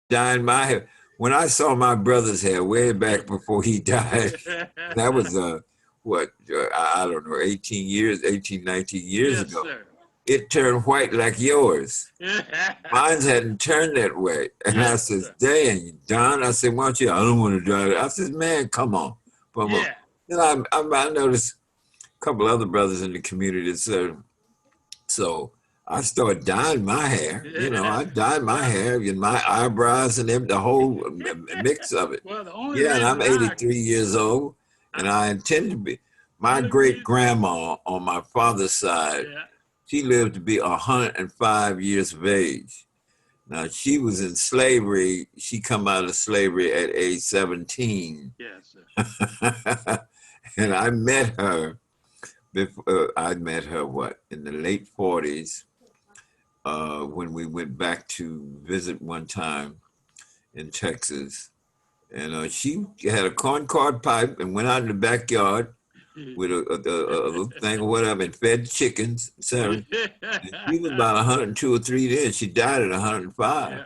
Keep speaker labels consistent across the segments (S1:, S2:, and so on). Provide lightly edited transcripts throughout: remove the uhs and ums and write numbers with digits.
S1: dyeing my hair. When I saw my brother's hair way back before he died, that was what I don't know, 18 years, 18, 19 years
S2: Yes,
S1: ago.
S2: sir.
S1: It turned white like yours. Mine hadn't turned that way. And I
S2: Yes,
S1: says,
S2: sir.
S1: dang, Don. I said, why don't you? I don't want to dye it. I said, man, come on. Come on.
S2: Yeah.
S1: Then I noticed a couple other brothers in the community that said, so I started dyeing my hair. I dyed my
S2: Well,
S1: hair and my eyebrows and the whole mix of it.
S2: well, the only
S1: Yeah, and I'm
S2: reason
S1: 83 years old, and I intend to be. My
S2: only
S1: great
S2: reason,
S1: grandma on my father's side,
S2: yeah,
S1: she lived to be 105 years of age. Now she was in slavery. She come out of slavery at age 17,
S2: yes, sir.
S1: and I met her before. I met her what in the late 40s when we went back to visit one time in Texas. And she had a corncob pipe and went out in the backyard with a little thing or whatever and fed chickens, etc. And she was about 102 or 3 then. She died at 105.
S2: Yeah.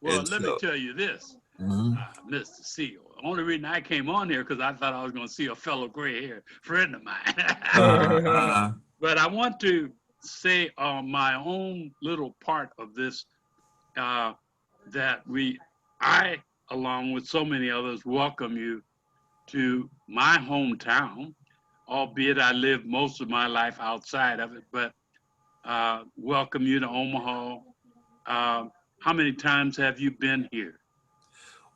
S2: Well,
S1: And
S2: let me
S1: so,
S2: tell you this,
S1: mhm.
S2: Mr. Seale. The only reason I came on here because I thought I was going to see a fellow gray hair friend of mine.
S1: uh, uh,
S2: But I want to say on my own little part of this uh, that I, along with so many others, welcome you to my hometown, albeit I lived most of my life outside of it, but welcome you to Omaha. Uh, how many times have you been here?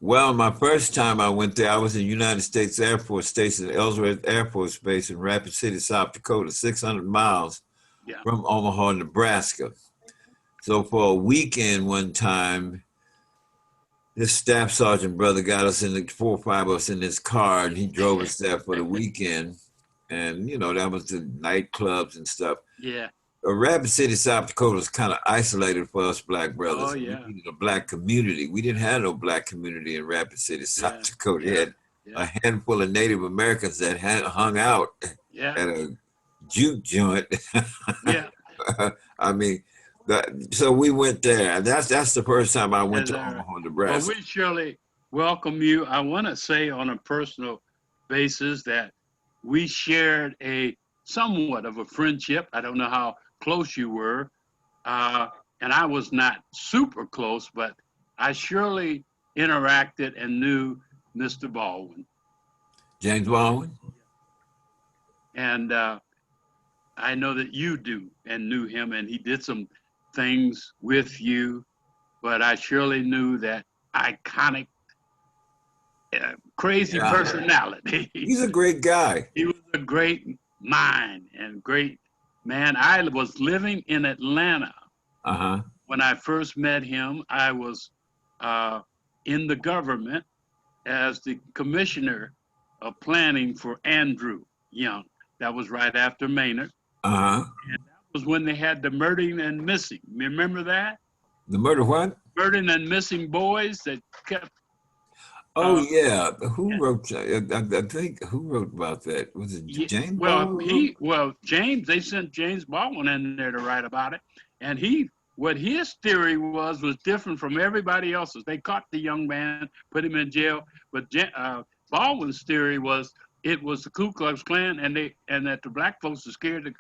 S1: well, my first time I went there, I was in United States Air Force Station, Ellsworth Air Force Base in Rapid City, South Dakota, 600 miles
S2: Yeah.
S1: from Omaha, Nebraska. So for a weekend one time, this staff sergeant brother got us in the 4 or 5 of us in his car, and he drove us there for the weekend. And that was the nightclubs and stuff.
S2: Yeah.
S1: Rapid City, South Dakota was kind of isolated for us black
S2: Oh,
S1: brothers. We
S2: yeah.
S1: needed a black community. We didn't have no black community in Rapid City, South
S2: Yeah.
S1: Dakota. They
S2: Yeah.
S1: had a
S2: Yeah.
S1: handful of Native Americans that had hung out
S2: Yeah.
S1: at a juke joint.
S2: Yeah.
S1: I mean, so we went there. That's the first time I went
S2: Yes,
S1: to
S2: sir.
S1: Omaha,
S2: Well,
S1: Nebraska.
S2: we surely welcome you. I want to say on a personal basis that we shared a somewhat of a friendship. I don't know how close you were, uh, and I was not super close, but I surely interacted and knew Mr. Baldwin.
S1: James Baldwin.
S2: And I know that you do and knew him, and he did some things with you, but I surely knew that iconic, crazy
S1: Yeah,
S2: personality.
S1: he's a great guy.
S2: He was a great mind and great man. I was living in Atlanta
S1: Uh huh.
S2: when I first met him. I was uh, in the government as the commissioner of planning for Andrew Young. That was right after Maynard.
S1: Uh huh.
S2: And that was when they had the murdering and missing. Remember that?
S1: The murder what?
S2: Murdering and missing boys that kept.
S1: Oh
S2: Uh,
S1: yeah. Who wrote? I think who wrote about that? Was it
S2: yeah,
S1: James
S2: well,
S1: Baldwin? Who wrote?
S2: James, they sent James Baldwin in there to write about it, and what his theory was different from everybody else's. They caught the young man, put him in jail, but Baldwin's theory was it was the Ku Klux Klan, and that the black folks were scared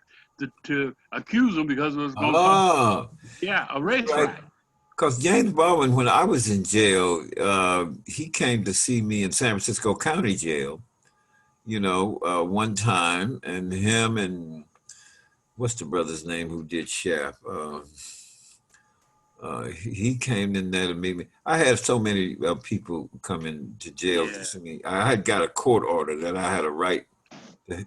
S2: to accuse them because it was going to cause,
S1: Oh,
S2: yeah, a race
S1: right.
S2: riot.
S1: Because James Baldwin, when I was in jail, he came to see me in San Francisco County Jail. One time, and him and what's the brother's name who did Chef? He came in there to meet me. I had so many people come into jail to
S2: Yeah,
S1: see me. I had got a court order that I had a right to,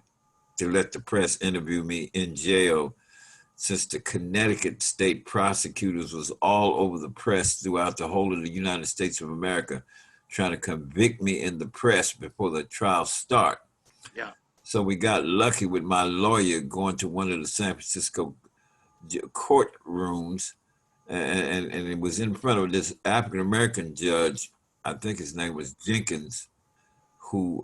S1: to let the press interview me in jail, since the Connecticut state prosecutors was all over the press throughout the whole of the United States of America, trying to convict me in the press before the trial start.
S2: yeah,
S1: So we got lucky with my lawyer going to one of the San Francisco courtrooms, and it was in front of this African American judge. I think his name was Jenkins, who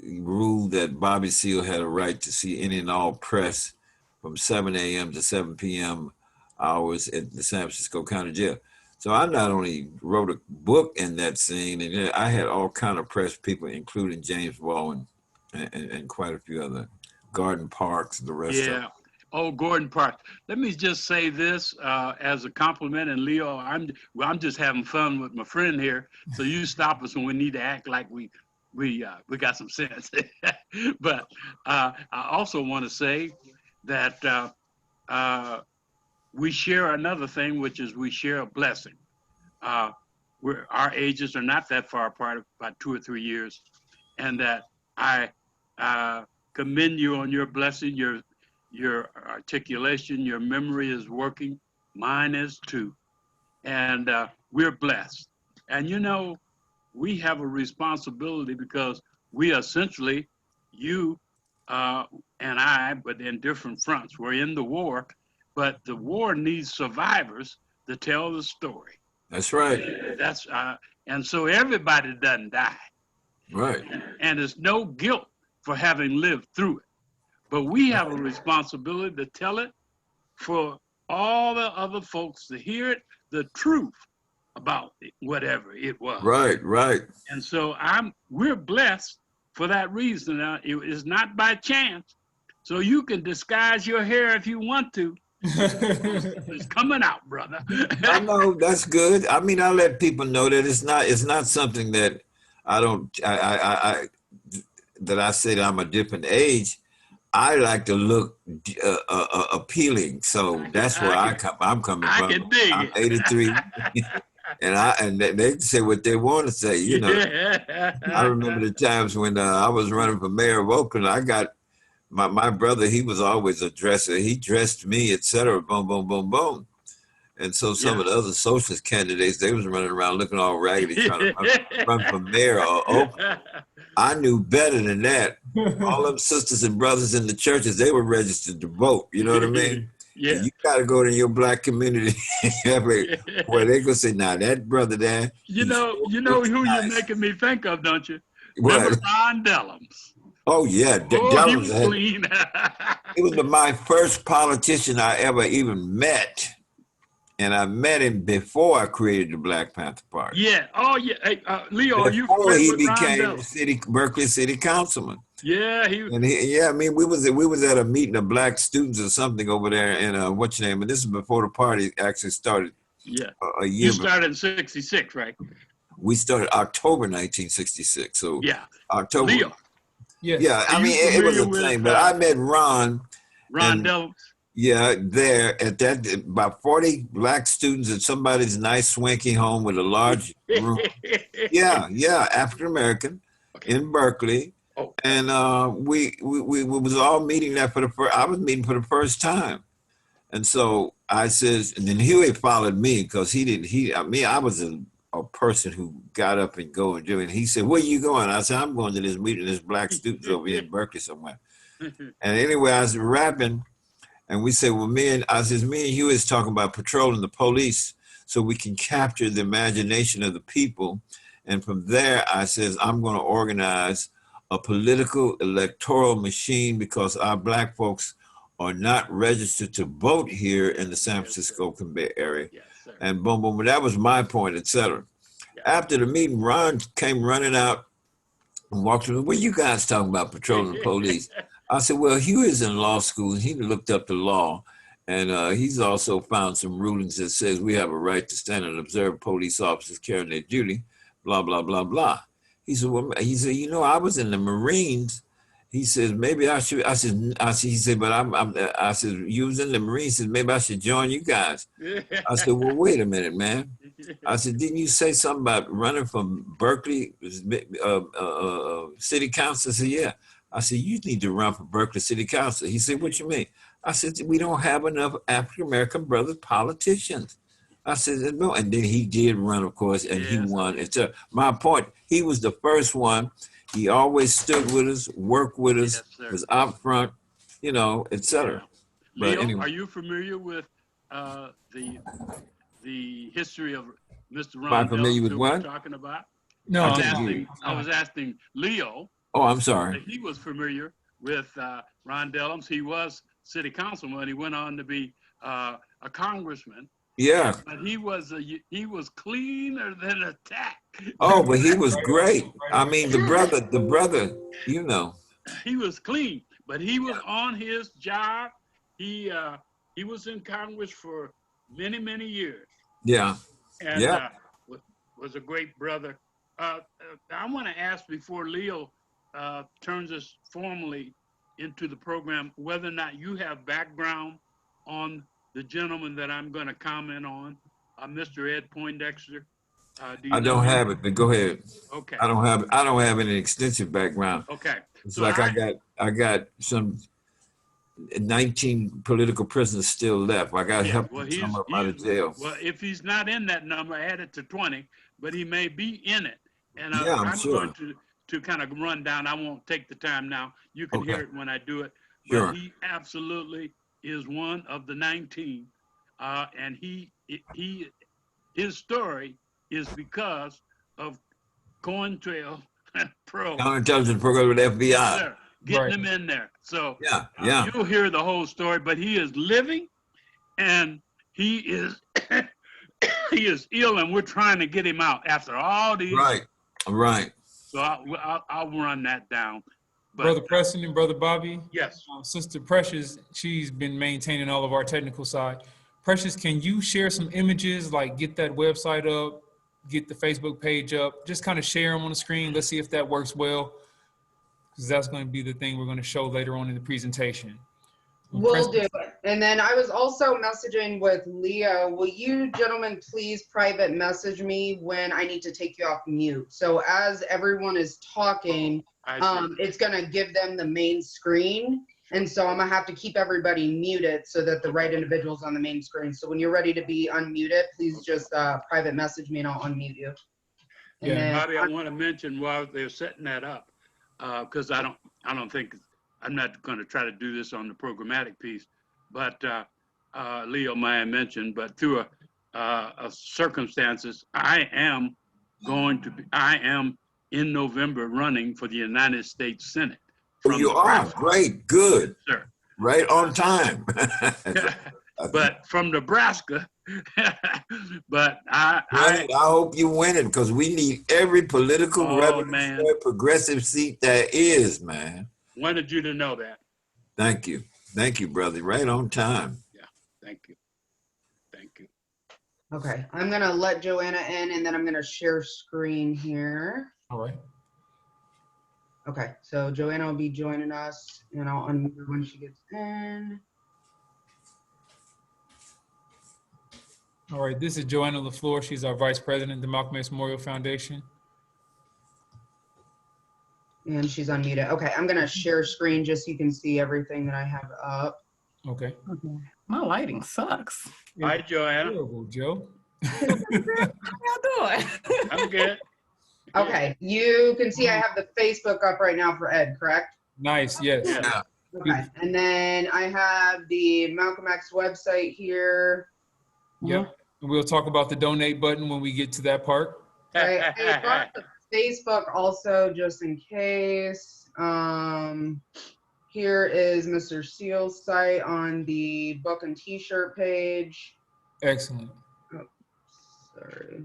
S1: ruled that Bobby Seale had a right to see any and all press from 7 a.m. to 7 p.m. hours at the San Francisco County Jail. So I not only wrote a book in that scene, and then I had all kind of press people, including James Baldwin and quite a few other Garden Parks, the rest of
S2: Yeah. Oh, Gordon Parks. Let me just say this as a compliment, and Leo, I'm just having fun with my friend here. So you stop us when we need to act like we got some sense. But I also want to say that we share another thing, which is we share a blessing. Uh, our ages are not that far apart, about 2 or 3 years, and that I commend you on your blessing. Your articulation, your memory is working. Mine is too, and we're blessed. And you know, we have a responsibility because we essentially, you uh, and I, but in different fronts. We're in the war, but the war needs survivors to tell the story.
S1: That's right.
S2: That's and so everybody doesn't die,
S1: Right.
S2: and there's no guilt for having lived through it. But we have a responsibility to tell it for all the other folks to hear it, the truth about it, whatever it was.
S1: Right. Right.
S2: And so we're blessed for that reason. It is not by chance. So you can disguise your hair if you want to. It's coming out, brother.
S1: I know that's good. I mean, I let people know that it's not something that I don't that I say that I'm a different age. I like to look appealing, so that's where I'm coming
S2: I
S1: from.
S2: can dig
S1: I'm
S2: it.
S1: 83, and they can say what they want to say. You know, I remember the times when I was running for mayor of Oakland. I got my brother. He was always a dresser. He dressed me, etc. Boom, boom, boom, boom. And so some
S2: Yeah.
S1: of the other socialist candidates, they was running around looking all raggedy, trying to run for mayor of Oakland. I knew better than that. All them sisters and brothers in the churches, they were registered to vote. You know what I mean? And
S2: Yeah.
S1: you got to go to your black community where they gonna say, "Now that brother there,
S2: You know who you're
S1: nice."
S2: making me think of, don't you? Remember
S1: What?
S2: Ron Dellums?
S1: Oh yeah,
S2: Oh, he
S1: Dellums
S2: was
S1: had.
S2: clean.
S1: He was my first politician I ever even met, and I met him before I created the Black Panther Party.
S2: Yeah. Oh, yeah. Hey, Leo, are you
S1: Before
S2: familiar
S1: he
S2: with Ron
S1: became
S2: Dellums?
S1: Berkeley city councilman.
S2: Yeah, he.
S1: And yeah, I mean, we was at a meeting of black students or something over there in what's your name? And this is before the party actually started.
S2: Yeah.
S1: A
S2: You
S1: year before.
S2: started in '66, right?
S1: We started October 1966. So
S2: Yeah.
S1: October.
S2: Leo,
S3: Yes.
S1: Yeah,
S2: are
S1: I
S2: you
S1: mean, it was
S2: familiar
S1: a
S2: with
S1: thing. But I met Ron,
S2: Ron
S1: and
S2: Dellums?
S1: yeah, there at that about 40 black students at somebody's nice swanky home with a large room. Yeah, yeah, African American
S2: Okay.
S1: in Berkeley.
S2: Oh.
S1: And we was all meeting that for the first. I was meeting for the first time, and so I says, and then Huey followed me because he didn't. I was a person who got up and go and do it. And he said, "Where you going?" I said, "I'm going to this meeting. There's black students over here in Berkeley somewhere." And anyway, I was rapping, and we said, "Well, me and Huey is talking about patrolling the police so we can capture the imagination of the people." And from there, I says, "I'm going to organize a political electoral machine because our black folks are not registered to vote here in the San Francisco Bay area."
S2: Yes, sir.
S1: And boom, boom, that was my point, etc.
S2: Yeah.
S1: After the meeting, Ron came running out and walked through. What you guys talking about patrolling the police? I said, well, Huey is in law school and he looked up the law. And he's also found some rulings that says we have a right to stand and observe police officers carrying their duty, blah, blah, blah, blah. He said, well, you know, I was in the Marines. He says, maybe I should, he said, but I said, you was in the Marines. He said, maybe I should join you guys. I said, well, wait a minute, man. I said, didn't you say something about running from Berkeley City Council? I said, yeah. I said, you need to run for Berkeley City Council. He said, what you mean? I said, we don't have enough African-American brothers politicians. I said, no. And then he did run, of course, and he won. And so my point, he was the first one. He always stood with us, worked with us, was out front, you know, et cetera.
S2: Yeah. Leo,
S1: anyway.
S2: Are you familiar with the history of Mr. Ron
S1: Am I familiar with what?
S2: We're talking about?
S3: No,
S2: I was asking Leo.
S1: Oh, I'm sorry.
S2: He was familiar with Ron Dellums. He was city councilman. He went on to be a congressman.
S1: Yeah.
S2: But he was cleaner than a tack.
S1: Oh, but he was
S3: Right on,
S1: great.
S3: right
S1: I
S3: on.
S1: mean, the brother, you know.
S2: He was clean, but he was on his job. He was in Congress for many, many years,
S1: Yeah.
S2: and
S1: Yeah.
S2: was a great brother. I want to ask before Leo turns us formally into the program whether or not you have background on the gentleman that I'm going to comment on, Mr. Ed Poindexter. Do you
S1: I
S2: know
S1: don't
S2: him?
S1: have it, but go ahead.
S2: Okay.
S1: I don't have any extensive background.
S2: Okay.
S1: It's
S2: So
S1: like I got some 19 political prisoners still left. I got to
S2: yeah,
S1: help
S2: well,
S1: some up out of jail.
S2: well, if he's not in that number, add it to 20, but he may be in it. And
S1: Yeah, I'm
S2: I'm going
S1: sure.
S2: to kind of run down. I won't take the time now. You can
S1: Okay.
S2: hear it when I do it. But
S1: Sure.
S2: he absolutely is one of the 19. And his story is because of COINTEL Pro.
S1: Counterintelligence program with
S2: Yes,
S1: FBI.
S2: sir. Getting
S3: Right.
S2: him in there. So
S1: Yeah. Yeah.
S2: you'll hear the whole story, but he is living and he is he is ill, and we're trying to get him out after all these.
S1: Right. Right.
S2: So I'll run that down. But
S3: Brother Preston and Brother Bobby,
S2: yes,
S3: Sister Precious, she's been maintaining all of our technical side. Precious, can you share some images, like get that website up, get the Facebook page up, just kind of share them on the screen. Let's see if that works well, because that's going to be the thing we're going to show later on in the presentation.
S4: Will do. And then I was also messaging with Leo. Will you gentlemen please private message me when I need to take you off mute? So as everyone is talking, it's going to give them the main screen. And so I'm going to have to keep everybody muted so that the right individual's on the main screen. So when you're ready to be unmuted, please just private message me and I'll unmute you. And
S3: Yeah.
S2: Bobby, I want to mention while they're setting that up, because I don't think I'm not going to try to do this on the programmatic piece, but Leo may have mentioned, but through a circumstances, I am in November running for the United States Senate.
S1: Oh, you are great. Good.
S2: Sir.
S1: Right on time.
S2: But from Nebraska, but
S1: I hope you win it because we need every political revolutionary progressive seat there is, man.
S2: Wanted you to know that.
S1: Thank you. Thank you, brother. Right on time.
S2: Yeah, thank you. Thank you.
S4: Okay, I'm gonna let Joanna in and then I'm gonna share screen here.
S3: All right.
S4: Okay, so Joanna will be joining us and I'll unmute her when she gets in.
S3: All right, this is Joanna LaFleur. She's our Vice President, the Malcolm X Memorial Foundation.
S4: And she's unmuted. Okay, I'm gonna share screen just so you can see everything that I have up.
S3: Okay.
S5: My lighting sucks.
S2: Hi, Joanna.
S3: Terrible, Joe.
S5: How y'all doing?
S2: I'm good.
S4: Okay, you can see I have the Facebook up right now for Ed, correct?
S3: Nice, yes.
S2: Yeah.
S4: Okay, and then I have the Malcolm X website here.
S3: Yep. And we'll talk about the donate button when we get to that part.
S4: Right, I brought the Facebook also just in case. Here is Mr. Seale's site on the book and t-shirt page.
S3: Excellent.
S4: Oh, sorry.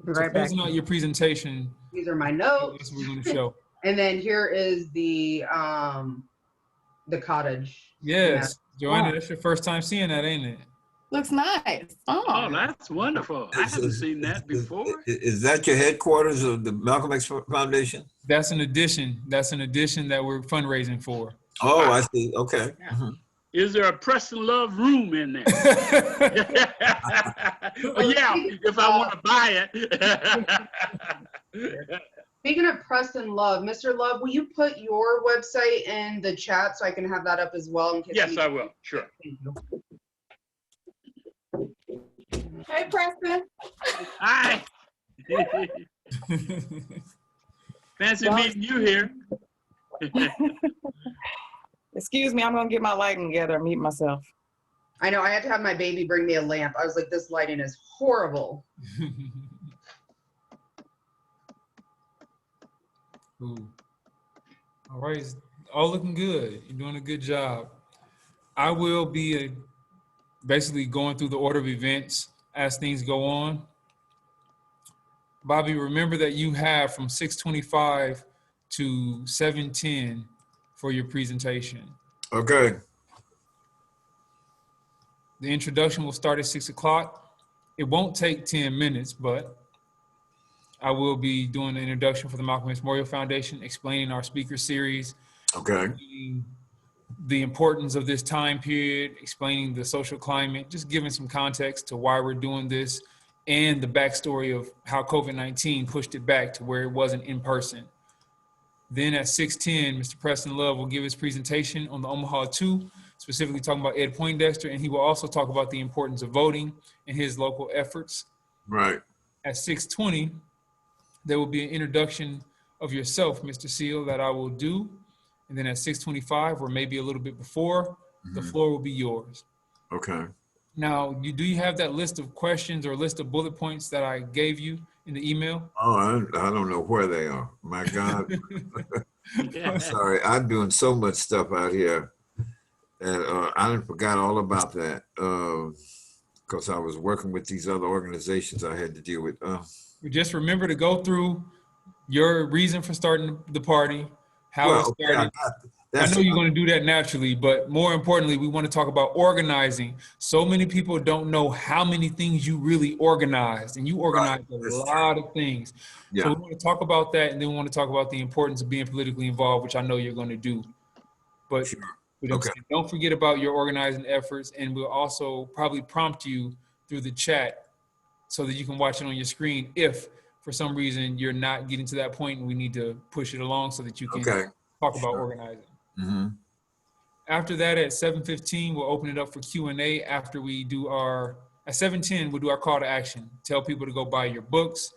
S5: Be
S3: So
S5: right back.
S3: closing out your presentation,
S4: These are my
S3: that's
S4: notes.
S3: what we're going to show.
S4: And then here is the cottage.
S3: Yes. Joanna, that's your first time seeing that, ain't it?
S5: Looks nice.
S2: Oh, that's wonderful. I haven't seen that before.
S1: Is that your headquarters of the Malcolm X Foundation?
S3: That's an addition. That's an addition that we're fundraising for.
S1: Oh, I see. Okay.
S2: Yeah. Is there a Preston Love room in there? Well, yeah, if I want to buy it.
S4: Speaking of Preston Love, Mr. Love, will you put your website in the chat so I can have that up as well? In case
S2: Yes, I will. Sure.
S4: Thank you.
S5: Hey, Preston.
S2: Hi. Fancy meeting you here.
S5: Excuse me, I'm gonna get my lighting together and mute myself.
S4: I know I had to have my baby bring me a lamp. I was like, this lighting is horrible.
S3: Cool. All right, it's all looking good. You're doing a good job. I will be basically going through the order of events. as things go on. Bobby, remember that you have from 6:25 to 7:10 for your presentation.
S1: Okay.
S3: The introduction will start at 6 o'clock. It won't take 10 minutes, but I will be doing the introduction for the Malcolm X Memorial Foundation, explaining our speaker series,
S1: Okay.
S3: explaining the importance of this time period, explaining the social climate, just giving some context to why we're doing this and the backstory of how COVID-19 pushed it back to where it wasn't in person. Then at 6:10, Mr. Preston Love will give his presentation on the Omaha 2, specifically talking about Ed Poindexter, and he will also talk about the importance of voting and his local efforts.
S1: Right.
S3: At 6:20, there will be an introduction of yourself, Mr. Seale, that I will do. And then at 6:25, or maybe a little bit before, the floor will be yours.
S1: Okay.
S3: Now, do you have that list of questions or list of bullet points that I gave you in the email?
S1: Oh, I don't know where they are. My God. I'm sorry. I'm doing so much stuff out here. And I forgot all about that because I was working with these other organizations I had to deal with.
S3: Just remember to go through your reason for starting the party, how it started. I know you're going to do that naturally, but more importantly, we want to talk about organizing. So many people don't know how many things you really organized, and you organized a lot of things.
S1: Yeah.
S3: So we want to talk about that, and then we want to talk about the importance of being politically involved, which I know you're going to do. But
S1: Sure.
S3: Okay. Don't forget about your organizing efforts, and we'll also probably prompt you through the chat so that you can watch it on your screen if for some reason you're not getting to that point and we need to push it along so that you can talk about organizing. After that, at 7:15, we'll open it up for Q&A after we do at 7:10, we'll do our call to action. Tell people to go buy your books.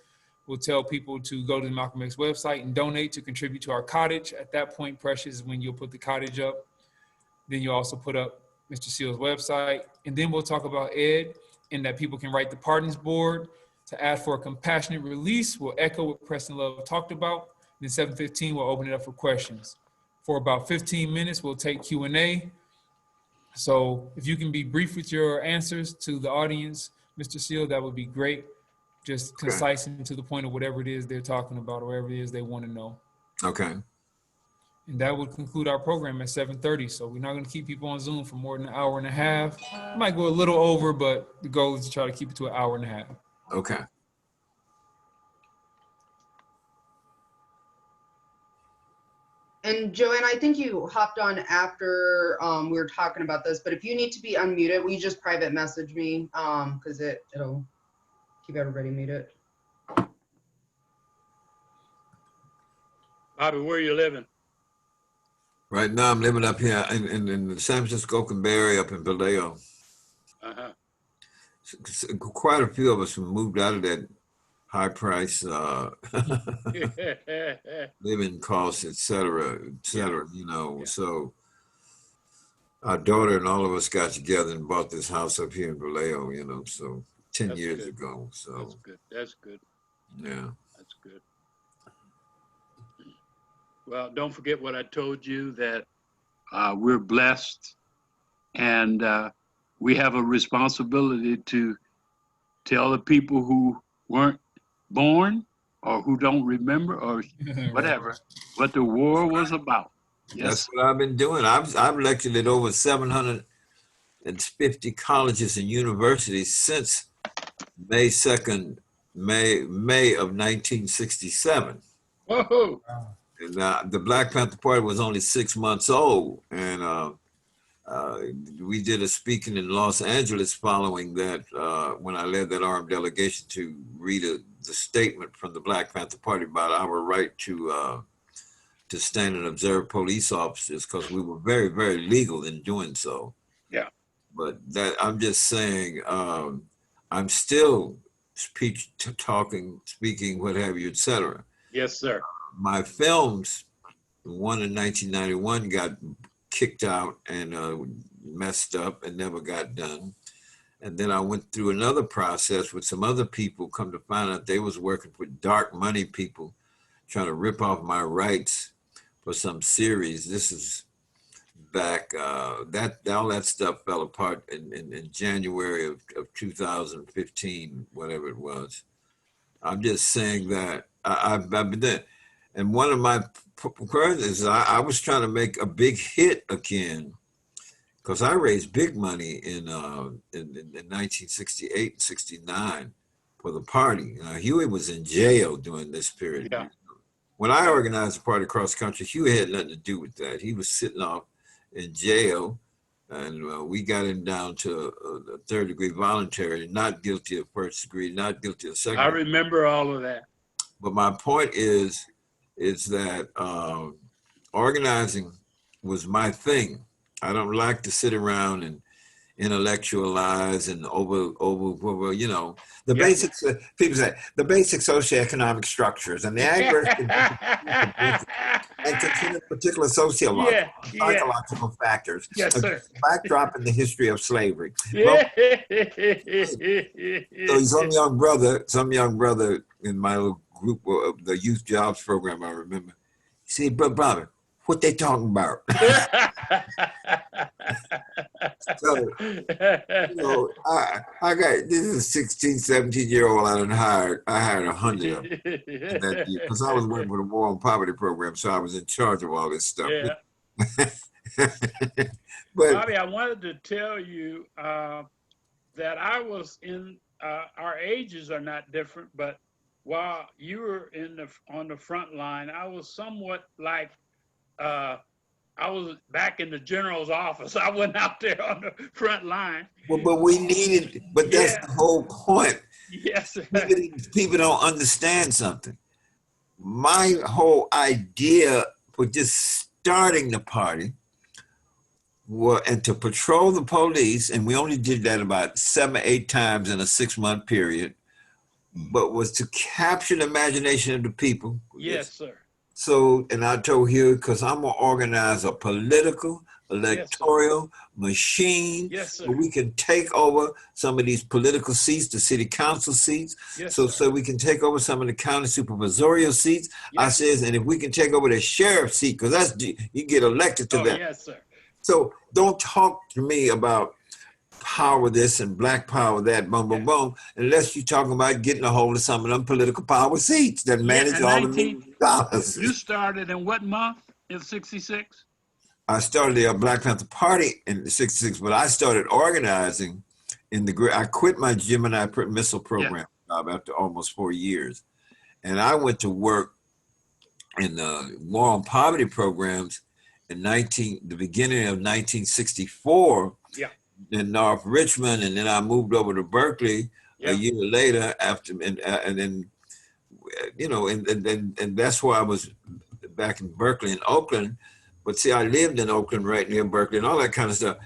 S3: We'll tell people to go to the Malcolm X website and donate to contribute to our cottage. At that point, Precious, is when you'll put the cottage up. Then you'll also put up Mr. Seale's website. And then we'll talk about Ed and that people can write the pardons board to ask for a compassionate release. We'll echo what Preston Love talked about. Then 7:15, we'll open it up for questions. For about 15 minutes, we'll take Q&A. So if you can be brief with your answers to the audience, Mr. Seale, that would be great. Just concise and to the point of whatever it is they're talking about or whatever it is they want to know.
S1: Okay.
S3: And that would conclude our program at 7:30. So we're not going to keep people on Zoom for more than an hour and a half. We might go a little over, but the goal is to try to keep it to an hour and a half.
S1: Okay.
S4: And Joanne, I think you hopped on after we were talking about this, but if you need to be unmuted, will you just private message me because it'll keep everybody muted.
S2: Bobby, where are you living?
S1: Right now, I'm living up here in the San Francisco Bay Area up in Vallejo. Quite a few of us have moved out of that high price living costs, et cetera, you know. So our daughter and all of us got together and bought this house up here in Vallejo, you know, so 10 years ago. So
S2: that's good. That's good.
S1: Yeah.
S2: That's good. Well, don't forget what I told you, that we're blessed and we have a responsibility to tell the people who weren't born or who don't remember or whatever what the war was about. Yes.
S1: That's what I've been doing. I've lectured at over 750 colleges and universities since May 2nd, May of 1967.
S2: Whoa.
S1: And the Black Panther Party was only 6 months old, and we did a speaking in Los Angeles following that when I led that armed delegation to read the statement from the Black Panther Party about our right to stand and observe police officers, because we were very, very legal in doing so.
S2: Yeah.
S1: But that I'm just saying, I'm still speaking, what have you, et cetera.
S2: Yes, sir.
S1: My films, one in 1991 got kicked out and messed up and never got done. And then I went through another process with some other people, come to find out they was working with dark money people trying to rip off my rights for some series. This is back. That all that stuff fell apart in January of 2015, whatever it was. I'm just saying that I've been there. And one of my is I was trying to make a big hit again because I raised big money in 1968 and 69 for the party. Huey was in jail during this period.
S2: Yeah.
S1: When I organized the party across the country, Huey had nothing to do with that. He was sitting off in jail, and we got him down to a third degree voluntary, not guilty of first degree, not guilty of second.
S2: I remember all of that.
S1: But my point is that organizing was my thing. I don't like to sit around and intellectualize and over you know, the basics. People say the basic socioeconomic structures and the adverse and consider particular sociological, psychological factors.
S2: Yes, sir.
S1: Backdrop in the history of slavery.
S2: Yeah.
S1: So some young brother in my little group, the youth jobs program, I remember, he said, "Brother Bobby, what they talking about?" So, you know, I got, this is a 16, 17-year-old I hired 100 of them that year because I was working with a war on poverty program, so I was in charge of all this stuff.
S2: Yeah.
S1: But
S2: Bobby, I wanted to tell you that I was in, our ages are not different, but while you were on the front line, I was somewhat like, I was back in the general's office. I wasn't out there on the front line.
S1: well, but that's the whole point.
S2: Yes.
S1: People don't understand something. My whole idea for just starting the party and to patrol the police, and we only did that about 7 or 8 times in a 6-month period, but was to capture the imagination of the people.
S2: Yes, sir.
S1: So, and I told Hugh, because I'm going to organize a political, electoral machine
S2: Yes, sir.
S1: where we can take over some of these political seats, the city council seats,
S2: Yes,
S1: so
S2: sir.
S1: we can take over some of the county supervisorial seats. I
S2: Yes.
S1: says, and if we can take over the sheriff's seat, because that's, you get elected to that.
S2: Yes, sir.
S1: So don't talk to me about power this and black power that, boom, boom, boom, unless you're talking about getting a hold of some of them political power seats that manage
S2: and
S1: all the millions of dollars.
S2: You started in what month in 66?
S1: I started the Black Panther Party in '66, but I started organizing I quit my Gemini missile program job after almost 4 years. And I went to work in the war on poverty programs in the beginning of 1964 in North Richmond, and then I moved over to Berkeley a year later after, and then, you know, and that's why I was back in Berkeley and Oakland. But see, I lived in Oakland right near Berkeley and all that kind of stuff,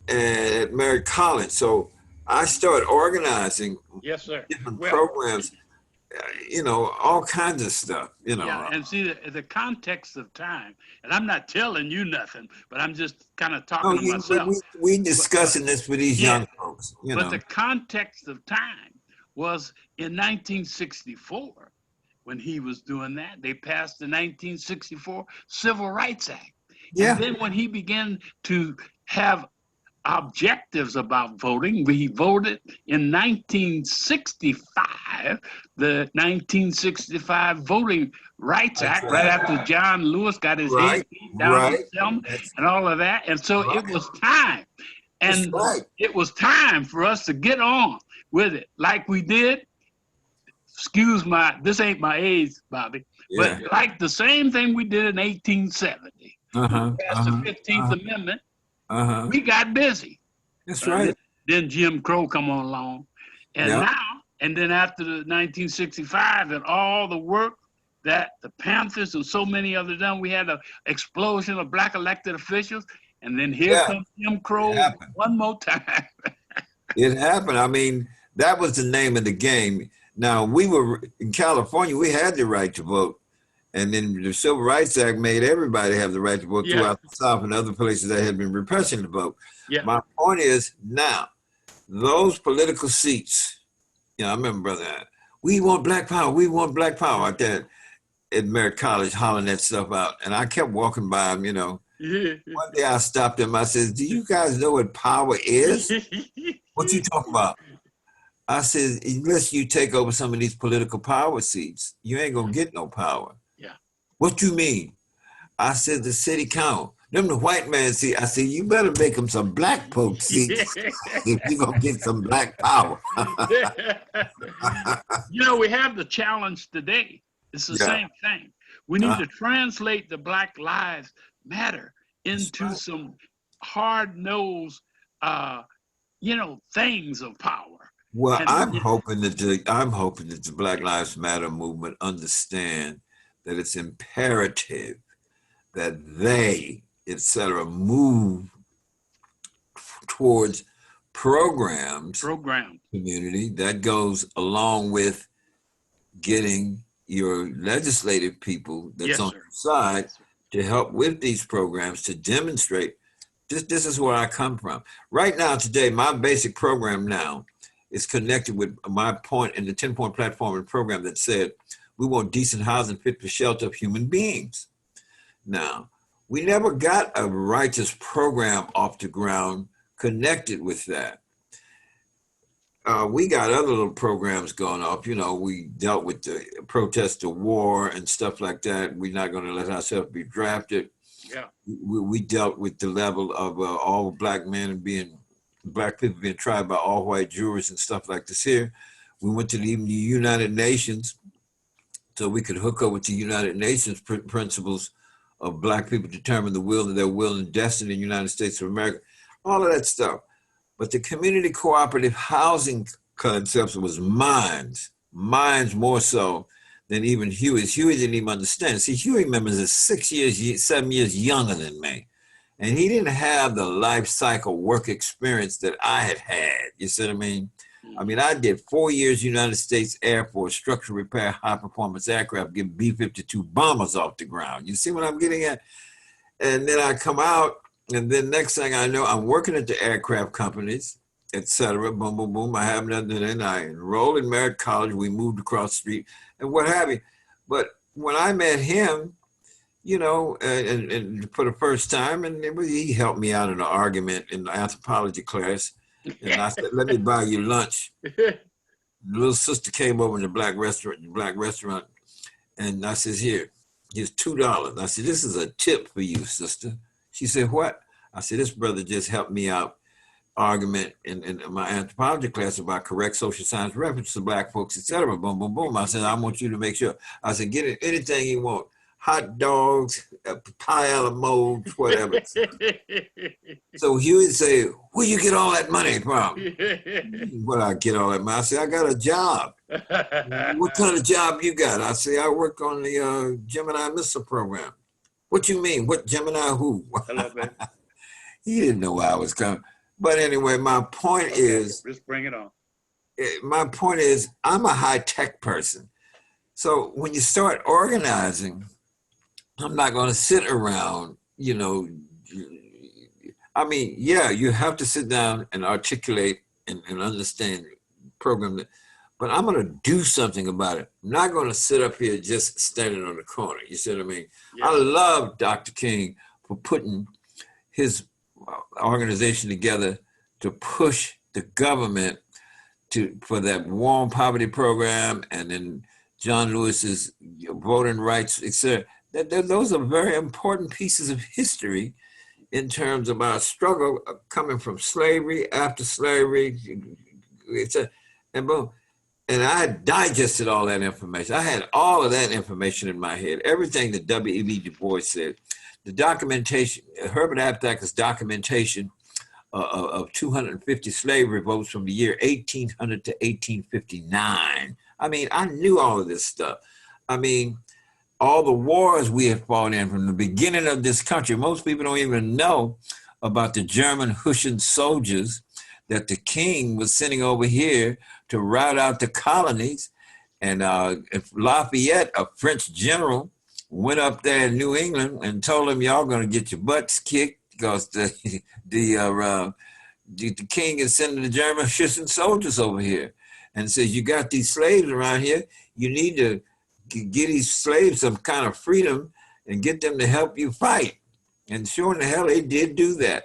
S1: and at Merritt College. So I started organizing different programs, you know, all kinds of stuff, you know.
S2: Yeah, and see, the context of time, and I'm not telling you nothing, but I'm just kind of talking to myself.
S1: We discussing this with these young folks, you know.
S2: But the context of time was in 1964, when he was doing that. They passed the 1964 Civil Rights Act.
S1: Yeah.
S2: And then when he began to have objectives about voting, he voted in 1965, the 1965 Voting Rights Act, right after John Lewis got his head beat down his helmet and all of that. And so it was time. And it was time for us to get on with it like we did. Excuse this ain't my age, Bobby, but like the same thing we did in 1870. Passed the 15th Amendment. We got busy.
S1: That's right.
S2: Then Jim Crow come on along. And now, and then after the 1965 and all the work that the Panthers and so many others done, we had an explosion of black elected officials. And then here comes Jim Crow one more time.
S1: It happened. I mean, that was the name of the game. Now, we were in California, we had the right to vote. And then the Civil Rights Act made everybody have the right to vote throughout the South and other places that had been repressing the vote. My point is now, those political seats, you know, I remember, brother, we want black power out there at Merritt College hollering that stuff out. And I kept walking by them, you know, One day I stopped him. I said, "Do you guys know what power is? What you talking about?" I said, "Unless you take over some of these political power seats, you ain't gonna get no power."
S2: Yeah.
S1: What you mean? I said, "The city council. Them the white man seat." I said, "You better make them some black folks seats if you gonna get some black power."
S2: You know, we have the challenge today. It's the
S1: Yeah.
S2: same thing. We need
S1: Uh,
S2: to translate the Black Lives Matter
S1: that's
S2: into
S1: right.
S2: some hard-nosed, things of power.
S1: Well,
S2: And
S1: I'm hoping that the Black Lives Matter movement understand that it's imperative that they, etc., move towards programs,
S2: program.
S1: community that goes along with getting your legislative people that's
S2: Yes,
S1: on
S2: sir.
S1: your side
S2: Yes, sir.
S1: to help with these programs to demonstrate this is where I come from. Right now, today, my basic program now is connected with my point in the 10-point platform and program that said we want decent housing fit for shelter of human beings. Now, we never got a righteous program off the ground connected with that. We got other little programs going off. We dealt with the protest of war and stuff like that. We're not going to let ourselves be drafted.
S2: Yeah.
S1: We dealt with the level of all black men black people being tried by all white juries and stuff like this here. We went to even the United Nations so we could hook up with the United Nations principles of black people determine their will and destiny in the United States of America, all of that stuff. But the community cooperative housing concepts was mines more so than even Huey's. Huey didn't even understand. See, Huey members is 7 years younger than me. And he didn't have the life cycle work experience that I had had. You see what I mean? I did 4 years United States Air Force structural repair high performance aircraft, get B-52 bombers off the ground. You see what I'm getting at? And then I come out, and then next thing I know, I'm working at the aircraft companies, etc. Boom, boom, boom. I have nothing. Then I enrolled in Merritt College. We moved across the street and what have you. But when I met him, and for the first time, and he helped me out in an argument in the anthropology class. And I said, "Let me buy you lunch." The little sister came over in the black restaurant, and I says, here's $2. I said, "This is a tip for you, sister." She said, "What?" I said, "This brother just helped me out argument in my anthropology class about correct social science reference to black folks, etc. Boom, boom, boom. I said, "I want you to make sure." I said, "Get it anything you want. Hot dogs, pie a la mode, whatever." So he would say, "Where you get all that money from?" "Where I get all that money?" I said, "I got a job." "What kind of job you got?" I say, "I work on the Gemini missile program." "What you mean? What Gemini who?"
S2: I love it.
S1: He didn't know where I was coming. But anyway, my point is,
S2: Just bring it on.
S1: I'm a high tech person. So when you start organizing, I'm not going to sit around, yeah, you have to sit down and articulate and understand the program, but I'm going to do something about it. I'm not going to sit up here just standing on the corner. You see what I mean?
S2: Yes.
S1: I love Dr. King for putting his organization together to push the government for that warm poverty program, and then John Lewis's voting rights, etc. Those are very important pieces of history in terms of our struggle coming from slavery, after slavery, etc. And boom. And I digested all that information. I had all of that information in my head. Everything that W.E.B. Du Bois said, the documentation, Herbert Apthacker's documentation of 250 slave revolts from the year 1800 to 1859. I knew all of this stuff. All the wars we have fought in from the beginning of this country. Most people don't even know about the German Hessian soldiers that the king was sending over here to rout out the colonies. And Lafayette, a French general, went up there in New England and told them, "Y'all going to get your butts kicked because the king is sending the German Hessian soldiers over here." And says, "You got these slaves around here. You need to get these slaves some kind of freedom and get them to help you fight." And sure in the hell, they did do that.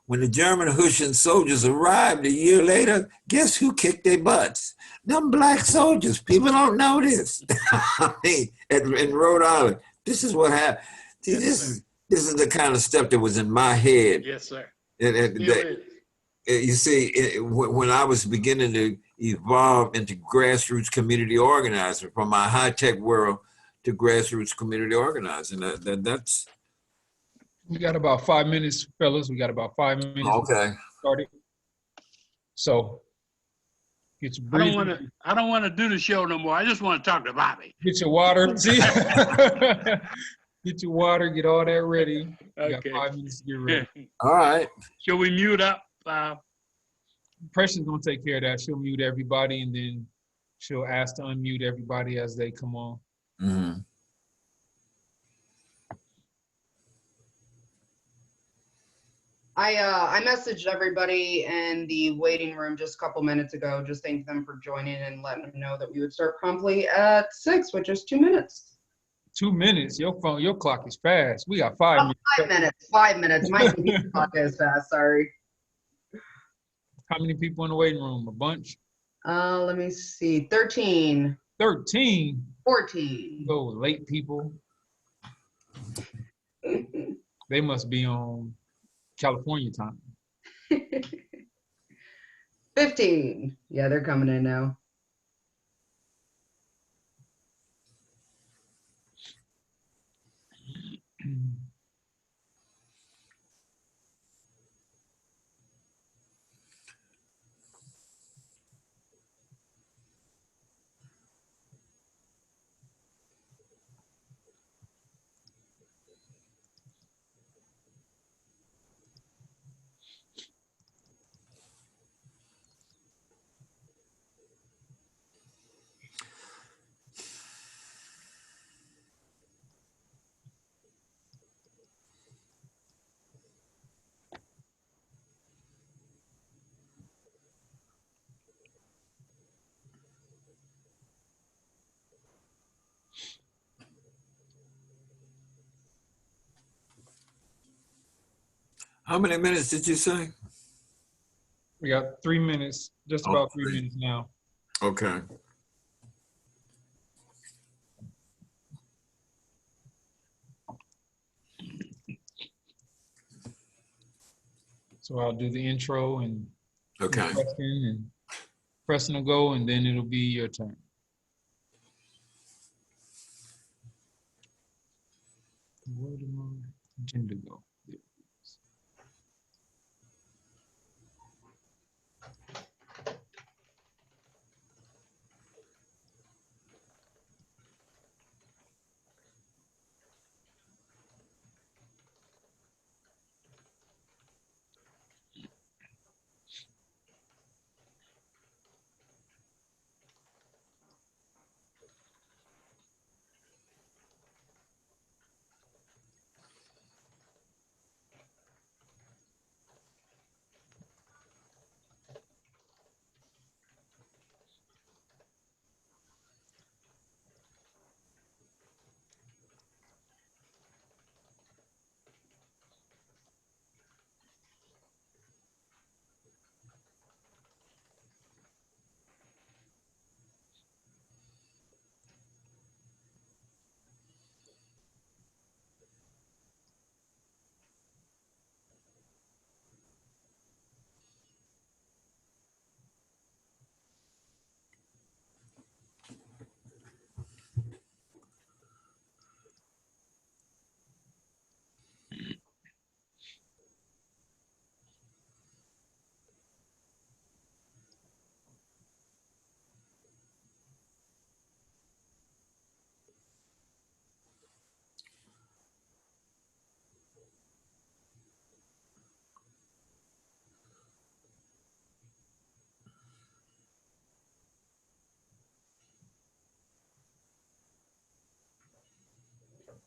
S1: When the German Hessian soldiers arrived a year later, guess who kicked their butts? Them black soldiers. People don't know this. I mean, in Rhode Island, this is what happened. See, this is the kind of stuff that was in my head.
S2: Yes, sir.
S1: You see, when I was beginning to evolve into grassroots community organizing, from my high-tech world to grassroots community organizing, that's...
S3: We got about 5 minutes, fellas. We got about 5 minutes.
S1: Okay.
S3: Started. So get your breathing.
S2: I don't want to do the show no more. I just want to talk to Bobby.
S3: Get your water. See? Get your water. Get all that ready.
S2: Okay.
S3: You got 5 minutes to get ready.
S1: All right.
S2: Shall we mute up?
S3: Precious gonna take care of that. She'll mute everybody, and then she'll ask to unmute everybody as they come on.
S1: Mm-hmm.
S4: I messaged everybody in the waiting room just a couple minutes ago, just thank them for joining and letting them know that we would start promptly at 6, which is 2 minutes.
S3: 2 minutes. Your clock is fast. We got 5 minutes.
S4: 5 minutes. 5 minutes. My computer clock is fast. Sorry.
S3: How many people in the waiting room? A bunch?
S4: Let me see. 13.
S3: 13.
S4: 14.
S3: Oh, late people. They must be on California time.
S4: 15. Yeah, they're coming in now.
S1: How many minutes did you say?
S3: We got 3 minutes, just about 3 minutes now.
S1: Okay.
S3: So I'll do the intro and
S1: Okay.
S3: Preston will go, and then it'll be your turn. Where did my agenda go? There it is.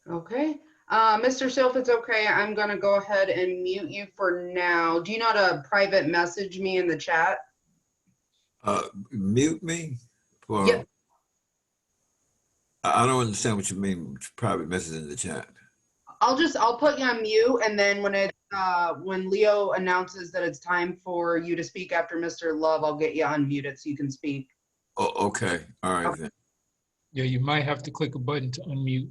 S4: Okay. Mr. Seale, if it's okay, I'm going to go ahead and mute you for now. Do you know how to private message me in the chat?
S1: Mute me? For,
S4: Yep.
S1: I don't understand what you mean, private message in the chat.
S4: I'll put you on mute, and then when Leo announces that it's time for you to speak after Mr. Love, I'll get you unmuted so you can speak.
S1: Oh, okay. All right
S4: Okay.
S1: then.
S3: Yeah, you might have to click a button to unmute.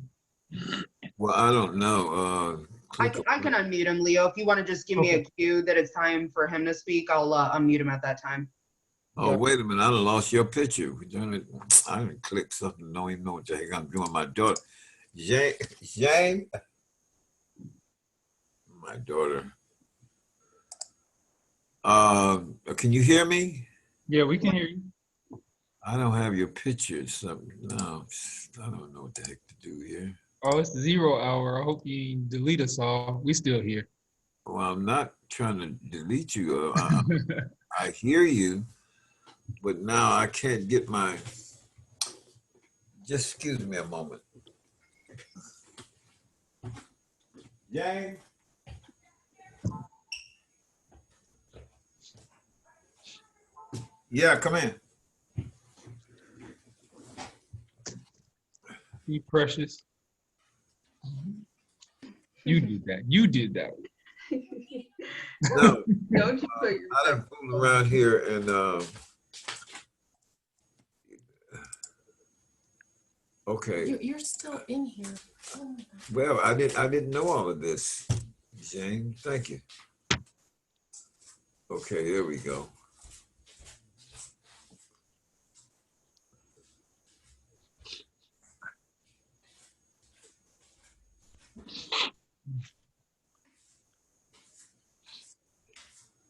S1: Well, I don't know.
S4: I can unmute him, Leo. If you want to just give me a cue that it's time for him to speak, I'll unmute him at that time.
S1: Oh, wait a minute. I done lost your picture. I done clicked something. Don't even know what the heck I'm doing. My daughter, Jane, my daughter. Can you hear me?
S3: Yeah, we can hear you.
S1: I don't have your picture. No, I don't know what the heck to do here.
S3: Oh, it's 0 hour. I hope you delete us all. We still here.
S1: Well, I'm not trying to delete you. I hear you, but now I can't get my. Just excuse me a moment. Jane? Yeah, come in.
S3: Be precious. You did that. You did that.
S1: No,
S4: Don't you put your
S1: I done fooled around here and okay.
S6: You're still in here. Oh my God.
S1: Well, I didn't know all of this, Jane. Thank you. Okay, there we go.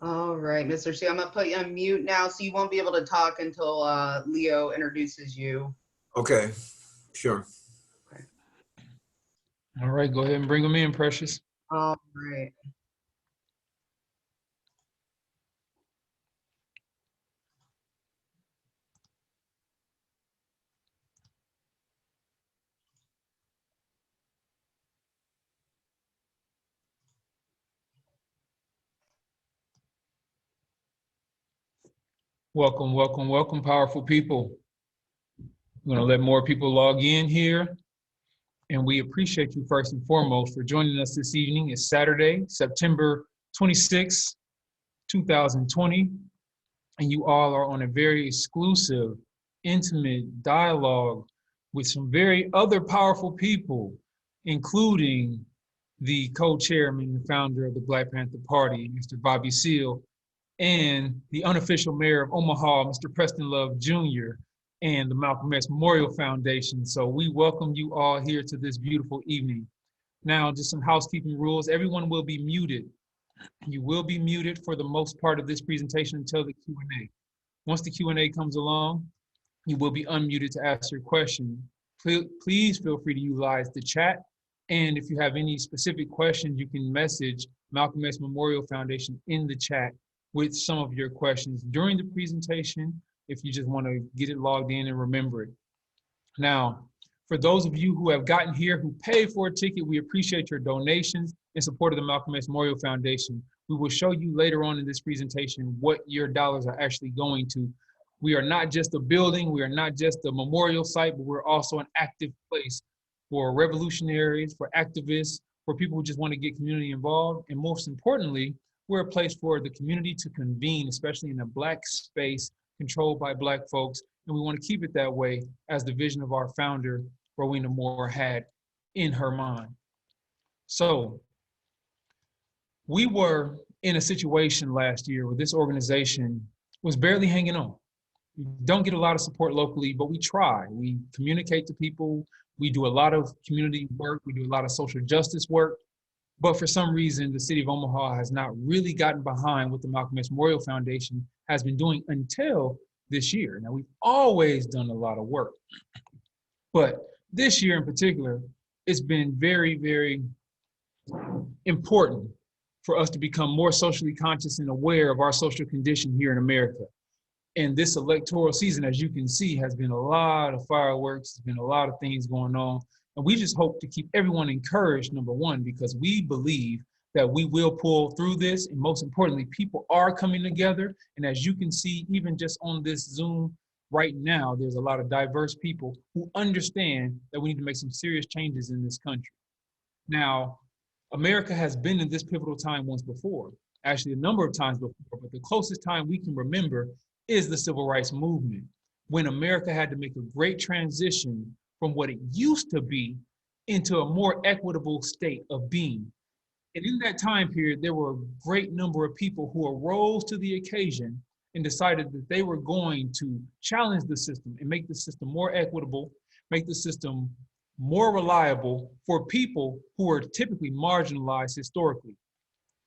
S4: All right, Mr. C, I'm gonna put you on mute now, so you won't be able to talk until Leo introduces you.
S1: Okay, sure.
S3: All right, go ahead and bring them in, Precious.
S4: All right.
S3: Welcome, welcome, welcome, powerful people. I'm gonna let more people log in here. And we appreciate you first and foremost for joining us this evening. It's Saturday, September 26, 2020. And you all are on a very exclusive, intimate dialogue with some very other powerful people, including the co-chairman and founder of the Black Panther Party, Mr. Bobby Seale, and the unofficial mayor of Omaha, Mr. Preston Love Jr., and the Malcolm X Memorial Foundation. So we welcome you all here to this beautiful evening. Now, just some housekeeping rules. Everyone will be muted. You will be muted for the most part of this presentation until the Q&A. Once the Q&A comes along, you will be unmuted to ask your question. Please feel free to utilize the chat. And if you have any specific questions, you can message Malcolm X Memorial Foundation in the chat with some of your questions during the presentation, if you just want to get it logged in and remember it. Now, for those of you who have gotten here, who paid for a ticket, we appreciate your donations in support of the Malcolm X Memorial Foundation. We will show you later on in this presentation what your dollars are actually going to. We are not just a building, we are not just a memorial site, but we're also an active place for revolutionaries, for activists, for people who just want to get community involved. And most importantly, we're a place for the community to convene, especially in a Black space controlled by Black folks. And we want to keep it that way as the vision of our founder, Rowena Moore, had in her mind. So we were in a situation last year where this organization was barely hanging on. We don't get a lot of support locally, but we try. We communicate to people. We do a lot of community work. We do a lot of social justice work. But for some reason, the city of Omaha has not really gotten behind what the Malcolm X Memorial Foundation has been doing until this year. Now, we've always done a lot of work, but this year in particular, it's been very, very important for us to become more socially conscious and aware of our social condition here in America. And this electoral season, as you can see, has been a lot of fireworks, there's been a lot of things going on. And we just hope to keep everyone encouraged, number one, because we believe that we will pull through this. And most importantly, people are coming together. And as you can see, even just on this Zoom right now, there's a lot of diverse people who understand that we need to make some serious changes in this country. Now, America has been in this pivotal time once before, actually a number of times before, but the closest time we can remember is the civil rights movement, when America had to make a great transition from what it used to be into a more equitable state of being. And in that time period, there were a great number of people who arose to the occasion and decided that they were going to challenge the system and make the system more equitable, make the system more reliable for people who are typically marginalized historically.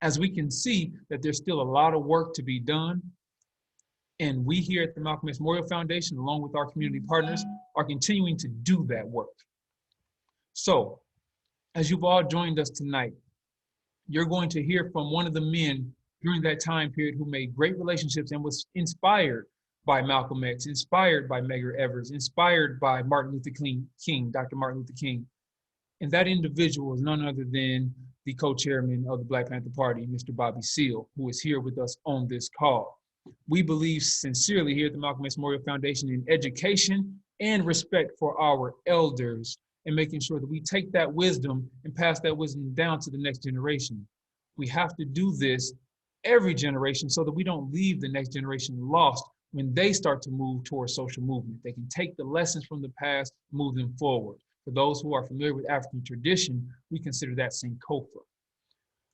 S3: As we can see that there's still a lot of work to be done, and we here at the Malcolm X Memorial Foundation, along with our community partners, are continuing to do that work. So, as you've all joined us tonight, you're going to hear from one of the men during that time period who made great relationships and was inspired by Malcolm X, inspired by Medgar Evers, inspired by Martin Luther King, Dr. Martin Luther King. And that individual is none other than the co-chairman of the Black Panther Party, Mr. Bobby Seale, who is here with us on this call. We believe sincerely here at the Malcolm X Memorial Foundation in education and respect for our elders, and making sure that we take that wisdom and pass that wisdom down to the next generation. We have to do this every generation so that we don't leave the next generation lost when they start to move towards social movement. They can take the lessons from the past, move them forward. For those who are familiar with African tradition, we consider that Sankofa.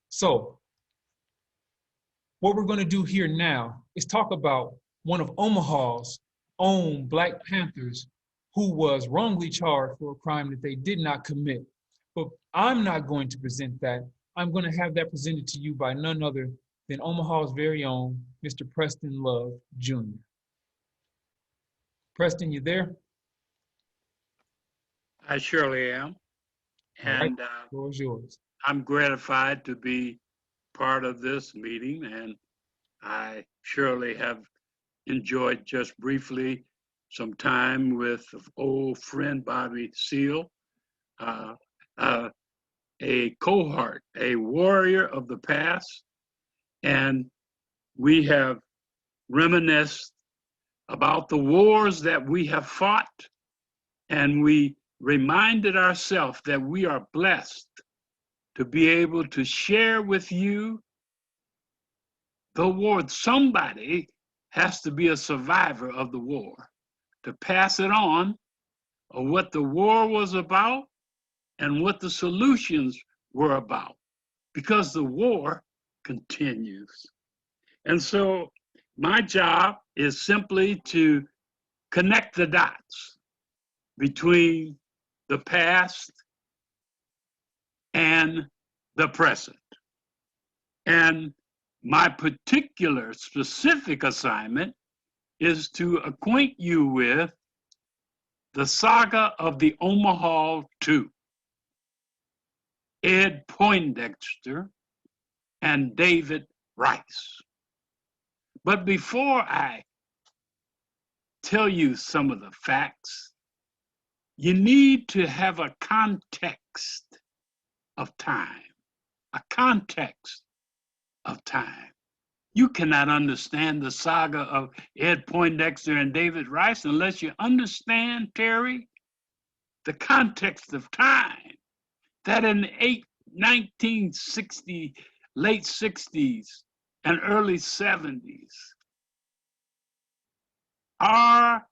S3: So what we're going to do here now is talk about one of Omaha's own Black Panthers who was wrongly charged for a crime that they did not commit. But I'm not going to present that. I'm going to have that presented to you by none other than Omaha's very own Mr. Preston Love Jr. Preston, you there?
S2: I surely am.
S3: All right,
S2: And
S3: the floor is yours.
S2: I'm gratified to be part of this meeting, and I surely have enjoyed just briefly some time with old friend Bobby Seale, uh, a cohort, a warrior of the past, and we have reminisced about the wars that we have fought, and we reminded ourselves that we are blessed to be able to share with you the war. Somebody has to be a survivor of the war to pass it on of what the war was about and what the solutions were about, because the war continues. And so my job is simply to connect the dots between the past and the present. And my particular specific assignment is to acquaint you with the saga of the Omaha Two, Ed Poindexter and David Rice. But before I tell you some of the facts, you need to have a context of time, a context of time. You cannot understand the saga of Ed Poindexter and David Rice unless you understand, Terry, the context of time. That in 1960, late 60s and early 70s, our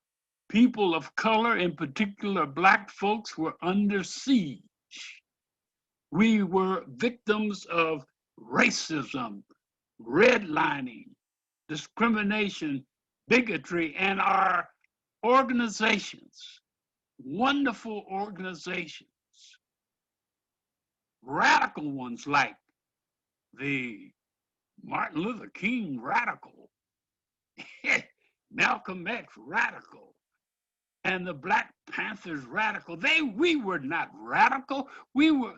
S2: people of color, in particular Black folks, were under siege. We were victims of racism, redlining, discrimination, bigotry, and our organizations, wonderful organizations, radical ones like the Martin Luther King radical, Malcolm X radical, and the Black Panthers radical. We were not radical. We were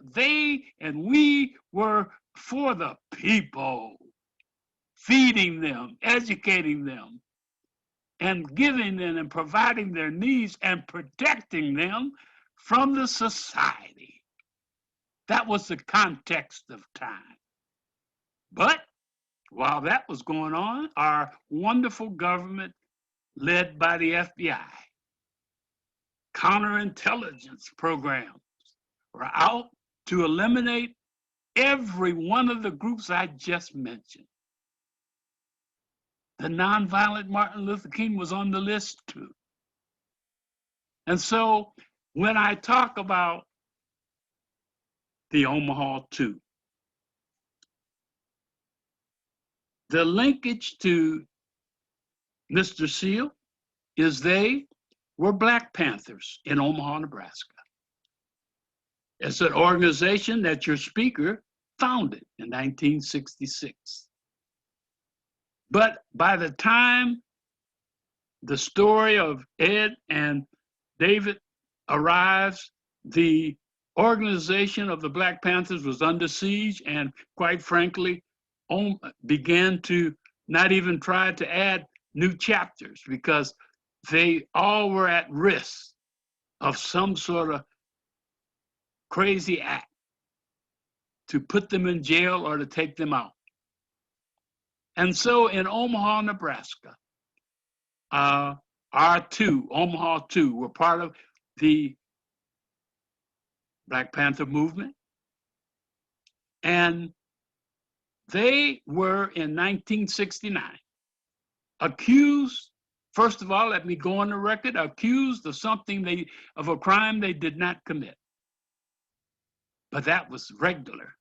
S2: for the people, feeding them, educating them, and giving them and providing their needs and protecting them from the society. That was the context of time. But while that was going on, our wonderful government, led by the FBI, counterintelligence programs were out to eliminate every one of the groups I just mentioned. The nonviolent Martin Luther King was on the list too. And so when I talk about the Omaha 2, the linkage to Mr. Seale is they were Black Panthers in Omaha, Nebraska. It's an organization that your speaker founded in 1966. But by the time the story of Ed and David arrives, the organization of the Black Panthers was under siege and, quite frankly, began to not even try to add new chapters because they all were at risk of some sort of crazy act to put them in jail or to take them out. And so in Omaha, Nebraska, Omaha 2 were part of the Black Panther movement. And they were in 1969 accused, first of all, let me go on the record, accused of of a crime they did not commit. But that was regular.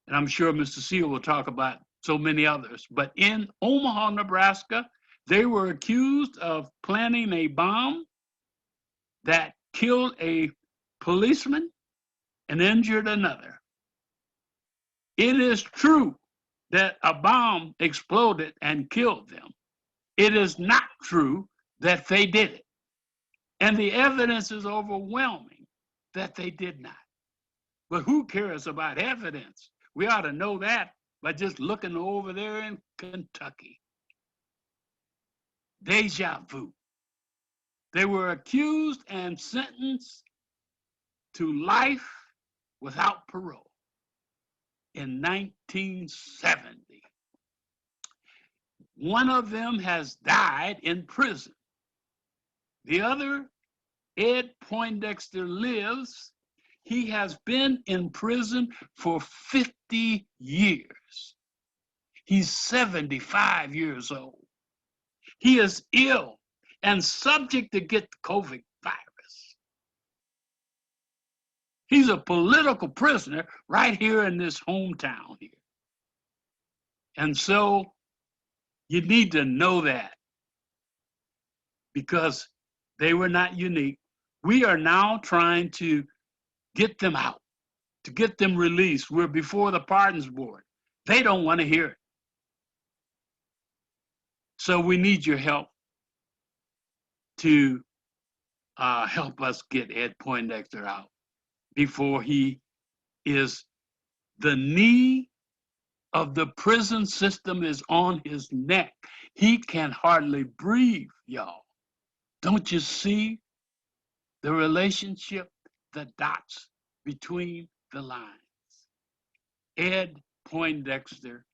S2: And I'm sure Mr. Seale will talk about so many others. But in Omaha, Nebraska, they were accused of planting a bomb that killed a policeman and injured another. It is true that a bomb exploded and killed them. It is not true that they did it. And the evidence is overwhelming that they did not. But who cares about evidence? We ought to know that by just looking over there in Kentucky. Deja vu. They were accused and sentenced to life without parole in 1970. One of them has died in prison. The other, Ed Poindexter, lives. He has been in prison for 50 years. He's 75 years old. He is ill and subject to get the COVID virus. He's a political prisoner right here in this hometown here. And so you need to know that because they were not unique. We are now trying to get them out, to get them released. We're before the Pardons Board. They don't want to hear it. So we need your help to help us get Ed Poindexter out before he is, the knee of the prison system is on his neck. He can hardly breathe, y'all. Don't you see the relationship, the dots between the lines? Ed Poindexter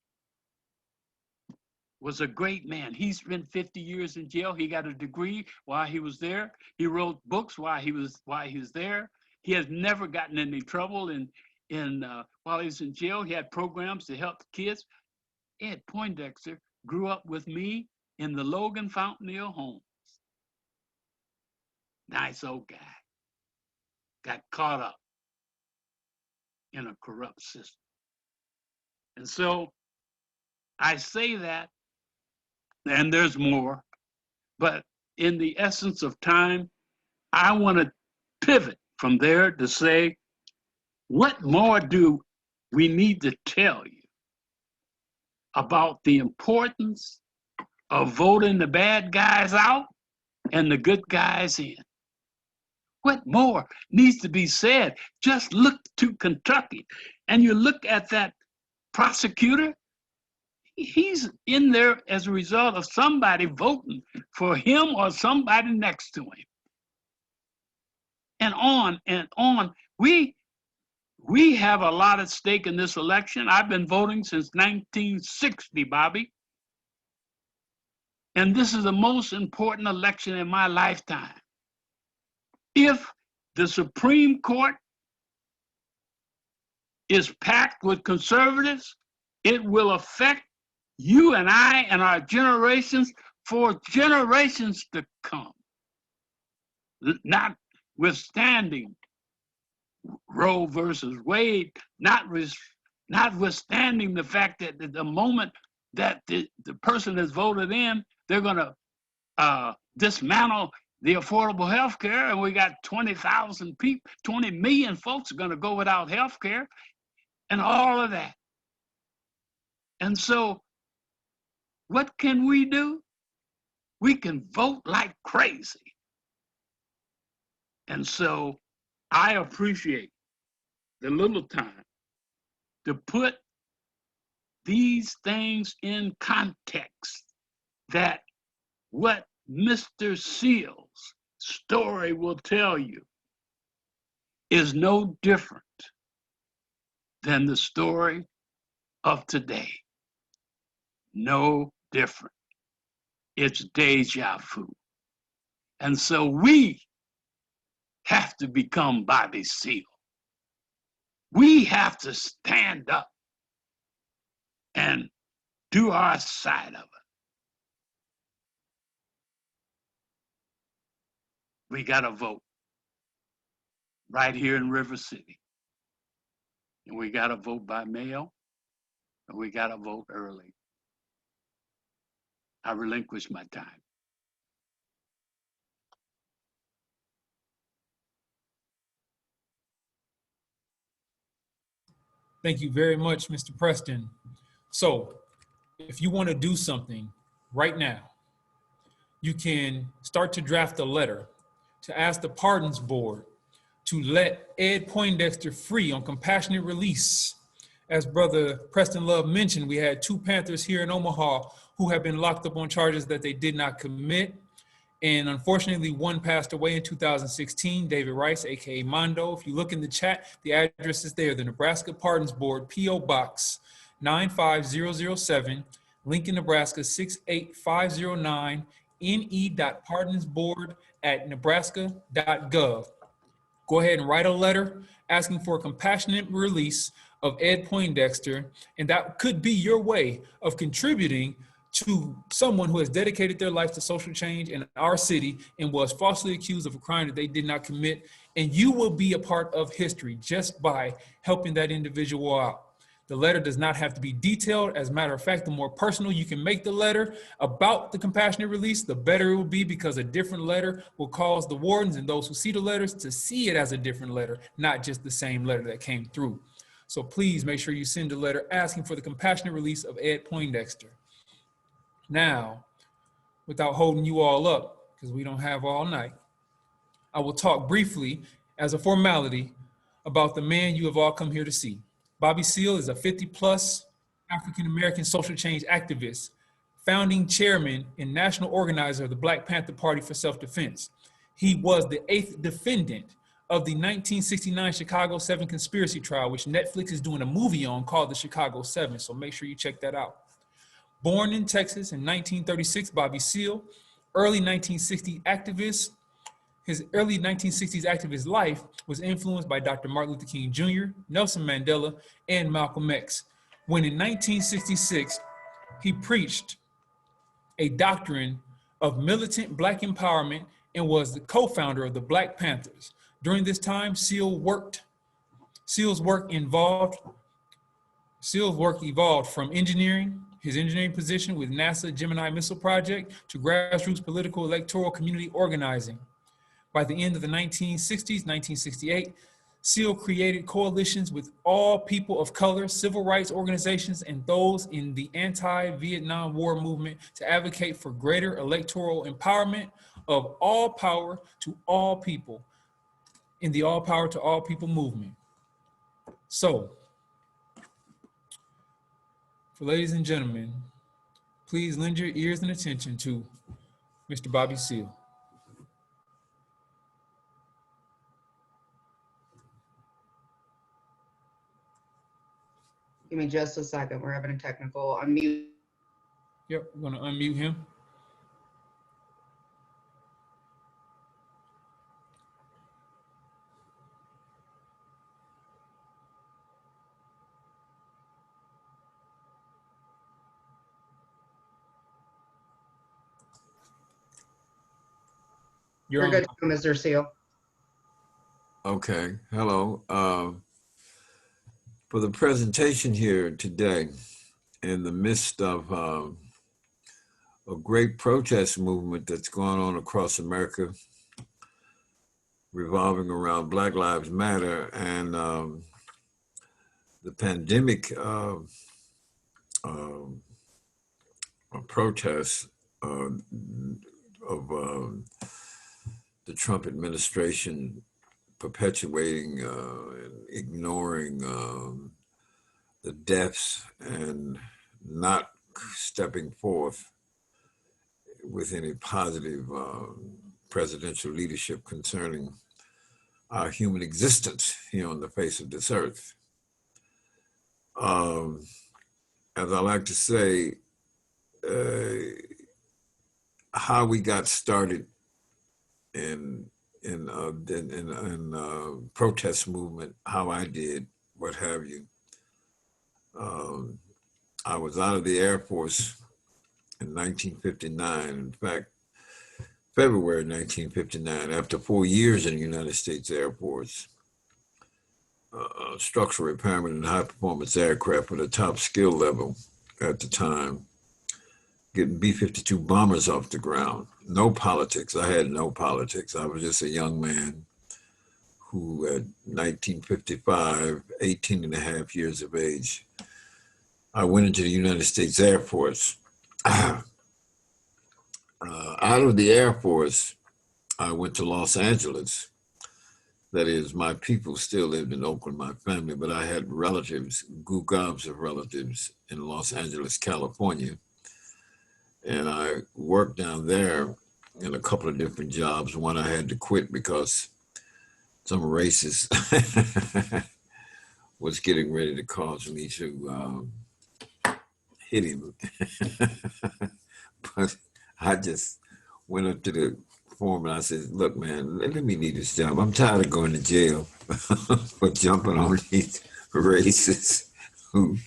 S2: was a great man. He spent 50 years in jail. He got a degree while he was there. He wrote books while he was there. He has never gotten in any trouble while he was in jail. He had programs to help the kids. Ed Poindexter grew up with me in the Logan Fountainville homes. Nice old guy. Got caught up in a corrupt system. And so I say that, and there's more, but in the essence of time, I want to pivot from there to say, what more do we need to tell you about the importance of voting the bad guys out and the good guys in? What more needs to be said? Just look to Kentucky and you look at that prosecutor. He's in there as a result of somebody voting for him or somebody next to him. And on and on. We have a lot at stake in this election. I've been voting since 1960, Bobby. And this is the most important election in my lifetime. If the Supreme Court is packed with conservatives, it will affect you and I and our generations for generations to come. Notwithstanding Roe versus Wade, notwithstanding the fact that the moment that the person is voted in, they're going to dismantle the affordable health care, and we got 20,000 people, 20 million folks are going to go without health care and all of that. And so what can we do? We can vote like crazy. And so I appreciate the little time to put these things in context, that what Mr. Seale's story will tell you is no different than the story of today. No different. It's deja vu. And so we have to become Bobby Seale. We have to stand up and do our side of it. We got to vote right here in River City. And we got to vote by mail, and we got to vote early. I relinquish my time.
S3: Thank you very much, Mr. Preston. So if you want to do something right now, you can start to draft a letter to ask the Pardons Board to let Ed Poindexter free on compassionate release. As Brother Preston Love mentioned, we had 2 Panthers here in Omaha who have been locked up on charges that they did not commit. And unfortunately, one passed away in 2016, David Rice, AKA Mondo. If you look in the chat, the address is there, the Nebraska Pardons Board, P.O. Box 95007, Lincoln, Nebraska 68509, ne.pardonsboard@nebraska.gov. Go ahead and write a letter asking for a compassionate release of Ed Poindexter, and that could be your way of contributing to someone who has dedicated their life to social change in our city and was falsely accused of a crime that they did not commit. And you will be a part of history just by helping that individual out. The letter does not have to be detailed. As a matter of fact, the more personal you can make the letter about the compassionate release, the better it will be, because a different letter will cause the wardens and those who see the letters to see it as a different letter, not just the same letter that came through. So please make sure you send a letter asking for the compassionate release of Ed Poindexter. Now, without holding you all up, because we don't have all night, I will talk briefly as a formality about the man you have all come here to see. Bobby Seale is a 50-plus African-American social change activist, founding chairman and national organizer of the Black Panther Party for Self-Defense. He was the 8th defendant of the 1969 Chicago 7 conspiracy trial, which Netflix is doing a movie on called the Chicago 7, so make sure you check that out. Born in Texas in 1936, Bobby Seale, early 1960 activist. His early 1960s activist life was influenced by Dr. Martin Luther King Jr., Nelson Mandela, and Malcolm X, when in 1966, he preached a doctrine of militant Black empowerment and was the co-founder of the Black Panthers. During this time, Seale's work evolved from his engineering position with NASA Gemini Missile Project, to grassroots political electoral community organizing. By the end of the 1960s, 1968, Seale created coalitions with all people of color, civil rights organizations, and those in the anti-Vietnam War movement to advocate for greater electoral empowerment of all power to all people in the All Power to All People movement. So, for ladies and gentlemen, please lend your ears and attention to Mr. Bobby Seale.
S4: Give me just a second. We're having a technical unmute.
S3: Yep, we're gonna unmute him. You're
S4: You're
S3: on.
S4: good to go, Mr. Seale.
S1: Okay, hello. For the presentation here today, in the midst of a great protest movement that's going on across America, revolving around Black Lives Matter and the pandemic protests of the Trump administration perpetuating and ignoring the deaths and not stepping forth with any positive presidential leadership concerning our human existence here on the face of this earth. As I like to say, how we got started in protest movement, how I did, what have you. I was out of the Air Force in 1959. In fact, February 1959, after 4 years in the United States Air Force, structural repairman and high performance aircraft with a top skill level at the time, getting B-52 bombers off the ground. No politics. I had no politics. I was just a young man who at 1955, 18 and a half years of age, I went into the United States Air Force. Out of the Air Force, I went to Los Angeles. That is, my people still lived in Oakland, my family, but I had relatives, gobs of relatives in Los Angeles, California. And I worked down there in a couple of different jobs. One I had to quit because some racist was getting ready to cause me to hit him. But I just went up to the foreman. I said, look, man, let me leave this job. I'm tired of going to jail for jumping on these racists who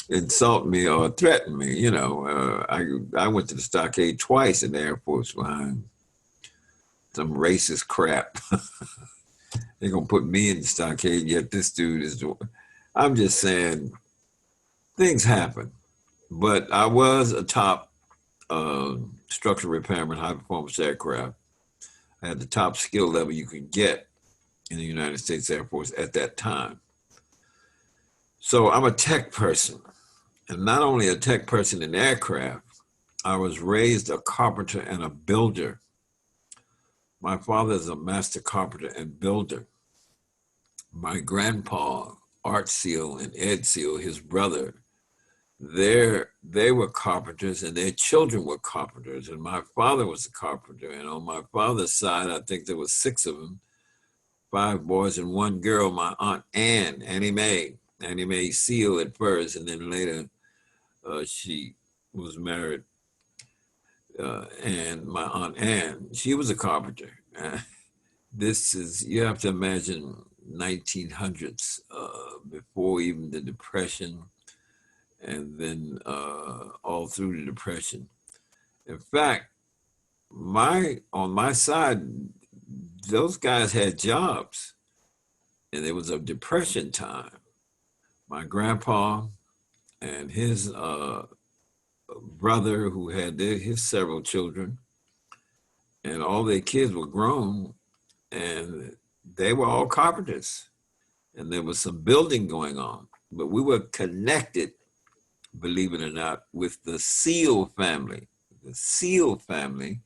S1: insult me or threaten me. You know, I went to the stockade twice in the Air Force behind some racist crap. They're going to put me in the stockade, yet this dude is doing. I'm just saying, things happen. But I was a top structural repairman, high performance aircraft. I had the top skill level you could get in the United States Air Force at that time. So I'm a tech person. And not only a tech person in aircraft, I was raised a carpenter and a builder. My father is a master carpenter and builder. My grandpa, Art Seale and Ed Seale, his brother, they were carpenters and their children were carpenters. And my father was a carpenter. And on my father's side, I think there was 6 of them, 5 boys and 1 girl. My Aunt Annie Mae Seale at first, and then later she was married. And my Aunt Ann, she was a carpenter. This is, you have to imagine 1900s, before even the Depression, and then all through the Depression. In fact, on my side, those guys had jobs, and it was a Depression time. My grandpa and his brother, who had his several children, and all their kids were grown, and they were all carpenters, and there was some building going on. But we were connected, believe it or not, with the Seale family. The Seale family,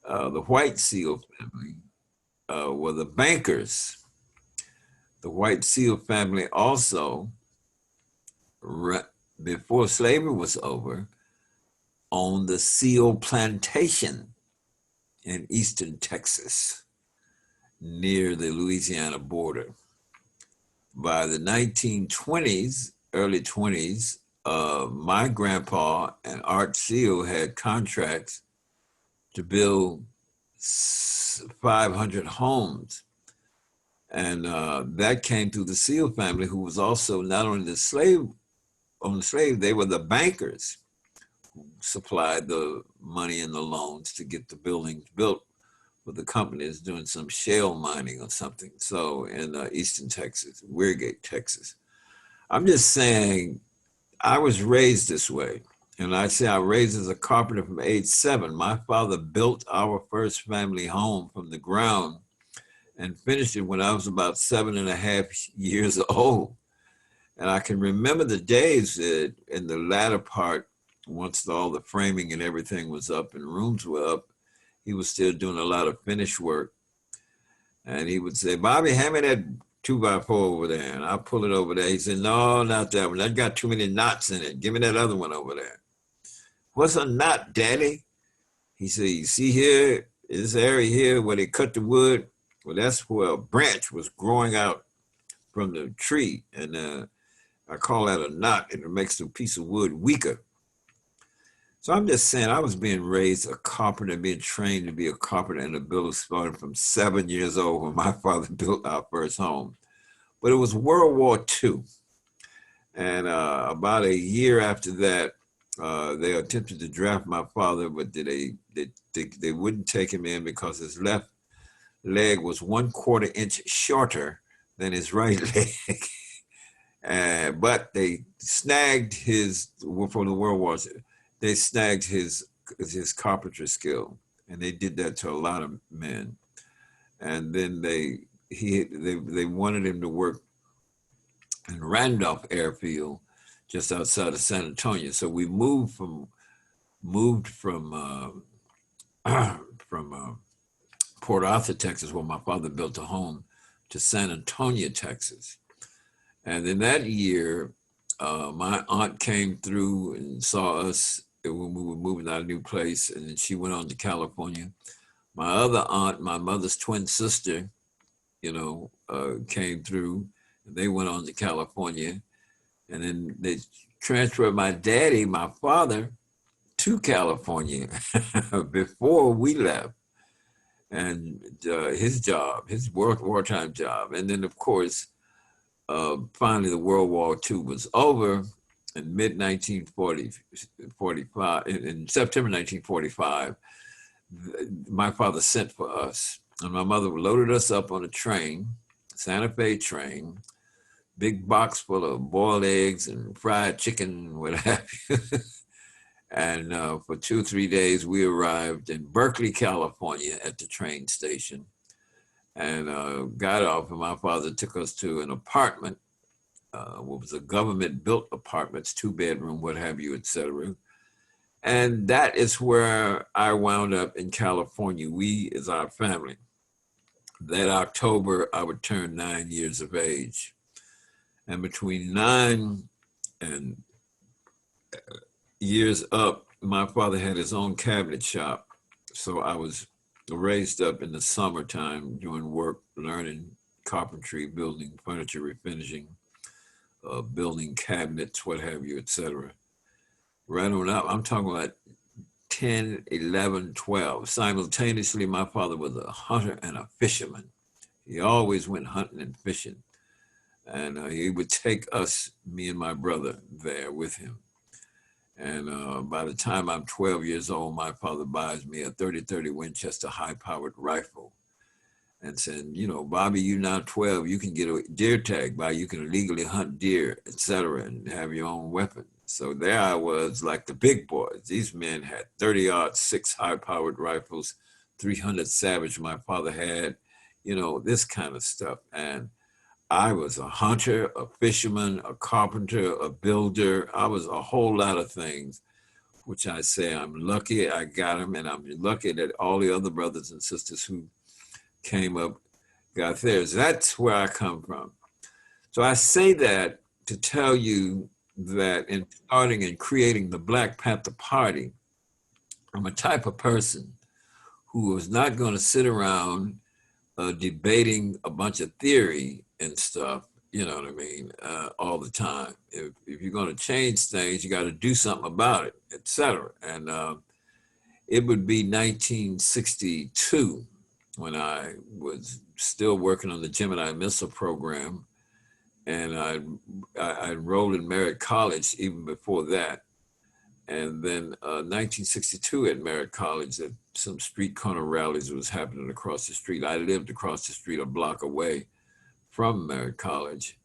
S1: the white Seale family, were the bankers. The white Seale family also, before slavery was over, owned the Seale plantation in eastern Texas, near the Louisiana border. By the 1920s, early 20s, my grandpa and Art Seale had contracts to build 500 homes. And that came through the Seale family, who was also not only the slave, they were the bankers who supplied the money and the loans to get the buildings built for the company that's doing some shale mining or something. So in Eastern Texas, Weirgate, Texas. I'm just saying, I was raised this way. And I say I was raised as a carpenter from age 7. My father built our first family home from the ground and finished it when I was about 7.5 years old. And I can remember the days that in the latter part, once all the framing and everything was up and rooms were up, he was still doing a lot of finish work. And he would say, Bobby, hand me that 2x4 over there. And I'll pull it over there. He said, no, not that one. That got too many knots in it. Give me that other one over there. What's a knot, Daddy? He said, you see here, this area here where they cut the wood? Well, that's where a branch was growing out from the tree. And I call that a knot, and it makes the piece of wood weaker. So I'm just saying, I was being raised a carpenter, being trained to be a carpenter and a builder starting from 7 years old when my father built our first home. But it was World War II. And about a year after that, they attempted to draft my father, but they wouldn't take him in because his left leg was 1/4 inch shorter than his right leg. But they snagged his, from the World War, they snagged his carpentry skill, and they did that to a lot of men. And then they wanted him to work in Randolph Airfield, just outside of San Antonio. So we moved from from Port Arthur, Texas, where my father built a home, to San Antonio, Texas. And in that year, my aunt came through and saw us when we were moving to our new place, and then she went on to California. My other aunt, my mother's twin sister, came through, and they went on to California. And then they transferred my daddy, my father, to California before we left. And his job, his wartime job. And then, of course, finally the World War II was over in mid-1945. In September 1945, my father sent for us. And my mother loaded us up on a train, Santa Fe train, big box full of boiled eggs and fried chicken, what have you. And for 2 or 3 days, we arrived in Berkeley, California at the train station, and got off, and my father took us to an apartment, what was a government-built apartments, 2-bedroom, what have you, etc. And that is where I wound up in California, we as our family. That October, I would turn 9 years of age. And between 9 and years up, my father had his own cabinet shop. So I was raised up in the summertime doing work, learning carpentry, building furniture, refinishing, building cabinets, what have you, etc. Right on up, I'm talking about 10, 11, 12. Simultaneously, my father was a hunter and a fisherman. He always went hunting and fishing. And he would take us, me and my brother, there with him. And by the time I'm 12 years old, my father buys me a 30-30 Winchester high-powered rifle and said, Bobby, you're now 12. You can get a deer tag by, you can legally hunt deer, etc., and have your own weapon. So there I was, like the big boys. These men had 30-06 high-powered rifles, 300 Savage my father had, this kind of stuff. And I was a hunter, a fisherman, a carpenter, a builder. I was a whole lot of things, which I say I'm lucky I got them, and I'm lucky that all the other brothers and sisters who came up got theirs. That's where I come from. So I say that to tell you that in starting and creating the Black Panther Party, I'm a type of person who was not going to sit around debating a bunch of theory and stuff, you know what I mean, all the time. If you're going to change things, you got to do something about it, etc. And it would be 1962 when I was still working on the Gemini missile program, and I enrolled in Merritt College even before that. And then 1962 at Merritt College, at some street corner rallies was happening across the street. I lived across the street a block away from Merritt College.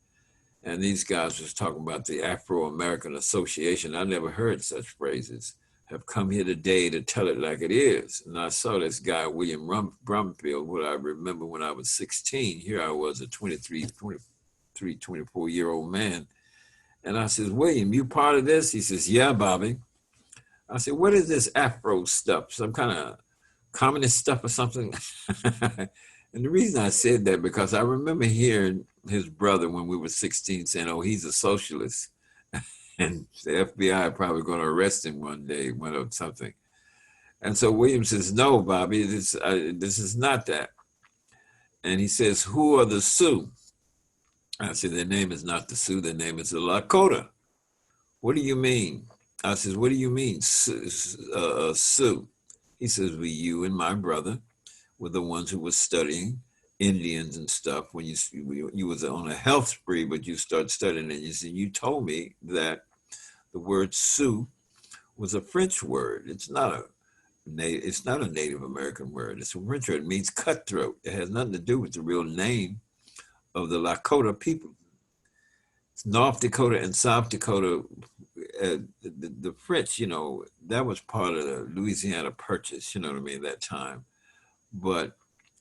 S1: And these guys was talking about the Afro-American Association. I never heard such phrases. Have come here today to tell it like it is. And I saw this guy, William Brumfield, what I remember when I was 16. Here I was, a 24-year-old man. And I says, William, you part of this? He says, yeah, Bobby. I said, what is this Afro stuff? Some kind of communist stuff or something? And the reason I said that, because I remember hearing his brother when we were 16 saying, oh, he's a socialist. And the FBI probably going to arrest him one day, or something. And so William says, no, Bobby, this is not that. And he says, who are the Sioux? I said, their name is not the Sioux, their name is the Lakota. What do you mean? I says, what do you mean, Sioux? He says, well, you and my brother were the ones who were studying Indians and stuff when you was on a health spree, but you start studying and you told me that the word Sioux was a French word. It's not a Native American word. It's a French word. It means cutthroat. It has nothing to do with the real name of the Lakota people. It's North Dakota and South Dakota. The French, that was part of the Louisiana Purchase, you know what I mean, that time. But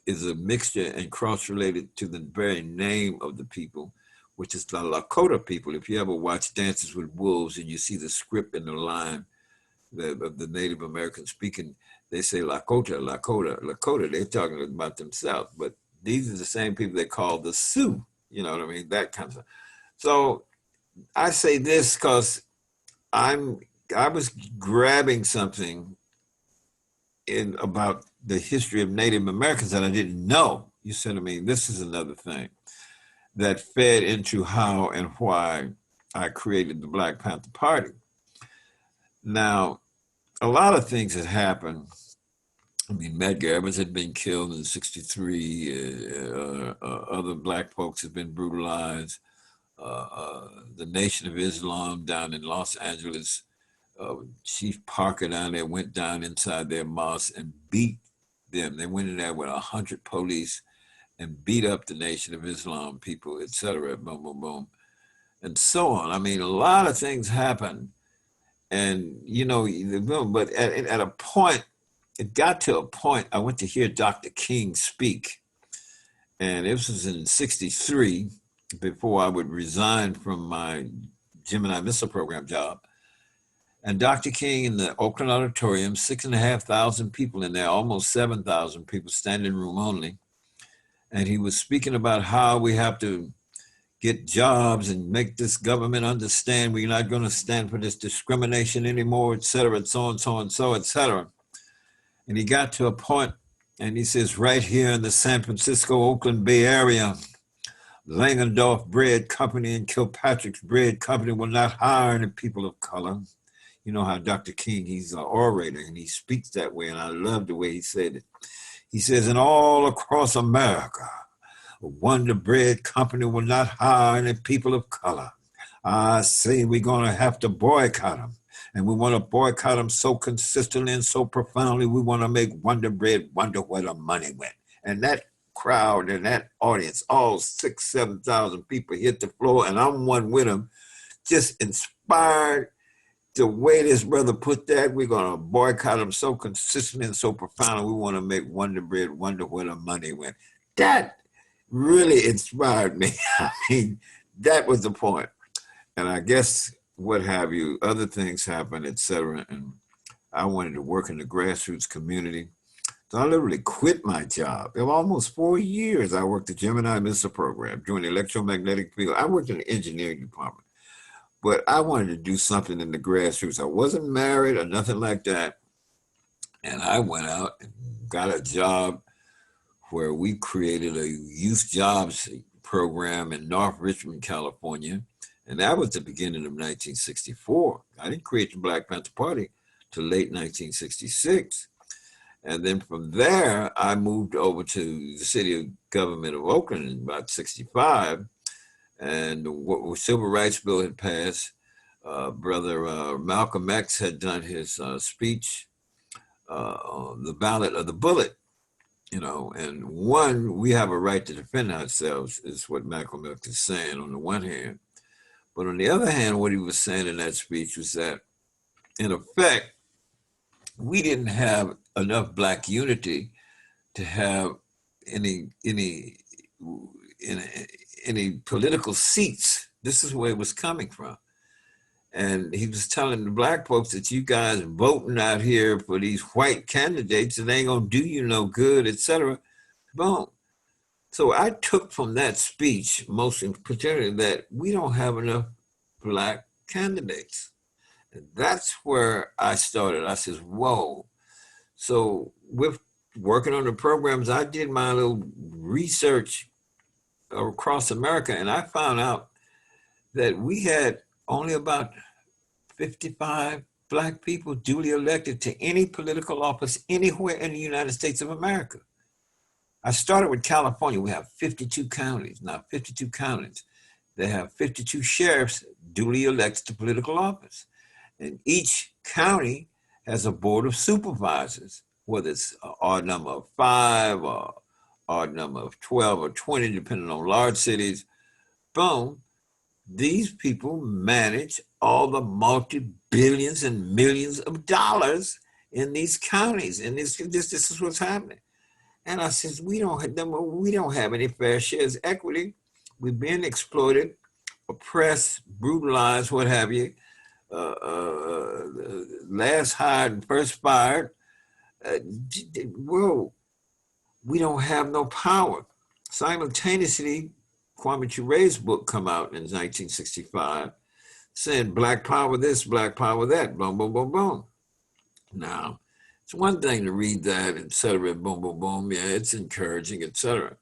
S1: is a mixture and cross-related to the very name of the people, which is the Lakota people. If you ever watch Dances with Wolves and you see the script and the line of the Native American speaking, they say Lakota, Lakota, Lakota. They're talking about themselves. But these are the same people they call the Sioux, you know what I mean? That kind of stuff. So I say this because I was grabbing something about the history of Native Americans that I didn't know. You see what I mean? This is another thing that fed into how and why I created the Black Panther Party. Now, a lot of things had happened. I mean, Medgar Evers had been killed in '63. Other Black folks had been brutalized. The Nation of Islam down in Los Angeles, Chief Parker down there went down inside their mosque and beat them. They went in there with 100 police and beat up the Nation of Islam people, et cetera, boom, boom, boom, and so on. I mean, a lot of things happened. And, but at a point, it got to a point, I went to hear Dr. King speak. And this was in '63, before I would resign from my Gemini Missile Program job. And Dr. King in the Oakland Auditorium, 6,500 people in there, almost 7,000 people, standing room only. And he was speaking about how we have to get jobs and make this government understand we're not going to stand for this discrimination anymore, et cetera, and so on, so and so, et cetera. And he got to a point, and he says, right here in the San Francisco, Oakland Bay Area, Langendorf Bread Company and Kilpatrick's Bread Company will not hire any people of color. You know how Dr. King, he's an orator, and he speaks that way, and I love the way he said it. He says, and all across America, Wonder Bread Company will not hire any people of color. I say we're going to have to boycott them. And we want to boycott them so consistently and so profoundly, we want to make Wonder Bread wonder where the money went. And that crowd and that audience, all 6,000, 7,000 people hit the floor, and I'm one with them, just inspired. The way this brother put that, we're going to boycott them so consistently and so profoundly, we want to make Wonder Bread wonder where the money went. That really inspired me. I mean, that was the point. And I guess, what have you, other things happened, et cetera. And I wanted to work in the grassroots community. So I literally quit my job. For almost 4 years, I worked the Gemini Missile Program during the electromagnetic field. I worked in the engineering department. But I wanted to do something in the grassroots. I wasn't married or nothing like that. And I went out and got a job where we created a youth jobs program in North Richmond, California. And that was the beginning of 1964. I didn't create the Black Panther Party till late 1966. And then from there, I moved over to the city government of Oakland in about '65. And the Civil Rights Bill had passed. Brother Malcolm X had done his speech, on the ballot of the bullet, and one, we have a right to defend ourselves, is what Malcolm X is saying on the one hand. But on the other hand, what he was saying in that speech was that, in effect, we didn't have enough black unity to have any any political seats. This is where it was coming from. And he was telling the black folks that you guys voting out here for these white candidates and they ain't gonna do you no good, etc. Boom. So I took from that speech, most in particular, that we don't have enough black candidates. And that's where I started. I says, whoa. So with working on the programs, I did my little research across America, and I found out that we had only about 55 black people duly elected to any political office anywhere in the United States of America. I started with California. We have 52 counties. Now, 52 counties. They have 52 sheriffs duly elected to political office. And each county has a board of supervisors, whether it's an odd number of 5 or odd number of 12 or 20, depending on large cities. Boom. These people manage all the multi-billions and millions of dollars in these counties. And this is what's happening. And I says, we don't have any fair shares equity. We've been exploited, oppressed, brutalized, what have you. Last hired and first fired. Whoa, we don't have no power. Simultaneously, Kwame Ture's book come out in 1965 saying black power this, black power that, boom, boom, boom, boom. Now, it's one thing to read that, et cetera, boom, boom, boom. Yeah, it's encouraging, et cetera.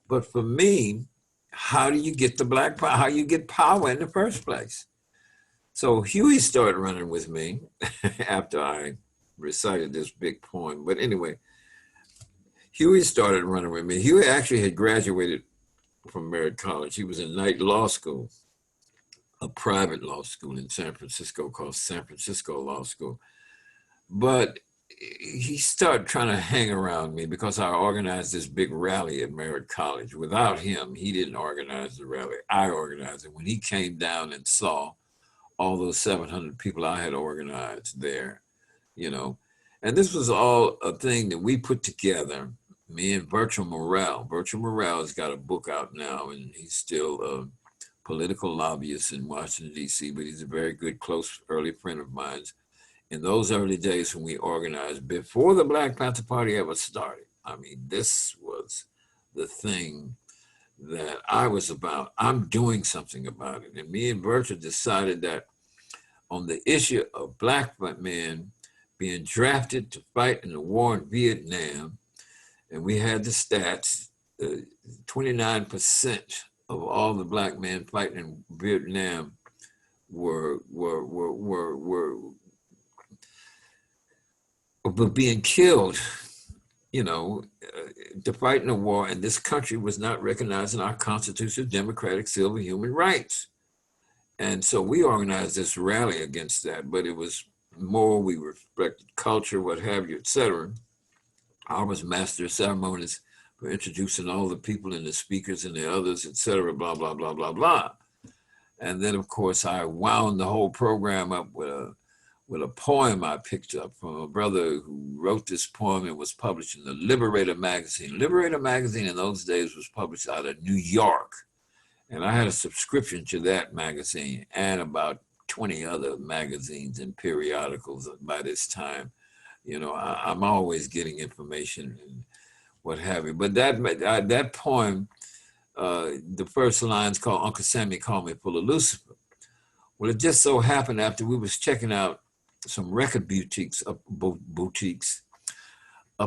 S1: But for me, how do you get the black power? How you get power in the first place? So Huey started running with me after I recited this big poem. But anyway, Huey started running with me. Huey actually had graduated from Merritt College. He was in Knight Law School, a private law school in San Francisco called San Francisco Law School. But he started trying to hang around me because I organized this big rally at Merritt College. Without him, he didn't organize the rally. I organized it. When he came down and saw all those 700 people I had organized there, And this was all a thing that we put together, me and Bertram Morrell. Bertram Morrell has got a book out now, and he's still a political lobbyist in Washington, D.C., but he's a very good, close, early friend of mine. In those early days when we organized, before the Black Panther Party ever started, I mean, this was the thing that I was about. I'm doing something about it. And me and Bertram decided that on the issue of black men being drafted to fight in the war in Vietnam, and we had the stats, 29% of all the black men fighting in Vietnam were being killed, to fight in a war, and this country was not recognizing our constitutional democratic civil human rights. And so we organized this rally against that, but it was more, we respected culture, what have you, et cetera. I was master of ceremonies for introducing all the people and the speakers and the others, et cetera, blah, blah, blah, blah, blah. And then, of course, I wound the whole program up with a poem I picked up from a brother who wrote this poem and was published in the Liberator magazine. Liberator magazine in those days was published out of New York. And I had a subscription to that magazine and about 20 other magazines and periodicals by this time. I'm always getting information and what have you. But that poem, the first line's called Uncle Sammy Called Me Full of Lucifer. Well, it just so happened after we was checking out some record boutiques up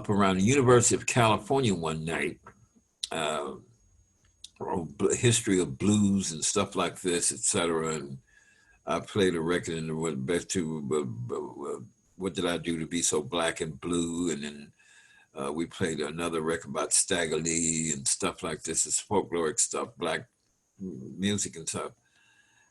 S1: around the University of California one night, history of blues and stuff like this, et cetera. And I played a record in the best to What Did I Do to Be So Black and Blue? And then we played another record about Stagger Lee and stuff like this. It's folkloric stuff, black music and stuff.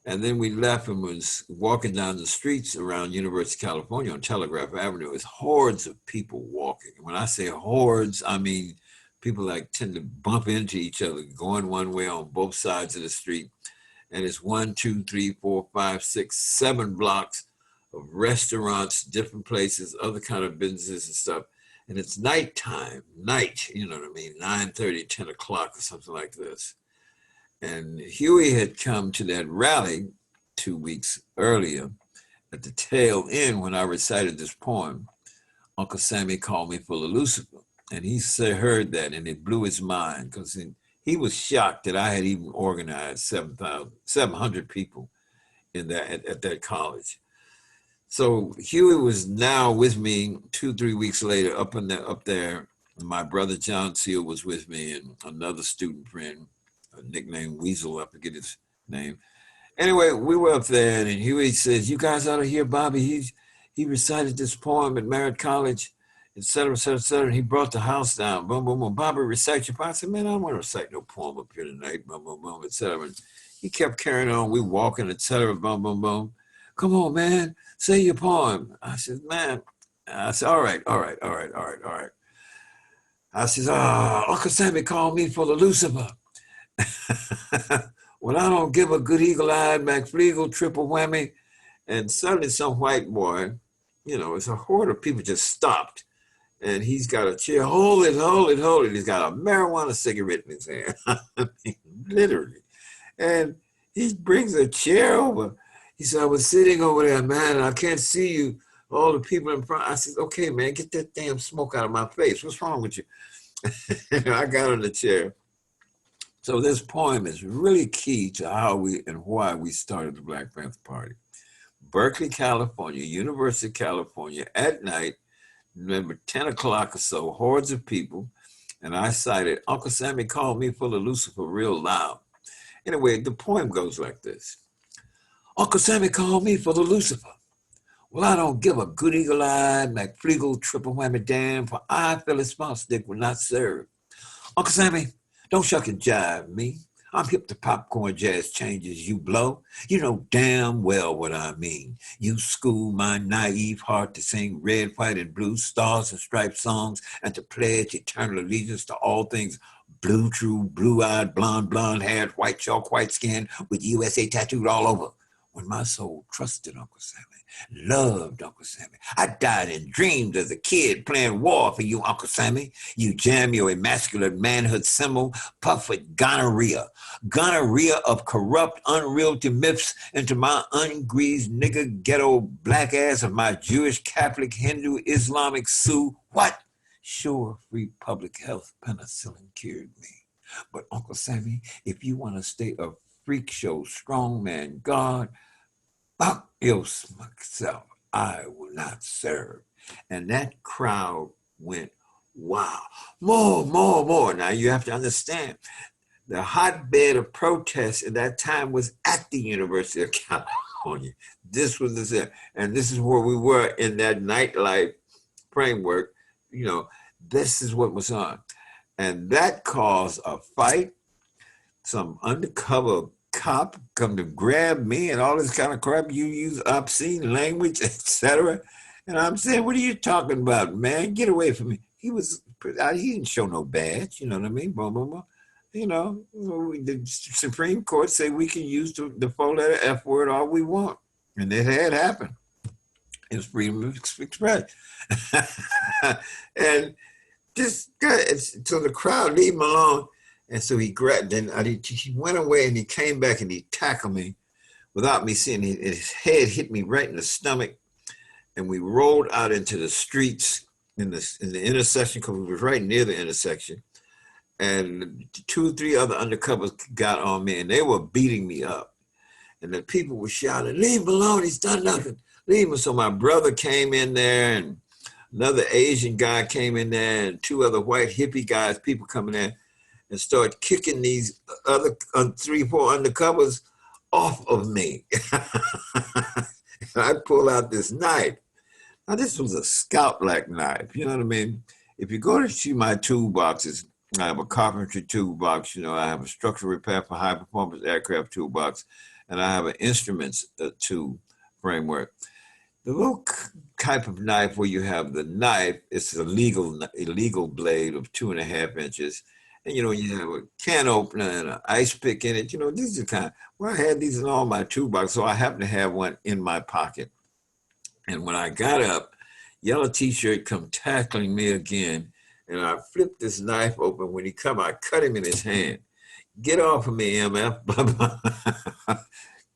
S1: And then we left and was walking down the streets around University of California on Telegraph Avenue. It's hordes of people walking. When I say hordes, I mean people like tend to bump into each other, going one way on both sides of the street. And it's 1, 2, 3, 4, 5, 6, 7 blocks of restaurants, different places, other kind of businesses and stuff. And it's nighttime, night, you know what I mean, 9:30, 10 o'clock or something like this. And Huey had come to that rally 2 weeks earlier at the tail end when I recited this poem. Uncle Sammy called me full of Lucifer. And he heard that and it blew his mind because he was shocked that I had even organized 700 people in that at that college. So Huey was now with me 2, 3 weeks later up there. My brother John Seale was with me and another student friend, a nickname Weasel, I forget his name. Anyway, we were up there and Huey says, "You guys ought to hear Bobby. He recited this poem at Merritt College, et cetera, et cetera, et cetera. And he brought the house down. Boom, boom, boom. Bobby, recite your poem." I said, "Man, I don't want to recite no poem up here tonight." Boom, boom, boom, et cetera. And he kept carrying on. We walking, et cetera, boom, boom, boom. "Come on, man, say your poem." I said, "Man," I said, all right. I said, "Uncle Sammy called me for the Lucifer." "Well, I don't give a good eagle-eyed McFleagle triple whammy." And suddenly some white boy, it's a horde of people just stopped. And he's got a chair. Hold it, hold it, hold it. He's got a marijuana cigarette in his hand. I mean, literally. And he brings a chair over. He said, "I was sitting over there, man, and I can't see you. All the people in front." I said, "Okay, man, get that damn smoke out of my face. What's wrong with you?" I got on the chair. So this poem is really key to how we and why we started the Black Panther Party. Berkeley, California, University of California, at night, remember 10 o'clock or so, hordes of people, and I cited Uncle Sammy called me full of Lucifer real loud. Anyway, the poem goes like this. Uncle Sammy called me full of Lucifer. Well, I don't give a good eagle-eyed McFleagle triple whammy damn, for I feel his small stick will not serve. Uncle Sammy, don't shuck and jive me. I'm hip to popcorn jazz changes you blow. You know damn well what I mean. You school my naive heart to sing red, white, and blue stars and striped songs and to pledge eternal allegiance to all things blue, true, blue-eyed, blonde-haired, white chalk, white skin with USA tattooed all over. When my soul trusted Uncle Sammy, loved Uncle Sammy. I died in dreams as a kid playing war for you, Uncle Sammy. You jam your emasculate manhood symbol, puff with gonorrhea of corrupt, unreality myths into my ungreased nigger ghetto black ass of my Jewish, Catholic, Hindu, Islamic Sioux. What? Sure, free public health penicillin cured me. But Uncle Sammy, if you want to stay a freak show strongman God, fuck myself. I will not serve. And that crowd went, wow, more. Now you have to understand, the hotbed of protest at that time was at the University of California. This was the, and this is where we were in that nightlife framework. This is what was on. And that caused a fight. Some undercover cop come to grab me and all this kind of crap. You use obscene language, etc. And I'm saying, "What are you talking about, man? Get away from me." He didn't show no badge, you know what I mean? Boom, boom, boom. The Supreme Court say we can use the four-letter F word all we want. And it had happened. It's freedom of expression. And just, so the crowd leave him alone. And so he grabbed, he went away and he came back and he tackled me without me seeing it. His head hit me right in the stomach. And we rolled out into the streets in the intersection, because we was right near the intersection. And 2 or 3 other undercovers got on me and they were beating me up. And the people were shouting, "Leave him alone, he's done nothing. Leave him." So my brother came in there and another Asian guy came in there and 2 other white hippie guys, people coming in, and start kicking these other 3, 4 undercovers off of me. I pull out this knife. Now, this was a Scout Black knife, you know what I mean? If you go to see my toolboxes, I have a carpentry toolbox, I have a structural repair for high performance aircraft toolbox, and I have an instruments tool framework. The little type of knife where you have the knife, it's a illegal blade of 2.5 inches. And you have a can opener and an ice pick in it. These are I had these in all my toolbox, so I happen to have one in my pocket. And when I got up, yellow t-shirt come tackling me again, and I flipped this knife open. When he come, I cut him in his hand. Get off of me, MF.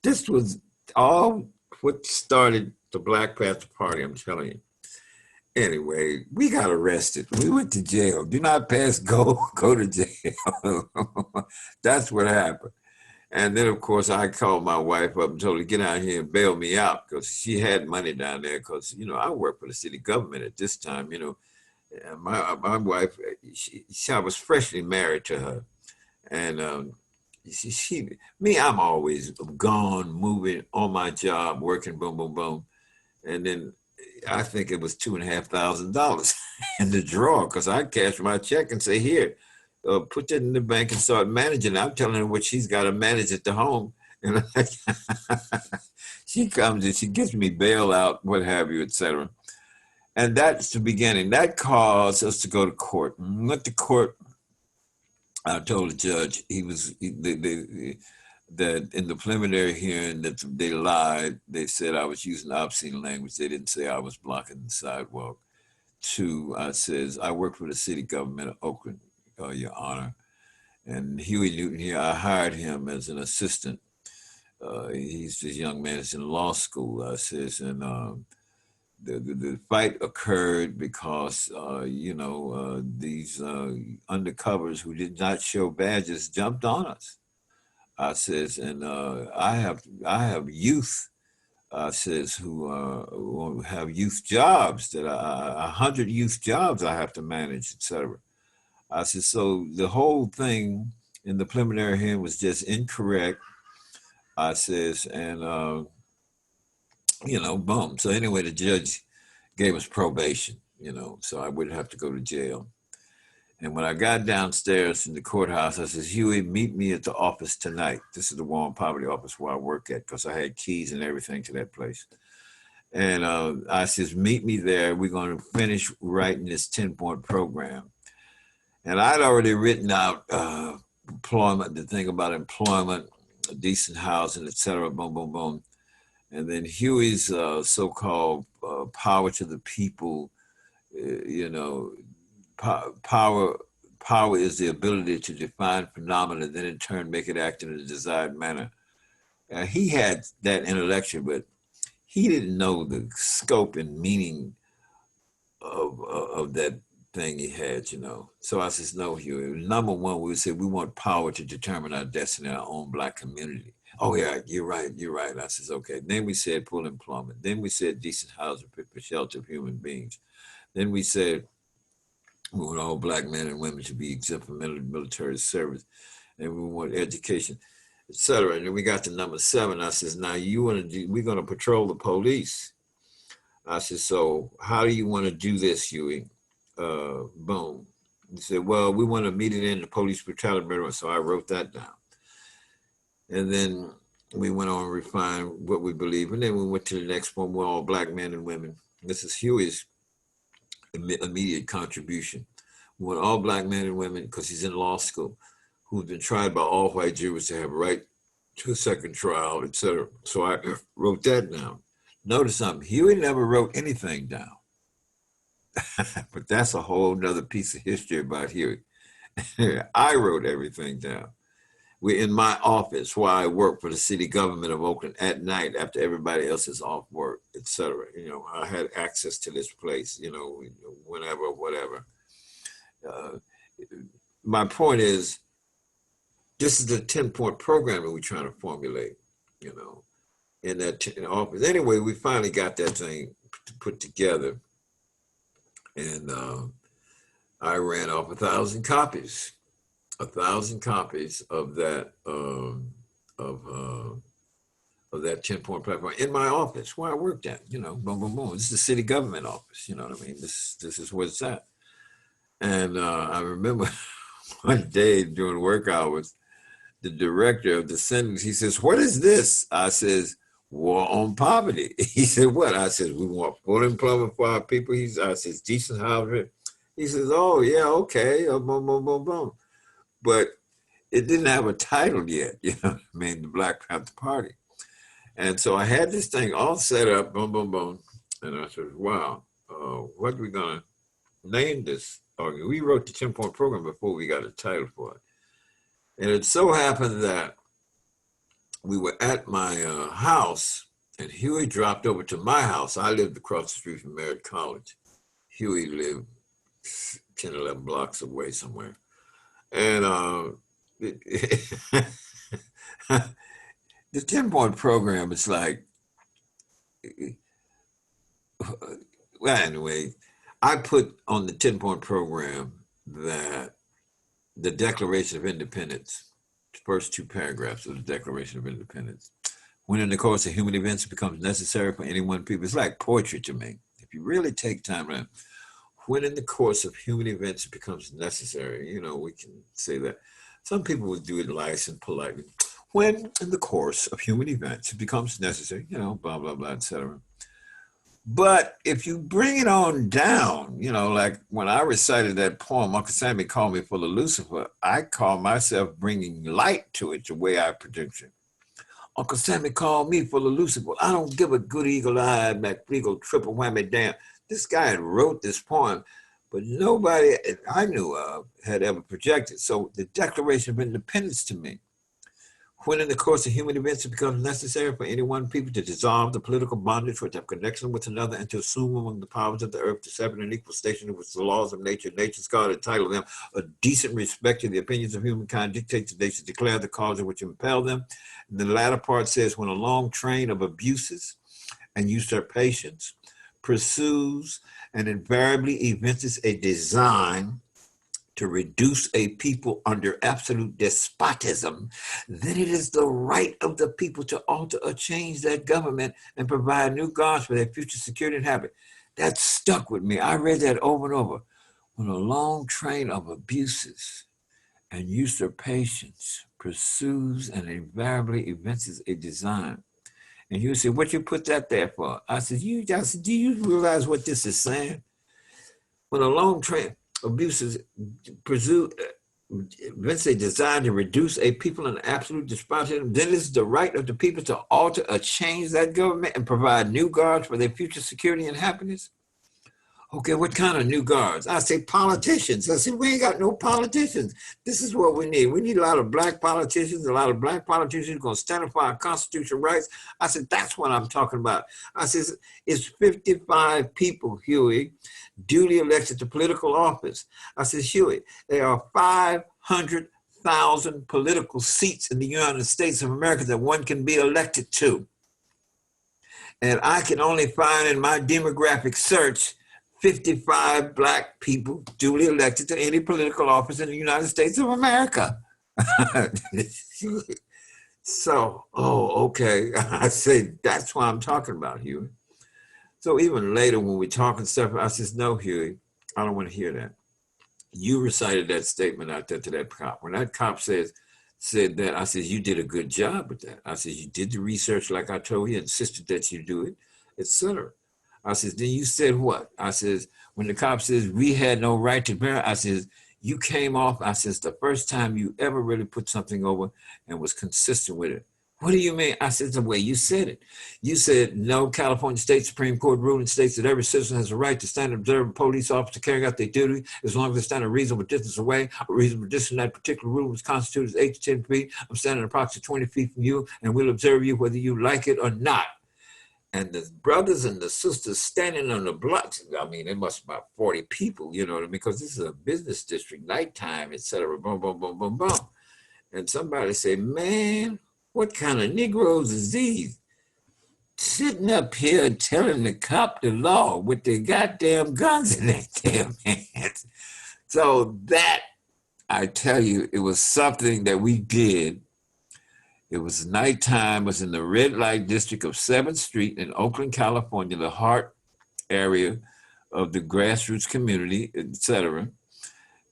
S1: This was all what started the Black Panther Party, I'm telling you. Anyway, we got arrested. We went to jail. Do not pass go, go to jail. That's what happened. And then, of course, I called my wife up and told her to get out here and bail me out because she had money down there because, I worked for the city government at this time, And my wife, I was freshly married to her. And I'm always gone, moving on my job, working, boom, boom, boom. And then I think it was $2,500 in the drawer because I cashed my check and say, here, put that in the bank and start managing. I'm telling her what she's got to manage at the home. And she comes and she gives me bail out, what have you, etc. And that's the beginning. That caused us to go to court. When we went to court, I told the judge that in the preliminary hearing that they lied. They said I was using obscene language. They didn't say I was blocking the sidewalk. Two, I says, I work for the city government of Oakland, Your Honor. And Huey Newton here, I hired him as an assistant. He's this young man that's in law school, I says, and the fight occurred because, these undercovers who did not show badges jumped on us. I says, and I have youth, says, who have youth jobs 100 youth jobs I have to manage, etc. I said, so the whole thing in the preliminary hearing was just incorrect. I says, and boom. So anyway, the judge gave us probation, so I wouldn't have to go to jail. And when I got downstairs in the courthouse, I says, Huey, meet me at the office tonight. This is the War on Poverty office where I work at because I had keys and everything to that place. And I says, meet me there. We're going to finish writing this 10-point program. And I'd already written out employment, the thing about employment, decent housing, et cetera, boom, boom, boom. And then Huey's so-called power to the people, power is the ability to define phenomena, then in turn make it act in a desired manner. He had that intellectual, but he didn't know the scope and meaning of that thing he had, So I says, no, Huey. Number one, we said we want power to determine our destiny in our own Black community. Oh, yeah, you're right. I says, okay. Then we said full employment. Then we said decent housing for shelter of human beings. Then we said we want all Black men and women to be exempt from military service. And we want education, etc. And then we got to number 7. I says, now we're going to patrol the police. I said, so how do you want to do this, Huey? Boom. He said, well, we want to meet it in the police brutality murder. So I wrote that down. And then we went on and refined what we believe. And then we went to the next one, we're all Black men and women. This is Huey's immediate contribution. We want all Black men and women, because he's in law school, who've been tried by all white jurors to have a right to a second trial, etc. So I wrote that down. Notice something, Huey never wrote anything down. But that's a whole nother piece of history about Huey. I wrote everything down. We're in my office where I work for the city government of Oakland at night after everybody else is off work, etc. I had access to this place, whenever, whatever. My point is, this is the 10-point program that we're trying to formulate, in that office. Anyway, we finally got that thing put together. And I ran off 1,000 copies. 1,000 copies of that of that 10-point platform in my office where I worked at. Boom, boom, boom. This is the city government office. You know what I mean? This is where it's at. And I remember one day during work hours, the director of the Senate, he says, "What is this?" I says, "War on poverty." He said, "What?" I says, "We want full employment for our people." I says, "Decent housing." He says, "Oh yeah, okay." Boom, boom, boom, boom. But it didn't have a title yet, you know what I mean? The Black Panther Party. And so I had this thing all set up, boom, boom, boom. And I said, wow, what are we going to name this? We wrote the 10-point program before we got a title for it. And it so happened that we were at my house, and Huey dropped over to my house. I lived across the street from Merritt College. Huey lived 10, 11 blocks away somewhere. And the 10-point program is like, well, anyway, I put on the 10-point program that the Declaration of Independence, the first two paragraphs of the Declaration of Independence, when in the course of human events it becomes necessary for any one people, it's like poetry to me. If you really take time around, when in the course of human events it becomes necessary, you know, we can say that. Some people would do it nice and politely. When in the course of human events it becomes necessary, you know, blah, blah, blah, etc. But if you bring it on down, you know, like when I recited that poem, Uncle Sammy called me full of Lucifer, I call myself bringing light to it the way I predict it. Uncle Sammy called me full of Lucifer. I don't give a good eagle-eyed, McFleagle, triple whammy damn. This guy had wrote this poem, but nobody I knew of had ever projected. So the Declaration of Independence to me, when in the course of human events it becomes necessary for any one people to dissolve the political bondage which have connection with another and to assume among the powers of the earth to separate and equal station with the laws of nature, nature's God entitle them a decent respect to the opinions of humankind, dictates that they should declare the cause which impel them. And the latter part says, when a long train of abuses and usurpations pursues and invariably evinces a design to reduce a people under absolute despotism, then it is the right of the people to alter or change that government and provide new guards for their future security and happiness. That stuck with me. I read that over and over. When a long train of abuses and usurpations pursues and invariably evinces a design. And you say, what you put that there for? I said, do you realize what this is saying? When a long train abuses pursue, when they design to reduce a people in absolute despotism, then it's the right of the people to alter or change that government and provide new guards for their future security and happiness. Okay, what kind of new guards? I say politicians. I said, we ain't got no politicians. This is what we need. We need a lot of black politicians, who are going to stand up for our constitutional rights. I said, that's what I'm talking about. I said, it's 55 people, Huey, duly elected to political office. I said, Huey, there are 500,000 political seats in the United States of America that one can be elected to. And I can only find in my demographic search 55 black people duly elected to any political office in the United States of America. So, okay. I say, that's what I'm talking about, Huey. So even later when we talk and stuff, I says, no, Huey, I don't want to hear that. You recited that statement out there to that cop. When that cop said that, I says, you did a good job with that. I says, you did the research like I told you, insisted that you do it, etc. I says, then you said what? I says, when the cop says we had no right to bear, I says, you came off, I says, the first time you ever really put something over and was consistent with it. What do you mean? I said, the way you said it. You said, no, California State Supreme Court ruling states that every citizen has a right to stand and observe a police officer carrying out their duty as long as they stand a reasonable distance away. A reasonable distance in that particular rule was constituted as 8 to 10 feet. I'm standing approximately 20 feet from you and we'll observe you whether you like it or not. And the brothers and the sisters standing on the blocks, I mean, it must be about 40 people, you know what I mean? Because this is a business district, nighttime, et cetera, boom, boom, boom, boom, boom. And somebody say, man, what kind of Negroes is these? Sitting up here telling the cop the law with their goddamn guns in their damn hands. So that, I tell you, it was something that we did. It was nighttime, it was in the red light district of 7th Street in Oakland, California, the heart area of the grassroots community, et cetera.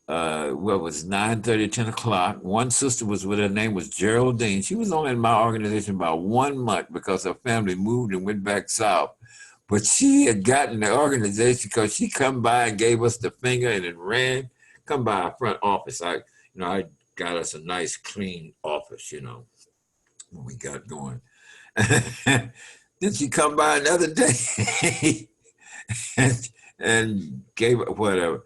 S1: what was 9:30, 10 o'clock. One sister was with her name was Geraldine. She was only in my organization about 1 month because her family moved and went back south. But she had gotten the organization because she come by and gave us the finger and then ran, come by our front office. I got us a nice clean office, when we got going. Then she come by another day and gave it whatever.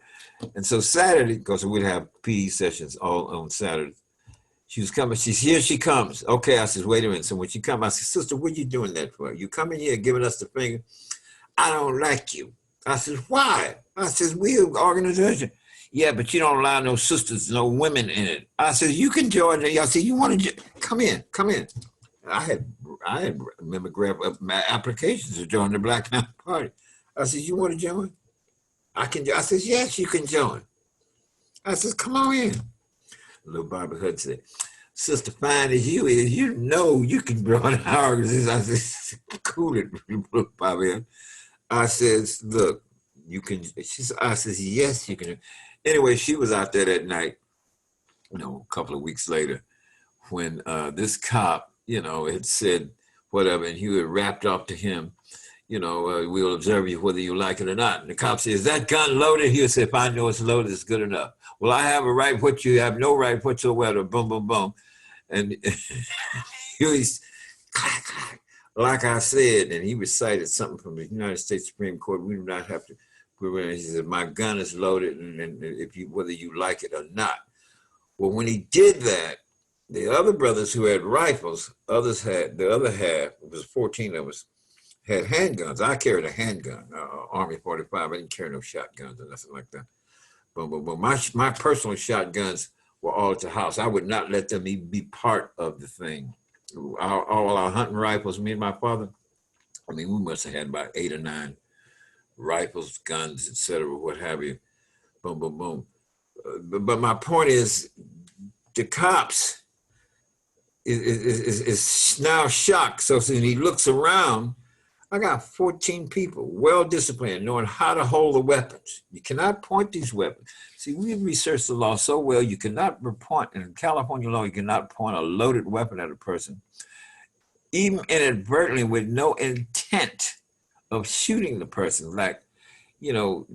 S1: And so Saturday, because we'd have PE sessions all on Saturday, she was coming. Here she comes. Okay, I says, wait a minute. So when she come, I said, sister, what are you doing that for? You coming here giving us the finger? I don't like you. I said, why? I says, we're an organization. Yeah, but you don't allow no sisters, no women in it. I said, you can join it. I said, you want to come in. I had remember grab up my applications to join the Black Panther Party. I said, you want to join? I said, yes, you can join. I said, come on in. Little Bobby Hood said, sister fine as you is, you know you can join our organization. I said, cool it, little Bobby Hood. I says, look, you can, I says, yes, you can. Anyway, she was out there that night, a couple of weeks later, when this cop, had said whatever, and he had rapped off to him, we'll observe you whether you like it or not. And the cop says, is that gun loaded? He would say, if I know it's loaded, it's good enough. Well, I have a right, what you have no right whatsoever, boom, boom, boom. And he was, clack, clack. Like I said, and he recited something from the United States Supreme Court. We do not have to. He said, "My gun is loaded, and if you whether you like it or not." Well, when he did that, the other brothers who had rifles, others had the other half. It was 14 of us had handguns. I carried a handgun, Army 45. I didn't carry no shotguns or nothing like that. But my personal shotguns were all at the house. I would not let them even be part of the thing. All our hunting rifles, me and my father, we must have had about 8 or 9 rifles, guns, etc., what have you. Boom, boom, boom. But my point is, the cops is now shocked. So when he looks around, I got 14 people, well disciplined, knowing how to hold the weapons. You cannot point these weapons. See, we've researched the law so well, you cannot point, in California law, you cannot point a loaded weapon at a person, even inadvertently with no intent of shooting the person, like,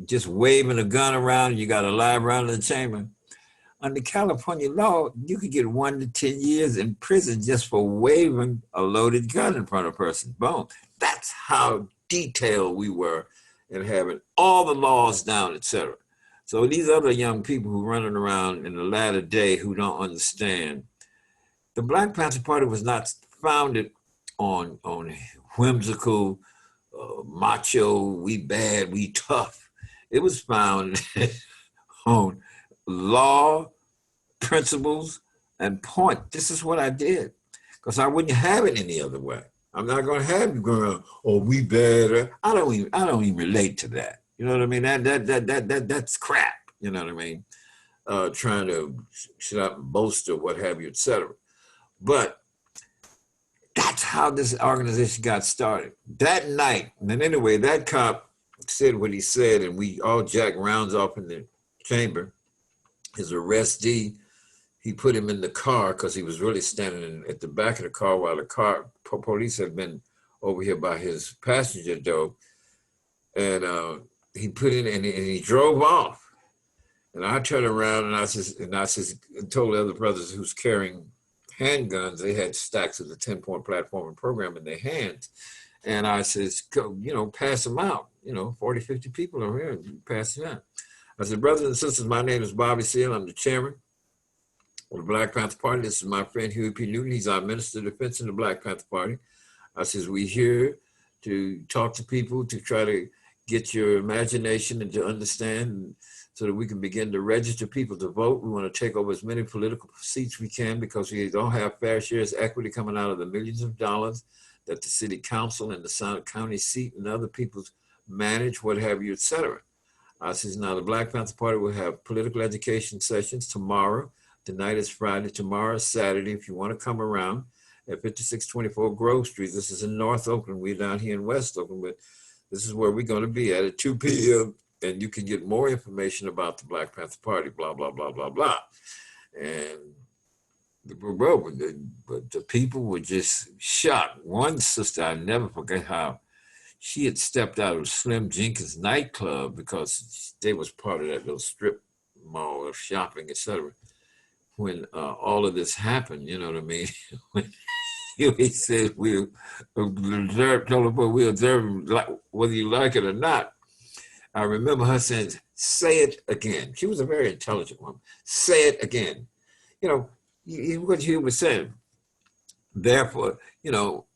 S1: just waving a gun around, you got a live round in the chamber. Under California law, you could get 1 to 10 years in prison just for waving a loaded gun in front of a person. Boom. That's how detailed we were in having all the laws down, etc. So these other young people who are running around in the latter day who don't understand, the Black Panther Party was not founded on whimsical, macho, we bad, we tough. It was founded on law, principles, and point. This is what I did, because I wouldn't have it any other way. I'm not going to have you going, oh, we bad. I don't even relate to that. You know what I mean? That's crap. You know what I mean? Trying to shut up and boast or what have you, etc. But that's how this organization got started. That night, and anyway, that cop said what he said, and we all jacked rounds off in the chamber. His arrestee, he put him in the car because he was really standing at the back of the car while the police had been over here by his passenger door. And he put in and he drove off. And I turned around and I told the other brothers who's carrying handguns, they had stacks of the 10-point platform and program in their hands. And I says, go, pass them out. 40, 50 people are here, and pass it out. I said, brothers and sisters, my name is Bobby Seale. I'm the chairman of the Black Panther Party. This is my friend Huey P. Newton. He's our Minister of Defense in the Black Panther Party. I says, we're here to talk to people, to try to get your imagination and to understand, so that we can begin to register people to vote. We want to take over as many political seats we can, because we don't have fair shares equity coming out of the millions of dollars that the city council and the county seat and other people's manage, what have you, etc. I says, now the Black Panther Party will have political education sessions tomorrow. Tonight is Friday. Tomorrow is Saturday. If you want to come around at 5624 Grove Street, this is in North Oakland. We're down here in West Oakland, but this is where we're going to be at 2 p.m. and you can get more information about the Black Panther Party, blah, blah, blah, blah, blah. And the people were just shocked. One sister, I never forget how she had stepped out of Slim Jenkins nightclub because they was part of that little strip mall of shopping, etc. When all of this happened, you know what I mean? When he said we observe, we observe whether you like it or not. I remember her saying, "Say it again." She was a very intelligent woman. Say it again. You know, what he was saying. Therefore, you know,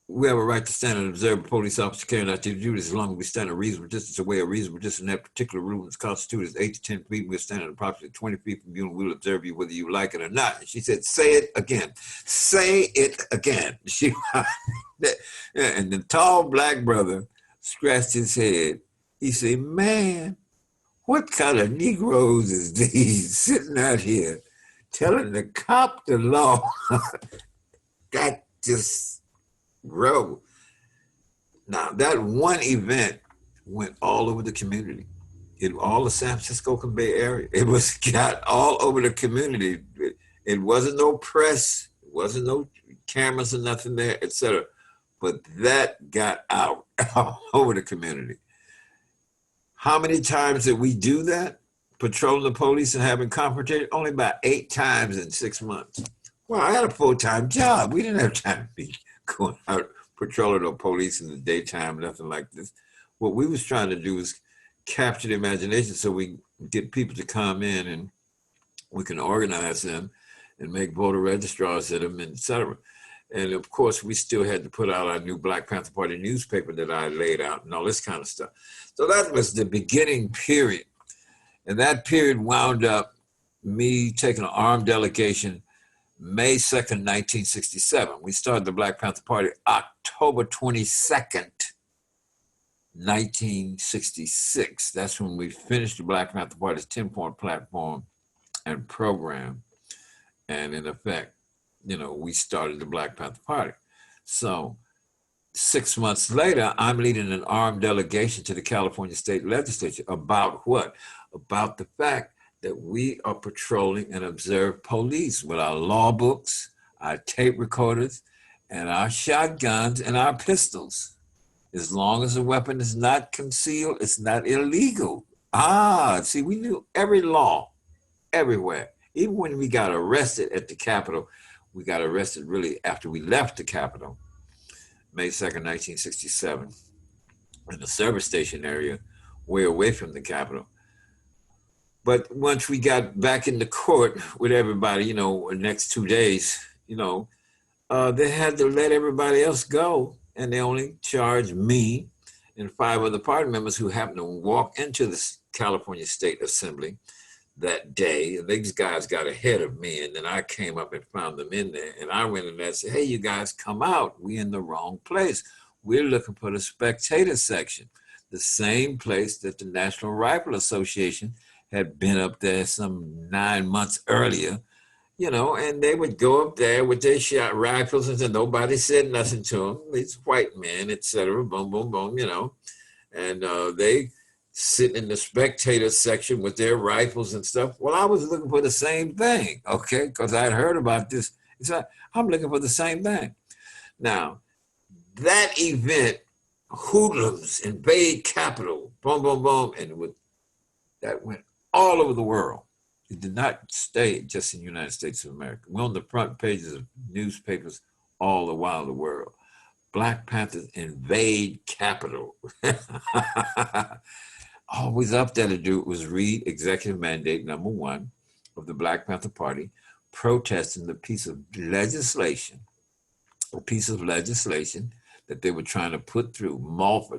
S1: we have a right to stand and observe a police officer carrying out their duties as long as we stand a reasonable distance away. A reasonable distance in that particular rule is constituted as 8 to 10 feet. We're standing approximately 20 feet from you and we'll observe you whether you like it or not. And she said, "Say it again. Say it again." She, and the tall black brother scratched his head. He said, "Man, what kind of Negroes is these sitting out here telling the cop the law?" That just wrote. Now, that one event went all over the community. All the San Francisco Bay Area. It was got all over the community. It wasn't no press. It wasn't no cameras or nothing there, etc. But that got out all over the community. How many times did we do that? Patrolling the police and having confrontation? Only about 8 times in 6 months. Well, I had a full-time job. We didn't have time to be going out patrolling the police in the daytime, nothing like this. What we was trying to do is capture the imagination so we get people to come in and we can organize them and make voter registrars of them, et cetera. And of course, we still had to put out our new Black Panther Party newspaper that I laid out and all this kind of stuff. So that was the beginning period. And that period wound up me taking an armed delegation May 2nd, 1967. We started the Black Panther Party October 22nd, 1966. That's when we finished the Black Panther Party's 10-point platform and program. And in effect, you know, we started the Black Panther Party. So 6 months later, I'm leading an armed delegation to the California State Legislature. About what? About the fact that we are patrolling and observe police with our law books, our tape recorders, and our shotguns and our pistols. As long as the weapon is not concealed, it's not illegal. See, we knew every law, everywhere. Even when we got arrested at the Capitol, we got arrested really after we left the Capitol, May 2nd, 1967, in the service station area, way away from the Capitol. But once we got back in the court with everybody, you know, the next 2 days, you know, they had to let everybody else go. And they only charged me and 5 other party members who happened to walk into the California State Assembly that day. And these guys got ahead of me. And then I came up and found them in there. And I went in there and said, "Hey, you guys, come out. We in the wrong place. We're looking for the spectator section." The same place that the National Rifle Association had been up there some 9 months earlier, you know, and they would go up there with their shot rifles and nobody said nothing to them. These white men, et cetera, boom, boom, boom, you know. And they sit in the spectator section with their rifles and stuff. Well, I was looking for the same thing, okay, because I'd heard about this. It's like, I'm looking for the same thing. Now, that event, hoodlums invade Capitol, boom, boom, boom, and that went all over the world. It did not stay just in the United States of America. We're on the front pages of newspapers all around the world. Black Panthers invade Capitol. All we was up there to do was read Executive Mandate number 1 of the Black Panther Party, protesting the piece of legislation that they were trying to put through,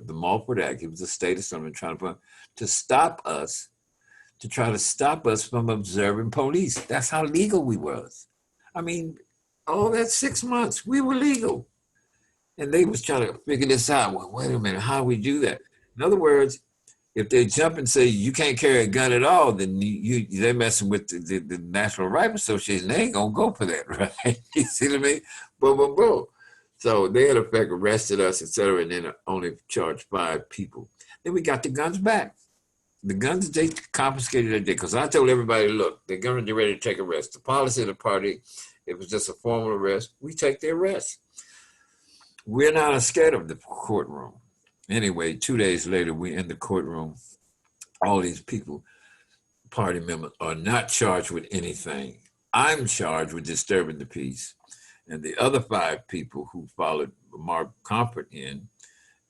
S1: the Mulford Act. It was a state assembly trying to put to try to stop us from observing police. That's how legal we was. I mean, all that 6 months, we were legal. And they was trying to figure this out. Well, wait a minute, how do we do that? In other words, if they jump and say you can't carry a gun at all, then they're messing with the National Rifle Association. They ain't gonna go for that, right? You see what I mean? Boom, boom, boom. So they in effect arrested us, et cetera, and then only charged 5 people. Then we got the guns back. The guns they confiscated that day, because I told everybody, look, they're going to be ready to take arrests. The policy of the party, it was just a formal arrest. We take the arrest. We're not scared of the courtroom. Anyway, 2 days later, we're in the courtroom. All these people, party members, are not charged with anything. I'm charged with disturbing the peace. And the other 5 people who followed Mark Comfort in,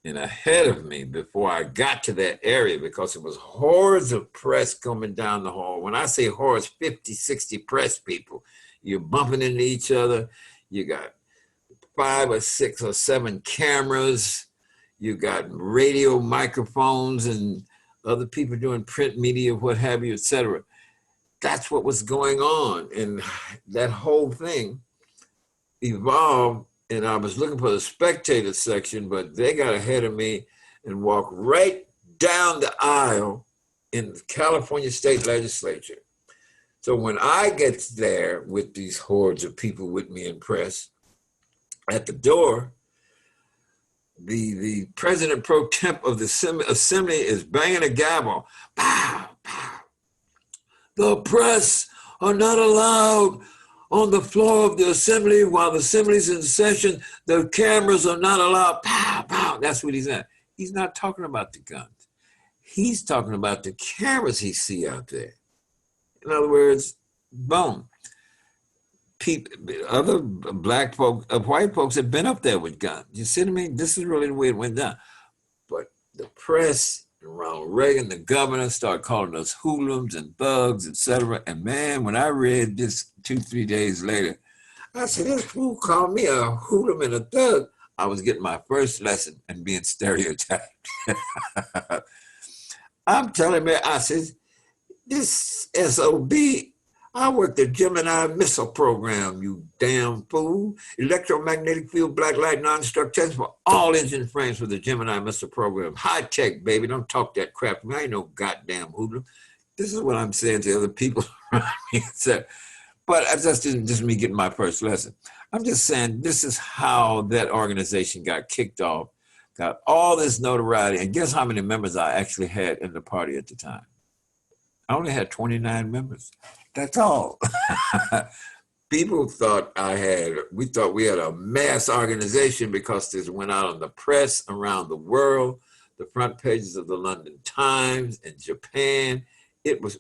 S1: and ahead of me before I got to that area, because it was hordes of press coming down the hall. When I say hordes, 50, 60 press people. You're bumping into each other. You got 5 or 6 or 7 cameras. You got radio microphones and other people doing print media, what have you, etc. That's what was going on. And that whole thing evolved. And I was looking for the spectator section, but they got ahead of me and walked right down the aisle in the California State Legislature. So when I get there with these hordes of people with me in press, at the door, the president pro temp of the assembly is banging a gavel. Pow, pow. The press are not allowed on the floor of the assembly while the assembly's in session. The cameras are not allowed. Pow, pow. That's what he's at. He's not talking about the guns. He's talking about the cameras he see out there. In other words, boom. Other black folks, white folks have been up there with guns. You see what I mean? This is really the way it went down. But the press, Ronald Reagan, the governor, started calling us hoodlums and thugs, etc. And man, when I read this 2-3 days later, I said, this fool called me a hoodlum and a thug. I was getting my first lesson in being stereotyped. I'm telling me, I said, this SOB, I worked the Gemini missile program, you damn fool. Electromagnetic field, black light, non-destruct test for all engine frames for the Gemini missile program. High tech, baby. Don't talk that crap to me. I ain't no goddamn hoodlum. This is what I'm saying to other people around me. But that's just me getting my first lesson. I'm just saying this is how that organization got kicked off, got all this notoriety. And guess how many members I actually had in the party at the time? I only had 29 members. That's all. People thought we thought we had a mass organization because this went out on the press around the world, the front pages of the London Times and Japan.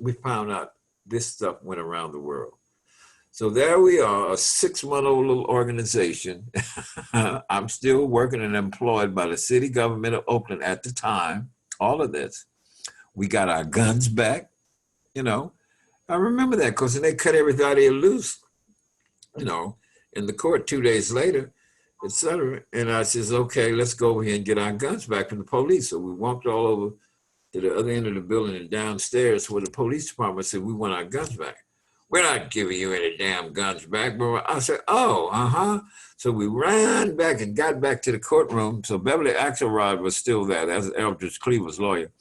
S1: We found out this stuff went around the world. So there we are, a 6-month-old little organization. I'm still working and employed by the city government of Oakland at the time, all of this. We got our guns back. I remember that because they cut everybody loose, in the court 2 days later, etc. And I says, okay, let's go over here and get our guns back from the police. So we walked all over to the other end of the building and downstairs where the police department said, we want our guns back. We're not giving you any damn guns back, bro. I said, oh, So we ran back and got back to the courtroom. So Beverly Axelrod was still there. That's Eldridge Cleaver's lawyer.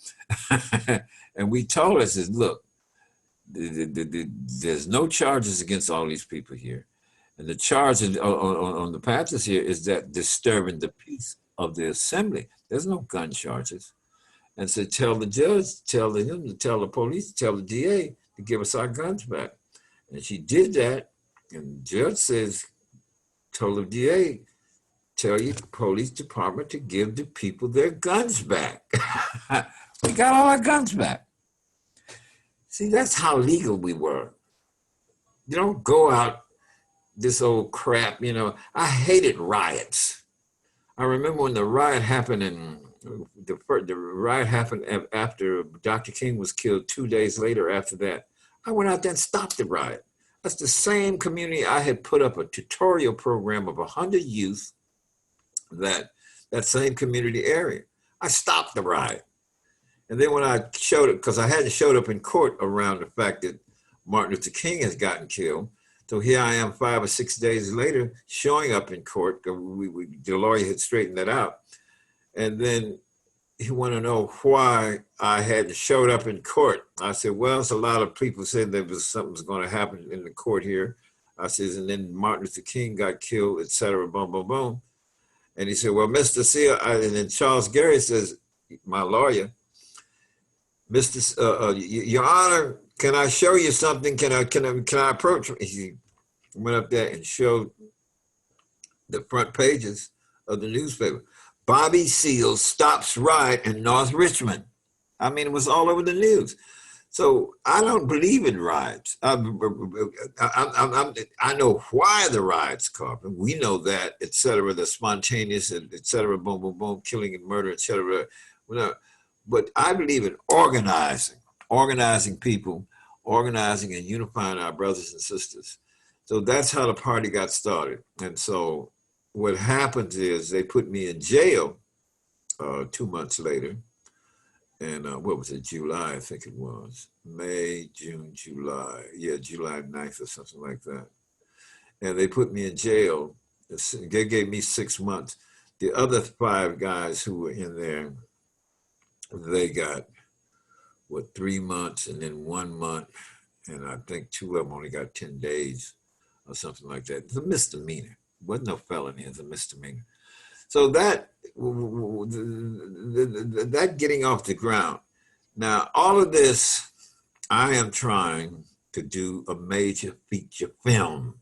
S1: And we told her, says, look, there's no charges against all these people here. And the charge on the Panthers here is that disturbing the peace of the assembly. There's no gun charges. And so tell the judge, tell the police, tell the DA to give us our guns back. And she did that. And the judge told the DA, tell your police department to give the people their guns back. We got all our guns back. See, that's how legal we were. You don't go out this old crap, I hated riots. I remember when the riot happened the riot happened after Dr. King was killed 2 days later after that. I went out there and stopped the riot. That's the same community I had put up a tutorial program of 100 youth that same community area. I stopped the riot. And then when I showed up, because I hadn't showed up in court around the fact that Martin Luther King has gotten killed. So here I am 5 or 6 days later showing up in court. The lawyer had straightened that out. And then he wanted to know why I hadn't showed up in court. I said, well, it's a lot of people said there was something's going to happen in the court here. I says, and then Martin Luther King got killed, et cetera, boom, boom, boom. And he said, well, Mr. Seale, and then Charles Gary says, my lawyer, Mr. Your Honor, can I show you something? Can I approach? He went up there and showed the front pages of the newspaper. Bobby Seale stops ride in North Richmond. I mean, it was all over the news. So I don't believe in riots. I know why the riots come. We know that, et cetera, the spontaneous, et cetera, boom, boom, boom, killing and murder, et cetera. But I believe in organizing people, organizing and unifying our brothers and sisters. So that's how the party got started. And so what happens is they put me in jail 2 months later. And what was it, July, I think it was. May, June, July. Yeah, July 9th or something like that. And they put me in jail. They gave me 6 months. The other 5 guys who were in there, they got, 3 months and then 1 month. And I think 2 of them only got 10 days or something like that. It's a misdemeanor. It wasn't no felony, it's a misdemeanor. So that getting off the ground. Now, all of this, I am trying to do a major feature film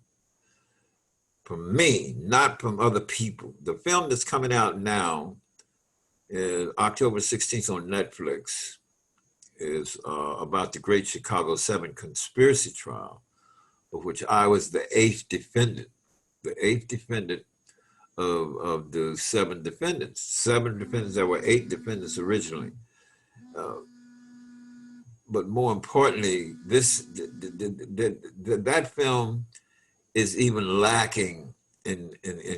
S1: from me, not from other people. The film that's coming out now, October 16th on Netflix, is about the Great Chicago 7 conspiracy trial, of which I was the eighth defendant of the 7 defendants. 7 defendants, there were 8 defendants originally. But more importantly, that film is even lacking in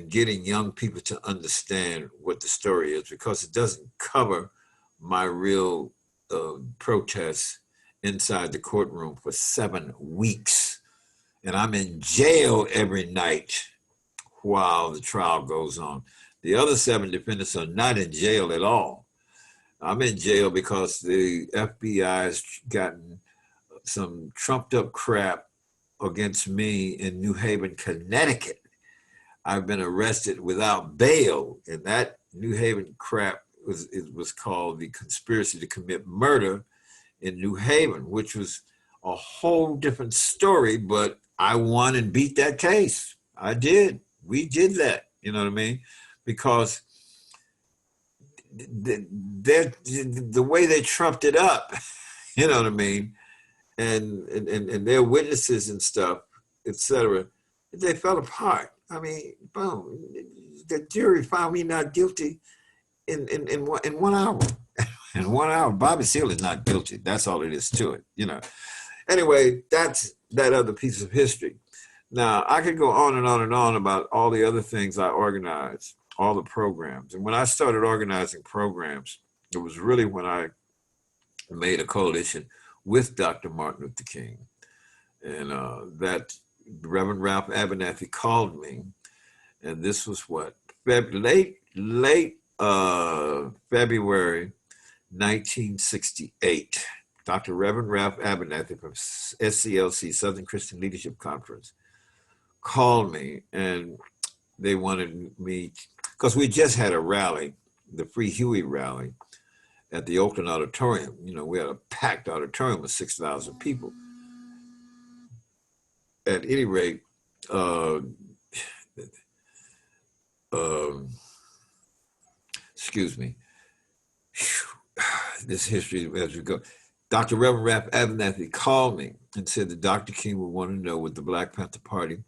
S1: getting young people to understand what the story is, because it doesn't cover my real protests inside the courtroom for 7 weeks. And I'm in jail every night while the trial goes on. The other 7 defendants are not in jail at all. I'm in jail because the FBI has gotten some trumped up crap against me in New Haven, Connecticut. I've been arrested without bail, and that New Haven crap was called the conspiracy to commit murder in New Haven, which was a whole different story, but I won and beat that case. I did. We did that, you know what I mean? Because the way they trumped it up, you know what I mean? And their witnesses and stuff, etc., they fell apart. I mean, boom, the jury found me not guilty in 1 hour. In 1 hour, Bobby Seale is not guilty. That's all it is to it, you know. Anyway, that's that other piece of history. Now, I could go on and on and on about all the other things I organized, all the programs. And when I started organizing programs, it was really when I made a coalition with Dr. Martin Luther King. And that Reverend Ralph Abernathy called me. And this was what? Late February 1968. Dr. Reverend Ralph Abernathy from SCLC, Southern Christian Leadership Conference, called me, and they wanted me, because we just had a rally, the Free Huey rally at the Oakland Auditorium. You know, we had a packed auditorium with 6,000 people. At any rate, excuse me, this history as we go. Dr. Reverend Ralph Abernathy called me and said that Dr. King would want to know, would the Black Panther Party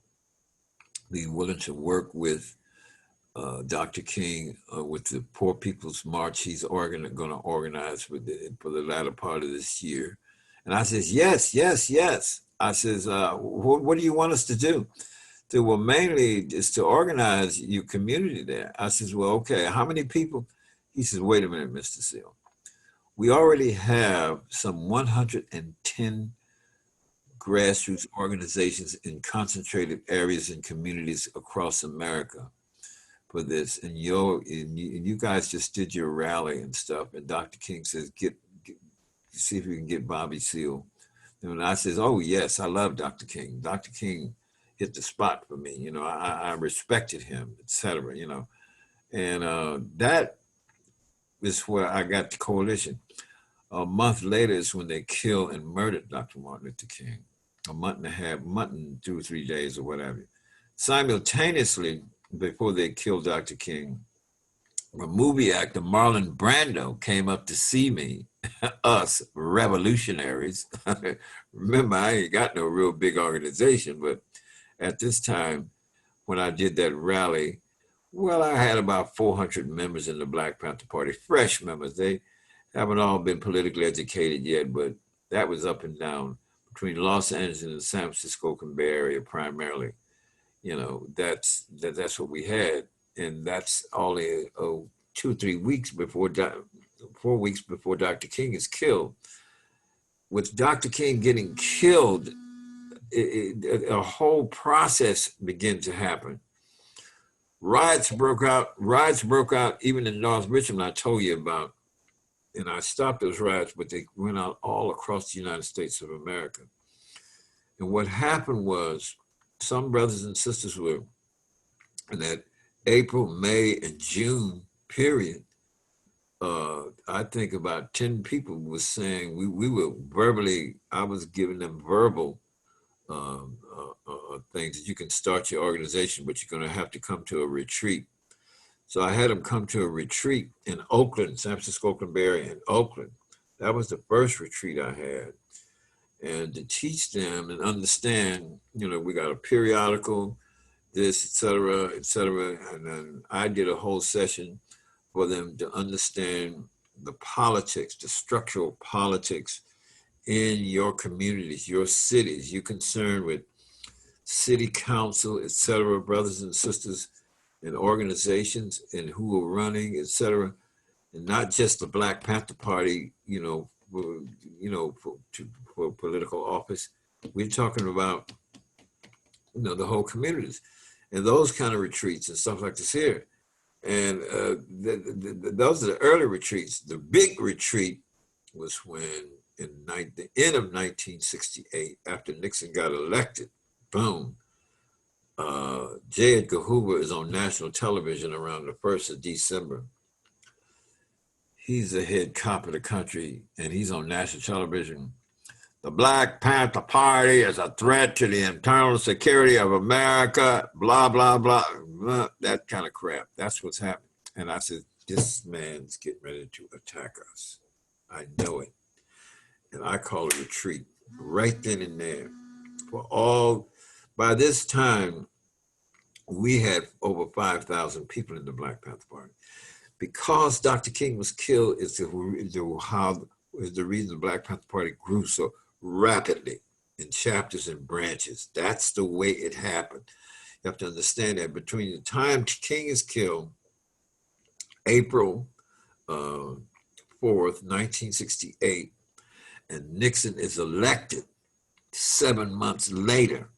S1: be willing to work with Dr. King with the Poor People's March he's going to organize for the latter part of this year. And I says, yes, yes, yes. I says, what do you want us to do? Said, well, mainly is to organize your community there. I says, well, okay, how many people? He says, wait a minute, Mr. Seale. We already have some 110 grassroots organizations in concentrated areas and communities across America for this. And you guys just did your rally and stuff. And Dr. King says, see if we can get Bobby Seale. And I says, oh, yes, I love Dr. King. Dr. King hit the spot for me. You know, I respected him, et cetera, you know. And that is where I got the coalition. A month later is when they killed and murdered Dr. Martin Luther King. A month and a half, month and 2 or 3 days or whatever. Simultaneously, before they killed Dr. King, a movie actor, Marlon Brando, came up to see me, us revolutionaries. Remember, I ain't got no real big organization, but at this time, when I did that rally, well, I had about 400 members in the Black Panther Party, fresh members. They haven't all been politically educated yet, but that was up and down between Los Angeles and the San Francisco Bay Area primarily. You know, that's what we had, and that's only 2 or 3 weeks before 4 weeks before Dr. King is killed. With Dr. King getting killed, a whole process began to happen. Riots broke out even in North Richmond, I told you about. And I stopped those riots, but they went out all across the United States of America. And what happened was some brothers and sisters were in that April, May, and June period. I think about 10 people was saying we were verbally, I was giving them verbal things that you can start your organization, but you're going to have to come to a retreat. So I had them come to a retreat in Oakland, San Francisco, Oakland Bay Area, in Oakland. That was the first retreat I had. And to teach them and understand, you know, we got a periodical, this, et cetera. And then I did a whole session for them to understand the politics, the structural politics in your communities, your cities. You're concerned with city council, et cetera, brothers and sisters, and organizations and who are running, et cetera, and not just the Black Panther Party, for political office. We're talking about, the whole communities and those kind of retreats and stuff like this here. And those are the early retreats. The big retreat was when in the end of 1968, after Nixon got elected, boom, J. Edgar Hoover is on national television around the 1st of December. He's the head cop of the country, and he's on national television. The Black Panther Party is a threat to the internal security of America, blah, blah, blah, that kind of crap. That's what's happening. And I said, this man's getting ready to attack us. I know it. And I call a retreat right then and there. By this time, we had over 5,000 people in the Black Panther Party. Because Dr. King was killed is the reason the Black Panther Party grew so rapidly in chapters and branches. That's the way it happened. You have to understand that between the time King is killed, April 4th, 1968, and Nixon is elected 7 months later,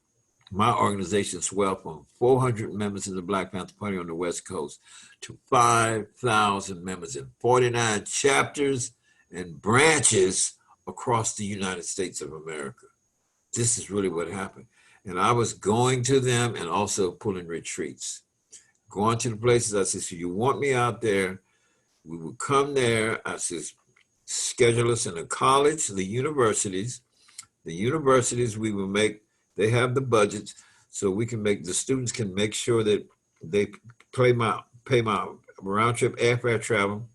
S1: my organization swelled from 400 members in the Black Panther Party on the West Coast to 5,000 members in 49 chapters and branches across the United States of America. This is really what happened. And I was going to them and also pulling retreats. Going to the places, I said, so you want me out there? We would come there. I said, schedule us in a college, the universities. The universities we will make, they have the budgets, so we can the students can make sure that they pay my round trip airfare travel.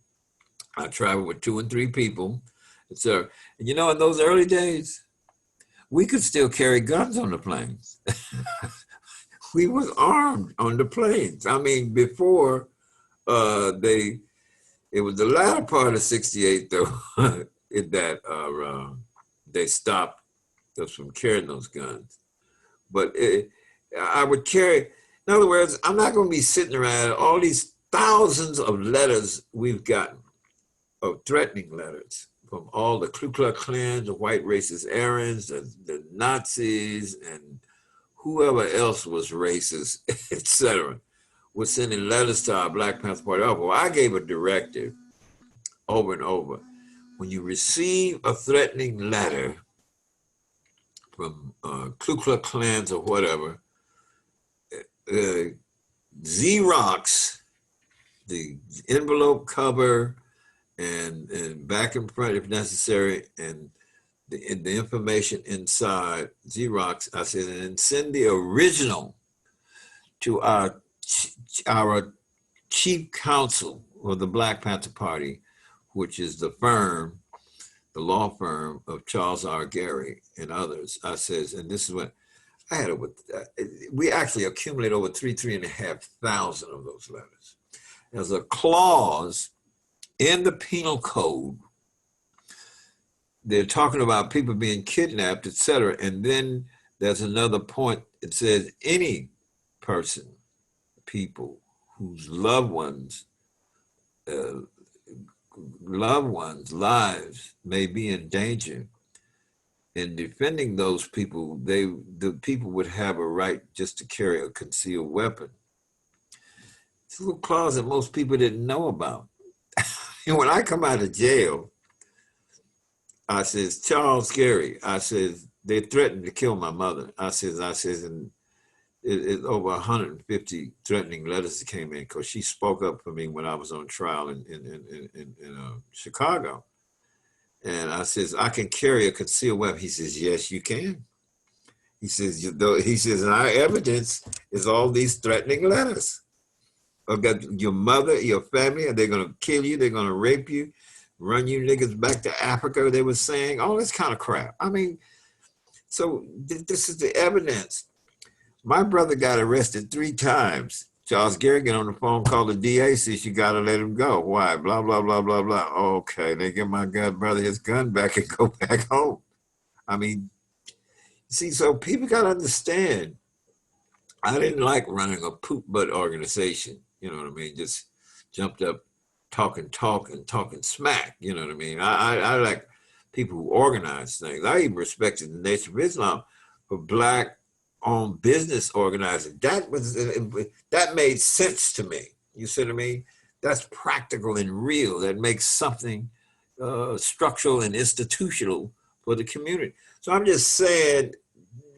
S1: I travel with 2 and 3 people, etc. And in those early days, we could still carry guns on the planes. We was armed on the planes. I mean, before it was the latter part of 68 though, that they stopped us from carrying those guns. But I would carry, in other words, I'm not going to be sitting around all these thousands of letters we've gotten, of threatening letters from all the Ku Klux Klan, the white racist Aryans, the Nazis, and whoever else was racist, etc., was sending letters to our Black Panther Party. Well, I gave a directive over and over. When you receive a threatening letter from Ku Klux Klans or whatever, Xerox the envelope cover and back and front if necessary, and the information inside Xerox. I said, and send the original to our chief counsel of the Black Panther Party, which is the firm, the law firm of Charles R. Gary and others. I says, and this is what I had over. We actually accumulated over 3,500 of those letters. There's a clause in the penal code. They're talking about people being kidnapped, etc. And then there's another point. It says any person, people whose loved ones' lives may be in danger. In defending those people, the people would have a right just to carry a concealed weapon. It's a little clause that most people didn't know about. And when I come out of jail, I says, Charles Gary, I says, they threatened to kill my mother. I says, and it's over 150 threatening letters that came in because she spoke up for me when I was on trial in Chicago. And I says, I can carry a concealed weapon. He says, yes, you can. He says, and our evidence is all these threatening letters. Got your mother, your family, and they're going to kill you. They're going to rape you, run you niggas back to Africa, they were saying, all this kind of crap. I mean, so this is the evidence. My brother got arrested 3 times. Charles Gary got on the phone, called the DA, says you got to let him go. Why? Blah, blah, blah, blah, blah. Okay, they give my god brother his gun back and go back home. I mean, see, so people got to understand, I didn't like running a poop butt organization. You know what I mean? Just jumped up, talking smack. You know what I mean? I like people who organize things. I even respected the Nation of Islam for Black-owned business organizing. That made sense to me. You see what I mean? That's practical and real. That makes something structural and institutional for the community. So I'm just saying,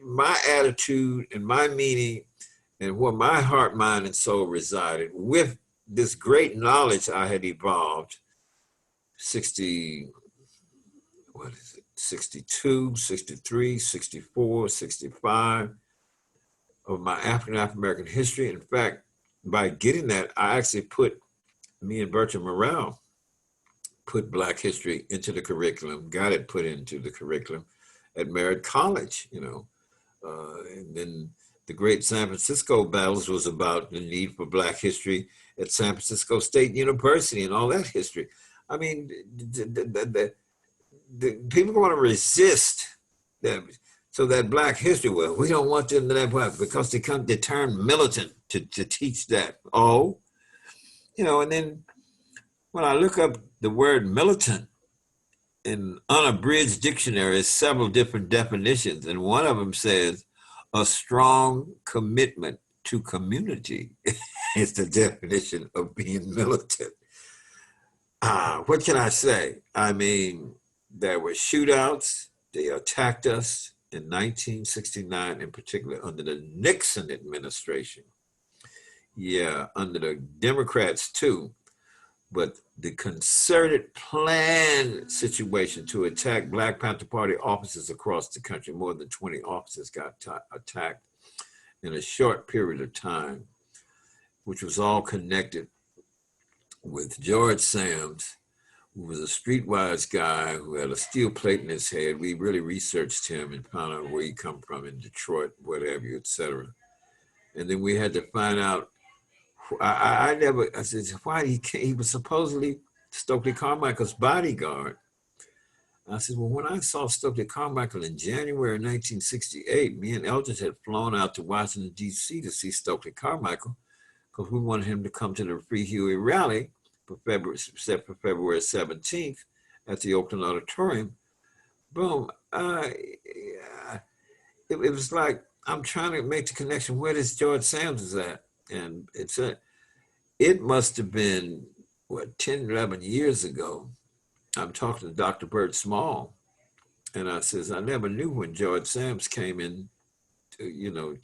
S1: my attitude and my meaning and where my heart, mind, and soul resided with this great knowledge I had evolved 62, 63, 64, 65 of my African-American history. In fact, by getting that, I actually me and Bertrand Morrell put Black history into the curriculum, got it put into the curriculum at Merritt College, and then the great San Francisco battles was about the need for Black history at San Francisco State University and all that history. I mean, the people want to resist them. So that Black history, well, we don't want them to that Black because they turn militant to teach that. Oh, and then when I look up the word militant in unabridged dictionary, there's several different definitions, and one of them says a strong commitment to community is the definition of being militant. What can I say? I mean, there were shootouts. They attacked us in 1969, in particular, under the Nixon administration. Yeah, under the Democrats too. But the concerted planned situation to attack Black Panther Party offices across the country, more than 20 offices got attacked in a short period of time, which was all connected with George Sams, who was a streetwise guy who had a steel plate in his head. We really researched him and found out where he come from in Detroit, whatever, et cetera. And then we had to find out, I said, why he was supposedly Stokely Carmichael's bodyguard. I said, well, when I saw Stokely Carmichael in January 1968, me and Eldridge had flown out to Washington, D.C. to see Stokely Carmichael because we wanted him to come to the Free Huey rally for February 17th at the Oakland Auditorium. Boom. It was like, I'm trying to make the connection. Where does George Sams is at? And it must have been, 10, 11 years ago. I'm talking to Dr. Bert Small. And I says, I never knew when George Sams came in, to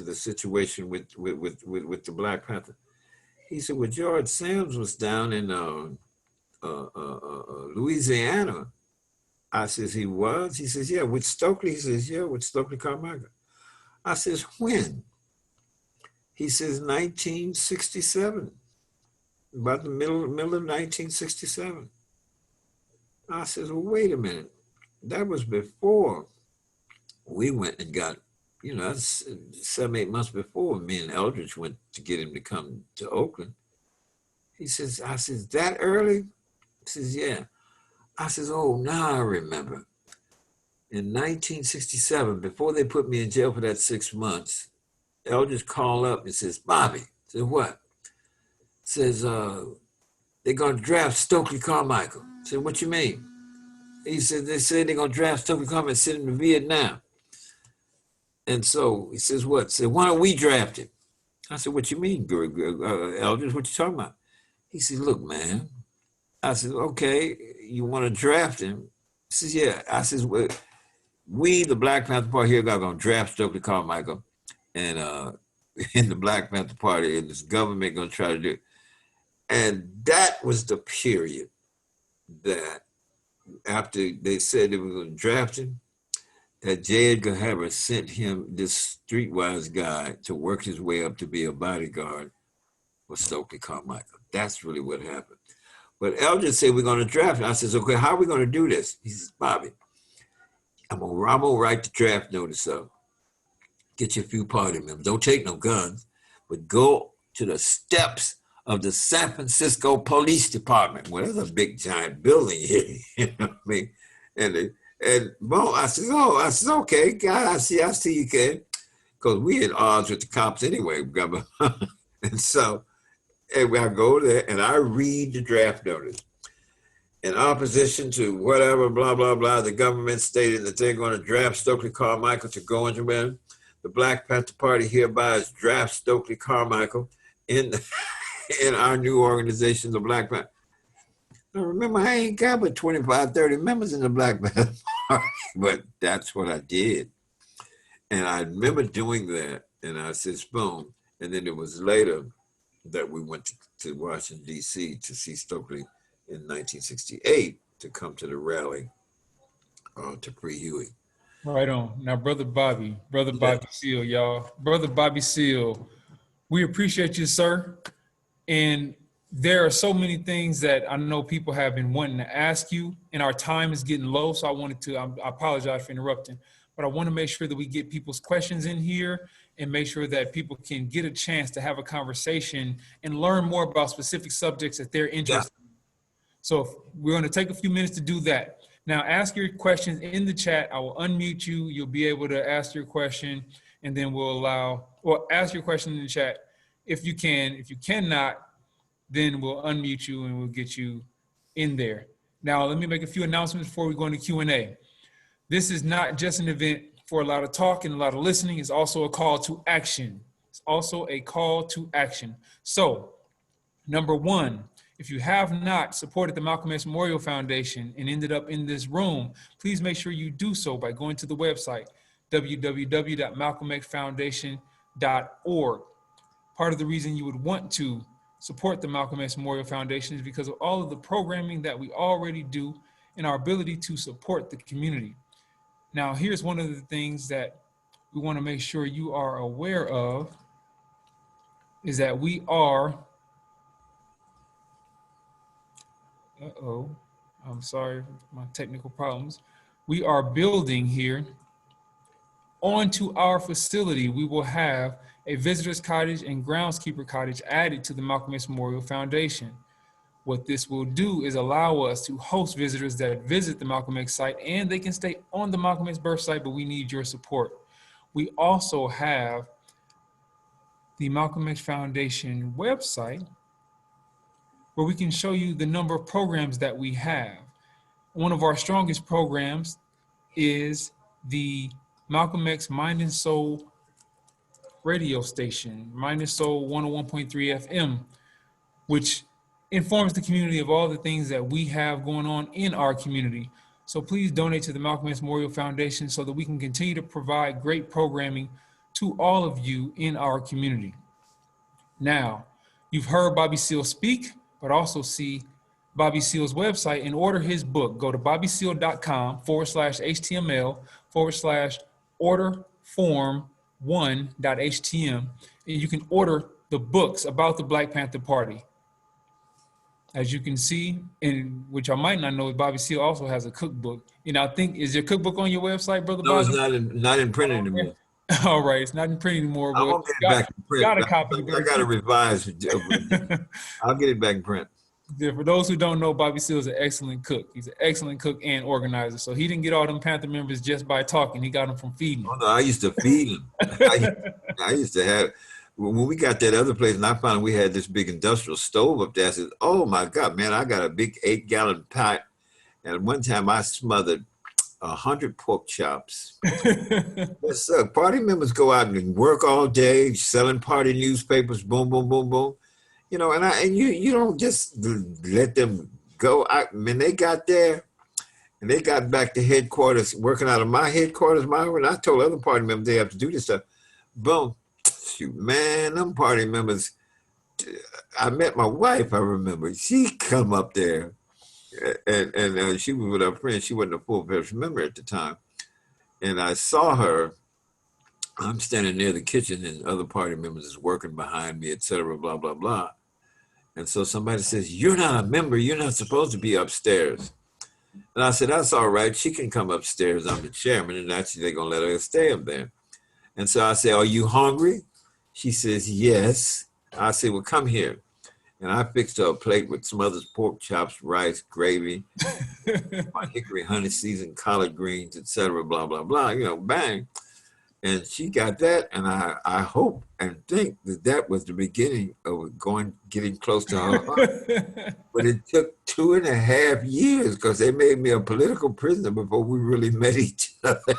S1: the situation with the Black Panther. He said, well, George Sams was down in Louisiana. I says, he was? He says, yeah, with Stokely. He says, yeah, with Stokely Carmichael. I says, when? He says, 1967, about the middle of 1967. I says, well, wait a minute. That was before we went and got, that's 7, 8 months before me and Eldridge went to get him to come to Oakland. He says, I says, that early? He says, yeah. I says, oh, now I remember. In 1967, before they put me in jail for that 6 months, Eldridge called up and says, Bobby, said, what? Says, they're going to draft Stokely Carmichael. I said, what you mean? He said, they said they're going to draft Stokely Carmichael and send him to Vietnam. And so he says, what? Said, why don't we draft him? I said, what you mean, Eldridge? What you talking about? He said, look, man. I said, okay, you want to draft him? He says, yeah. I says, well, we, the Black Panther Party here, are going to draft Stokely Carmichael. And in the Black Panther Party, and this government going to try to do it. And that was the period that after they said they were going to draft him, that J. Edgar Hoover sent him this streetwise guy to work his way up to be a bodyguard for Stokely Carmichael. That's really what happened. But Eldridge said, we're going to draft him. I says, okay, how are we going to do this? He says, Bobby, I'm going to write the draft notice up. Get you a few party members. Don't take no guns, but go to the steps of the San Francisco Police Department. Well, there's a big giant building here, you know what I mean? And boom, I said, okay, God, I see you can. Because we at odds with the cops anyway. And so, anyway, I go there and I read the draft notice. In opposition to whatever, blah, blah, blah, the government stated that they're going to draft Stokely Carmichael to go into win. The Black Panther Party hereby is draft Stokely Carmichael in our new organization, the Black Panther. Now remember, I ain't got but 25, 30 members in the Black Panther Party, but that's what I did. And I remember doing that, and I said, boom. And then it was later that we went to Washington, D.C. to see Stokely in 1968 to come to the rally to free Huey.
S3: Right on. Now, Brother Bobby Seale, y'all. Brother Bobby Seale, we appreciate you, sir. And there are so many things that I know people have been wanting to ask you, and our time is getting low, so I apologize for interrupting, but I want to make sure that we get people's questions in here and make sure that people can get a chance to have a conversation and learn more about specific subjects that they're interested in. So we're going to take a few minutes to do that. Now, ask your questions in the chat. I will unmute you. You'll be able to ask your question, and then ask your question in the chat if you can. If you cannot, then we'll unmute you and we'll get you in there. Now, let me make a few announcements before we go into Q&A. This is not just an event for a lot of talk and a lot of listening. It's also a call to action. It's also a call to action. So, number one, if you have not supported the Malcolm X Memorial Foundation and ended up in this room, please make sure you do so by going to the website, www.malcolmxfoundation.org. Part of the reason you would want to support the Malcolm X Memorial Foundation is because of all of the programming that we already do and our ability to support the community. Now, here's one of the things that we want to make sure you are aware of is that we are, I'm sorry for my technical problems. We are building here onto our facility. We will have a visitor's cottage and groundskeeper cottage added to the Malcolm X Memorial Foundation. What this will do is allow us to host visitors that visit the Malcolm X site, and they can stay on the Malcolm X birth site, but we need your support. We also have the Malcolm X Foundation website where we can show you the number of programs that we have. One of our strongest programs is the Malcolm X Mind and Soul radio station, Mind and Soul 101.3 FM, which informs the community of all the things that we have going on in our community. So please donate to the Malcolm X Memorial Foundation so that we can continue to provide great programming to all of you in our community. Now, you've heard Bobby Seale speak, but also see Bobby Seale's website and order his book. Go to bobbyseale.com/html/order form 1.htm. And you can order the books about the Black Panther Party. As you can see, and which I might not know, Bobby Seale also has a cookbook. I think, is your cookbook on your website, Brother
S1: No, it's
S3: Bobby?
S1: not in print anymore.
S3: All right, it's not in print anymore,
S1: I'm
S3: but
S1: gonna get it back in print.
S3: got a copy.
S1: I got to revise. I'll get it back in print.
S3: Yeah, for those who don't know, Bobby Seale is an excellent cook. He's an excellent cook and organizer. So he didn't get all them Panther members just by talking. He got them from feeding
S1: Oh,
S3: them.
S1: no, I used to feed them. I used to have, when we got that other place and I found we had this big industrial stove up there, I said, oh my God, man, I got a big 8-gallon pot. And one time I smothered 100 pork chops. Yes, sir. Party members go out and work all day selling party newspapers, boom, boom, boom, boom. And you don't just let them go. When they got there and they got back to headquarters, working out of my headquarters, and I told other party members they have to do this stuff. Boom. Shoot, man, them party members, I met my wife, I remember. She come up there and she was with her friend. She wasn't a full-fledged member at the time. And I saw her. I'm standing near the kitchen and other party members is working behind me, et cetera, blah, blah, blah. And so somebody says, you're not a member. You're not supposed to be upstairs. And I said, that's all right. She can come upstairs. I'm the chairman. And actually, they're going to let her stay up there. And so I say, are you hungry? She says, yes. I say, well, come here. And I fixed her a plate with smothered pork chops, rice, gravy, my hickory honey seasoned collard greens, et cetera, blah, blah, blah, bang. And she got that, and I hope and think that was the beginning of getting close to her heart. But it took 2.5 years because they made me a political prisoner before we really met each other.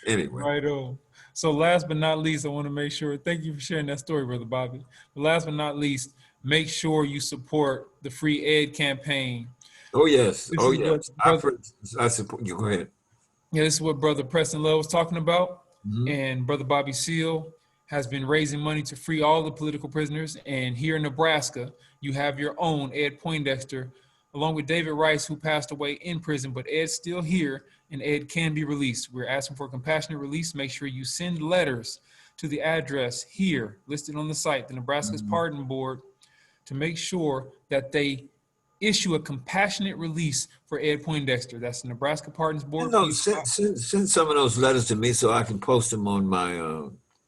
S1: Anyway.
S3: Right on. So last but not least, I want to make sure, thank you for sharing that story, Brother Bobby. But last but not least, make sure you support the Free Ed campaign.
S1: Oh, yes.
S3: This
S1: Oh,
S3: is
S1: yes. I support you. Go ahead.
S3: Yeah, this is what Brother Preston Love was talking about.
S1: Mhm.
S3: And Brother Bobby Seale has been raising money to free all the political prisoners. And here in Nebraska, you have your own Ed Poindexter, along with David Rice, who passed away in prison, but Ed's still here and Ed can be released. We're asking for compassionate release. Make sure you send letters to the address here listed on the site, the Nebraska's Pardon Board, to make sure that they issue a compassionate release for Ed Poindexter. That's the Nebraska Pardons Board.
S1: Send some of those letters to me so I can post them on my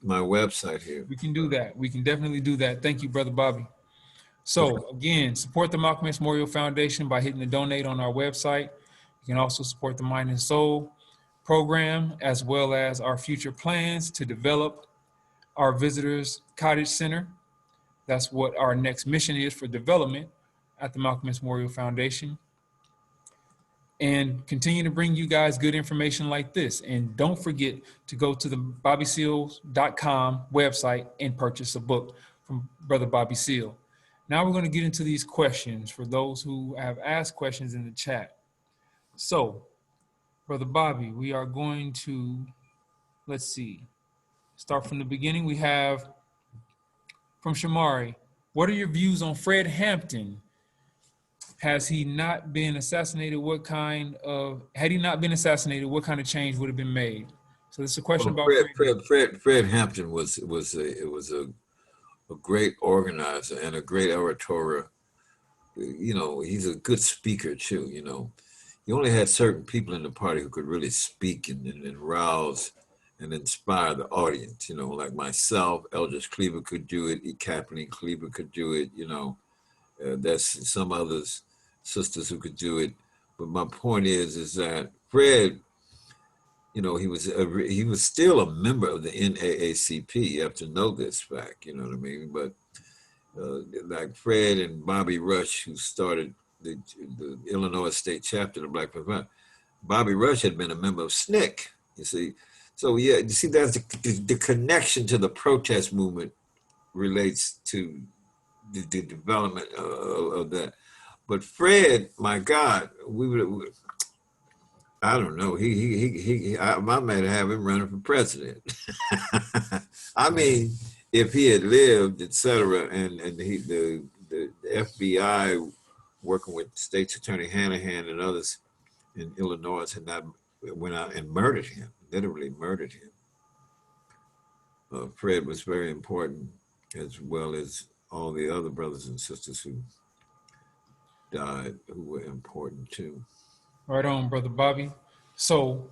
S1: website here.
S3: We can do that. We can definitely do that. Thank you, Brother Bobby. So again, support the Malcolm X Memorial Foundation by hitting the donate on our website. You can also support the Mind and Soul program, as well as our future plans to develop our Visitors Cottage Center. That's what our next mission is for development at the Malcolm X Memorial Foundation. And continue to bring you guys good information like this. And don't forget to go to the bobbyseale.com website and purchase a book from Brother Bobby Seale. Now we're going to get into these questions for those who have asked questions in the chat. So, Brother Bobby, we are going to, let's see, start from the beginning. We have from Shamari, what are your views on Fred Hampton? Has he not been assassinated? Had he not been assassinated, what kind of change would have been made? So this is a question about
S1: Fred Hampton was a great organizer and a great orator. He's a good speaker too. You only had certain people in the party who could really speak and rouse and inspire the audience. Like myself, Eldridge Cleaver could do it. Kathleen Cleaver could do it. There's some others, sisters who could do it. But my point is that Fred, he was still a member of the NAACP. You have to know this fact, you know what I mean? But like Fred and Bobby Rush, who started the Illinois state chapter of the Black Panther Party, Bobby Rush had been a member of SNCC, you see. So yeah, you see, that's the connection to the protest movement relates to the development of that. But Fred, my God, I don't know. I might have him running for president. I mean, if he had lived, et cetera, and the FBI working with State's Attorney Hanahan and others in Illinois, had not went out and murdered him, literally murdered him. Fred was very important, as well as all the other brothers and sisters who died, who were important too.
S3: Right on, Brother Bobby. So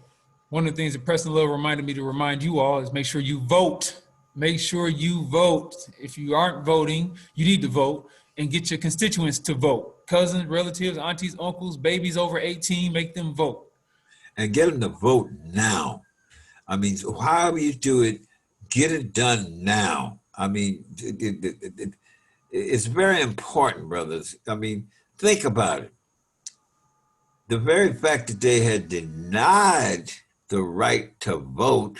S3: one of the things that Preston Love reminded me to remind you all is make sure you vote. Make sure you vote. If you aren't voting, you need to vote and get your constituents to vote. Cousins, relatives, aunties, uncles, babies over 18, make them vote.
S1: And get them to vote now. I mean, however you do it, get it done now. I mean, it's very important, brothers. I mean, think about it. The very fact that they had denied the right to vote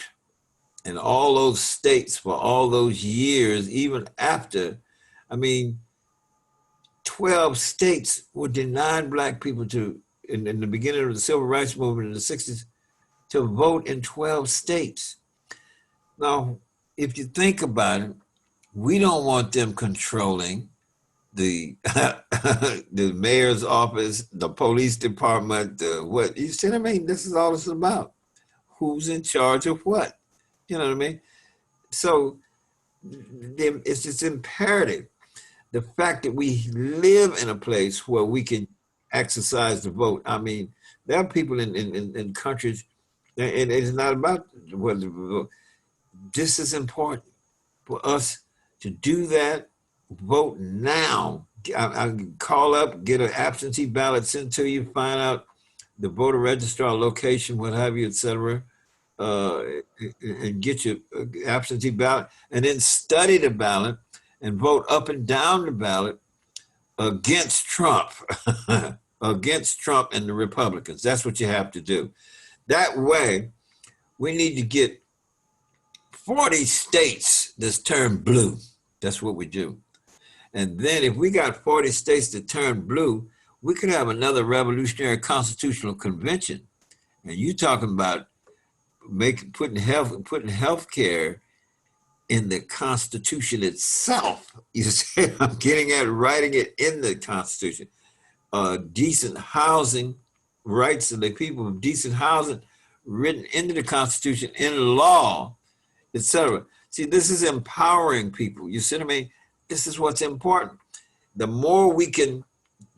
S1: in all those states for all those years, even after, I mean, 12 states were denying Black people to, in the beginning of the Civil Rights Movement in the 60s, to vote in 12 states. Now, if you think about it, we don't want them controlling the the mayor's office, the police department, what you see what I mean? This is all it's about. Who's in charge of what? You know what I mean? So it's just imperative. The fact that we live in a place where we can exercise the vote. I mean, there are people in countries, and it's not about whether the vote. This is important for us to do that. Vote now. I call up, get an absentee ballot sent to you, find out the voter registrar location, what have you, et cetera, and get your absentee ballot, and then study the ballot and vote up and down the ballot against Trump, against Trump and the Republicans. That's what you have to do. That way, we need to get 40 states that's turned blue. That's what we do. And then if we got 40 states that turn blue, we could have another revolutionary constitutional convention. And you talking about putting health care in the Constitution itself. You see, I'm getting at writing it in the Constitution. Decent housing, rights of the people of decent housing written into the Constitution in law, etc. See, this is empowering people. You see what I mean? This is what's important. The more we can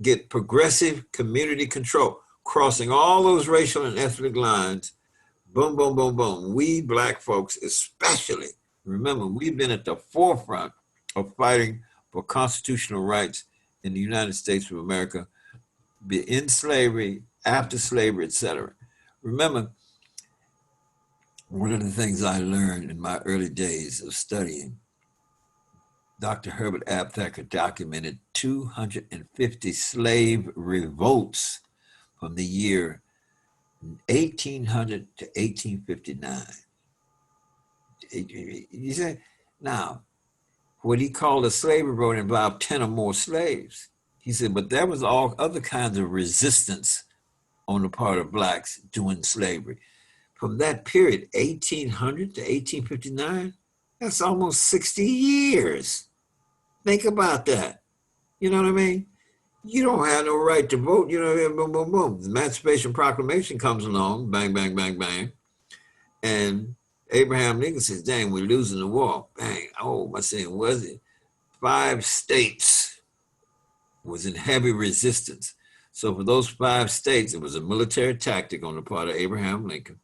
S1: get progressive community control, crossing all those racial and ethnic lines, boom, boom, boom, boom. We Black folks especially, remember, we've been at the forefront of fighting for constitutional rights in the United States of America, be in slavery, after slavery, etc. Remember, one of the things I learned in my early days of studying, Dr. Herbert Abthacker documented 250 slave revolts from the year 1800 to 1859. You say, now, what he called a slave revolt involved 10 or more slaves. He said, but there was all other kinds of resistance on the part of Blacks during slavery. From that period, 1800 to 1859, that's almost 60 years. Think about that. You know what I mean? You don't have no right to vote. You know, boom, boom, boom. The Emancipation Proclamation comes along, bang, bang, bang, bang. And Abraham Lincoln says, dang, we're losing the war. Bang. Oh, my saying was it? 5 states was in heavy resistance. So for those 5 states, it was a military tactic on the part of Abraham Lincoln.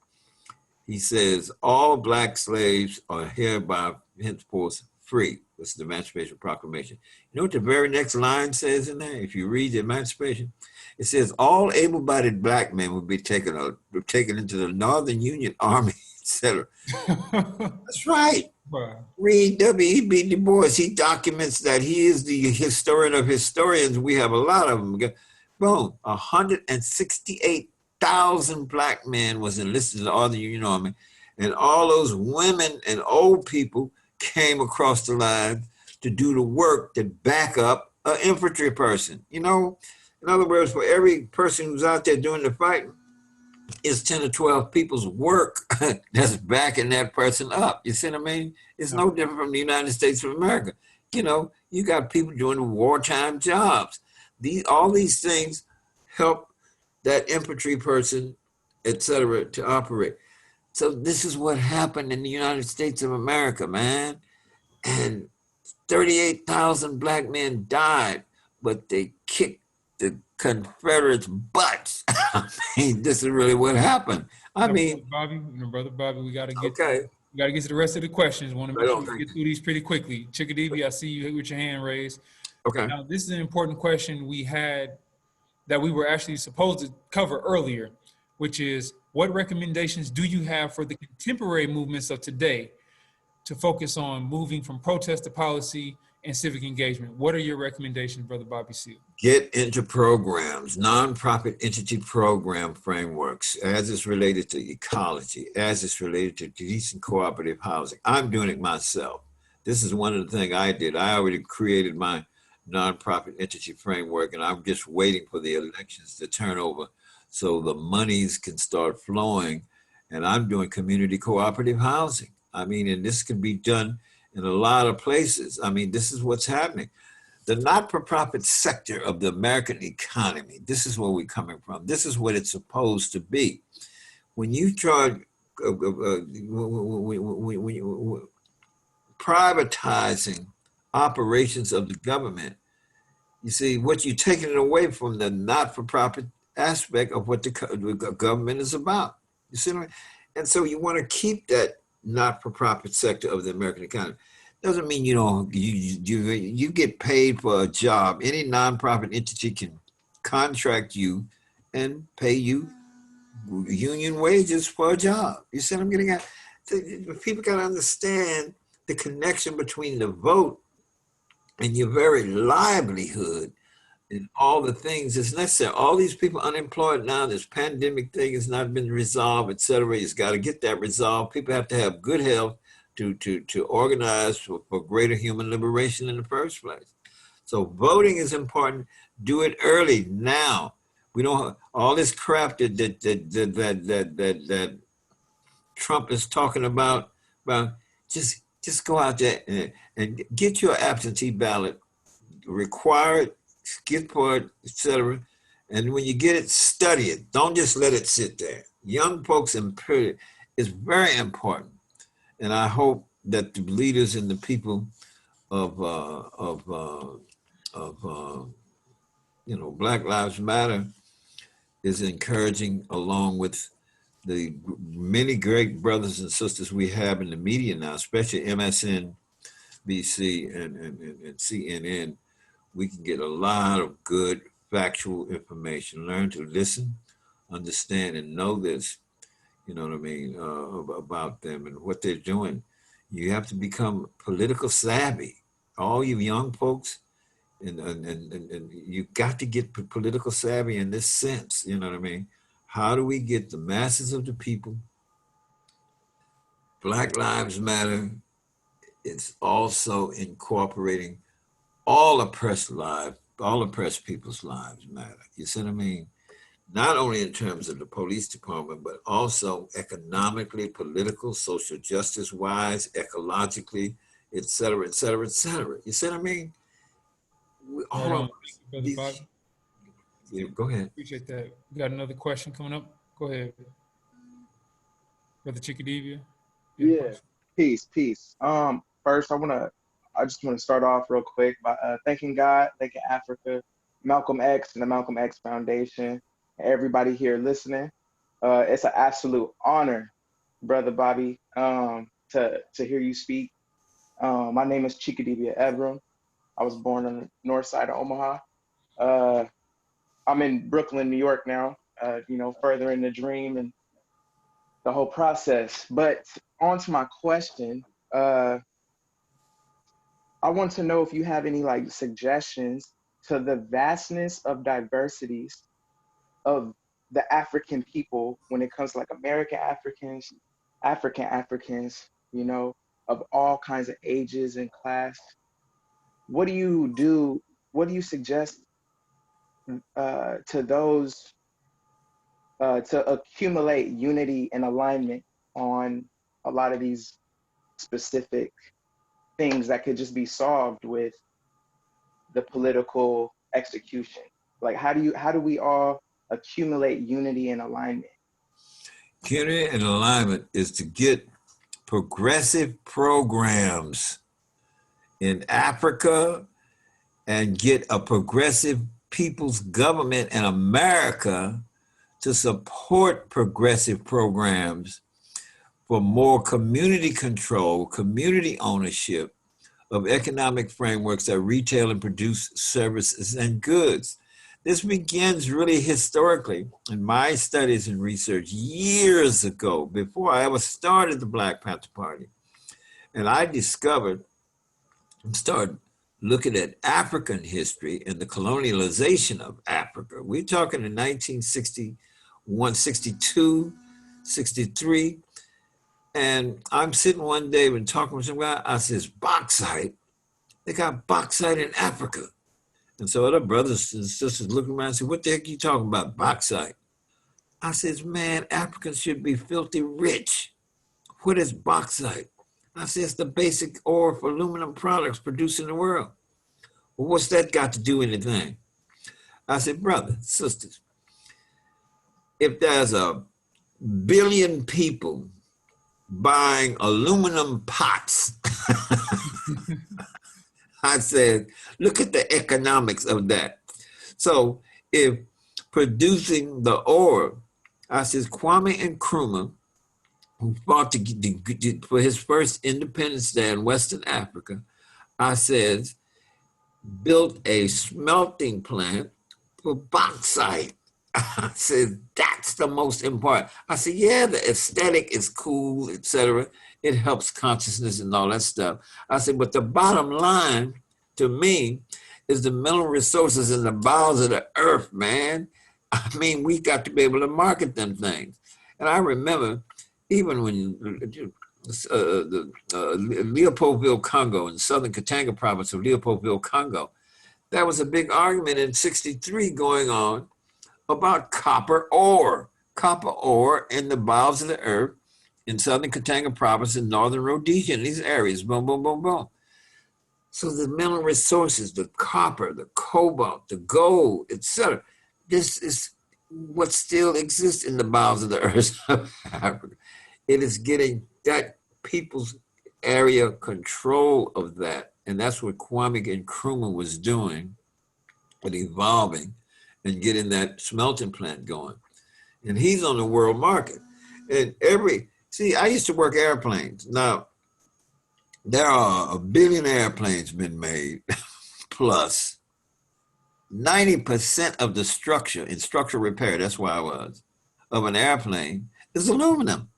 S1: He says, all Black slaves are hereby henceforth free. This is the Emancipation Proclamation. You know what the very next line says in there? If you read the Emancipation, it says all able-bodied Black men will be taken into the Northern Union Army, etc. That's right.
S3: Wow.
S1: Read W.E.B. Du Bois. He documents that. He is the historian of historians. We have a lot of them. Boom, 168,000 Black men was enlisted in the Northern Union Army, and all those women and old people came across the line to do the work to back up an infantry person. You know, in other words, for every person who's out there doing the fighting, it's 10 or 12 people's work that's backing that person up. You see what I mean? It's no different from the United States of America. You know, you got people doing the wartime jobs. All these things help that infantry person, etc., to operate. So this is what happened in the United States of America, man. And 38,000 black men died, but they kicked the Confederates' butts. I mean, this is really what happened. I
S3: Now,
S1: mean,
S3: Brother Bobby, we got to get
S1: okay,
S3: to the rest of the questions. Want to
S1: I
S3: make sure
S1: don't
S3: we
S1: think.
S3: get through these pretty quickly. Chickadee, I see you with your hand raised.
S1: Okay,
S3: Now, this is an important question we had that we were actually supposed to cover earlier, which is what recommendations do you have for the contemporary movements of today to focus on moving from protest to policy and civic engagement? What are your recommendations, Brother Bobby Seale?
S1: get into programs, nonprofit entity program frameworks, as it's related to ecology, as it's related to decent cooperative housing. I'm doing it myself. This is one of the things I did. I already created my nonprofit entity framework, and I'm just waiting for the elections to turn over so the monies can start flowing. And I'm doing community cooperative housing. I mean, and this can be done in a lot of places. I mean, this is what's happening. The not-for-profit sector of the American economy, this is where we're coming from. This is what it's supposed to be. When you try privatizing operations of the government, you see, what you're taking away from the not-for-profit aspect of what the government is about. You see what I mean? And so you want to keep that not-for-profit sector of the American economy. Doesn't mean you get paid for a job. Any nonprofit entity can contract you and pay you union wages for a job. You see what I'm getting at? People got to understand the connection between the vote and your very livelihood and all the things that's necessary. All these people unemployed now, this pandemic thing has not been resolved, et cetera. It's got to get that resolved. People have to have good health to organize for greater human liberation in the first place. So voting is important. Do it early now. We don't all this crap that Trump is talking about just go out there and get your absentee ballot, require it, get for it, etc. And when you get it, study it. Don't just let it sit there. Young folks in period is very important, and I hope that the leaders and the people of Black Lives Matter is encouraging, along with the many great brothers and sisters we have in the media now, especially MSNBC and CNN. We can get a lot of good factual information. Learn to listen, understand, and know this. You know what I mean about them and what they're doing. You have to become political savvy. All you young folks, and you got to get political savvy in this sense. You know what I mean? How do we get the masses of the people? Black Lives Matter. It's also incorporating all oppressed people's lives matter. You see what I mean? Not only in terms of the police department, but also economically, political, social justice wise, ecologically, et cetera, et cetera, et cetera. You see what I mean? We
S3: Right
S1: all
S3: on. Thank you, Brother
S1: these,
S3: Bobby.
S1: go ahead.
S3: Appreciate that. We got another question coming up. Go ahead, Brother Chickadee. You had a
S7: Yeah,
S3: question?
S7: peace. First, I just want to start off real quick by thanking God, thanking Africa, Malcolm X, and the Malcolm X Foundation, and everybody here listening. It's an absolute honor, Brother Bobby, to hear you speak. My name is Chikadibia Ebram. I was born on the north side of Omaha. Uh, I'm in Brooklyn, New York now. Furthering the dream and the whole process. But on to my question, uh, I want to know if you have any like suggestions to the vastness of diversities of the African people when it comes to like American Africans, African Africans, of all kinds of ages and class. What do you do? What do you suggest to those to accumulate unity and alignment on a lot of these specific things that could just be solved with the political execution? Like, how do we all accumulate unity and alignment?
S1: Unity and alignment is to get progressive programs in Africa and get a progressive people's government in America to support progressive programs for more community control, community ownership of economic frameworks that retail and produce services and goods. This begins really historically in my studies and research years ago, before I ever started the Black Panther Party. And I discovered and started looking at African history and the colonialization of Africa. We're talking in 1961, 62, 63. And I'm sitting one day and talking with some guy. I says, bauxite? They got bauxite in Africa. And so other brothers and sisters looking around and said, what the heck are you talking about, bauxite? I says, man, Africans should be filthy rich. What is bauxite? I said, it's the basic ore for aluminum products produced in the world. Well, what's that got to do with anything? I said, brothers, sisters, if there's a billion people buying aluminum pots, I said, look at the economics of that. So if producing the ore, I said, Kwame Nkrumah, who fought for his first Independence Day in Western Africa, I said, built a smelting plant for bauxite. I said, that's the most important. I said, yeah, the aesthetic is cool, etc. It helps consciousness and all that stuff. I said, but the bottom line to me is the mineral resources in the bowels of the earth, man. I mean, we got to be able to market them things. And I remember even when Leopoldville, Congo, in southern Katanga province of Leopoldville, Congo, there was a big argument in 63 going on about copper ore in the bowels of the earth in southern Katanga province in northern Rhodesia, in these areas, boom, boom, boom, boom. So the mineral resources, the copper, the cobalt, the gold, etc. This is what still exists in the bowels of the earth of Africa. It is getting that people's area control of that. And that's what Kwame Nkrumah was doing and evolving and getting that smelting plant going. And he's on the world market. And I used to work airplanes. Now, there are 1 billion airplanes been made, plus 90% of the structure in structural repair, that's where I was, of an airplane is aluminum.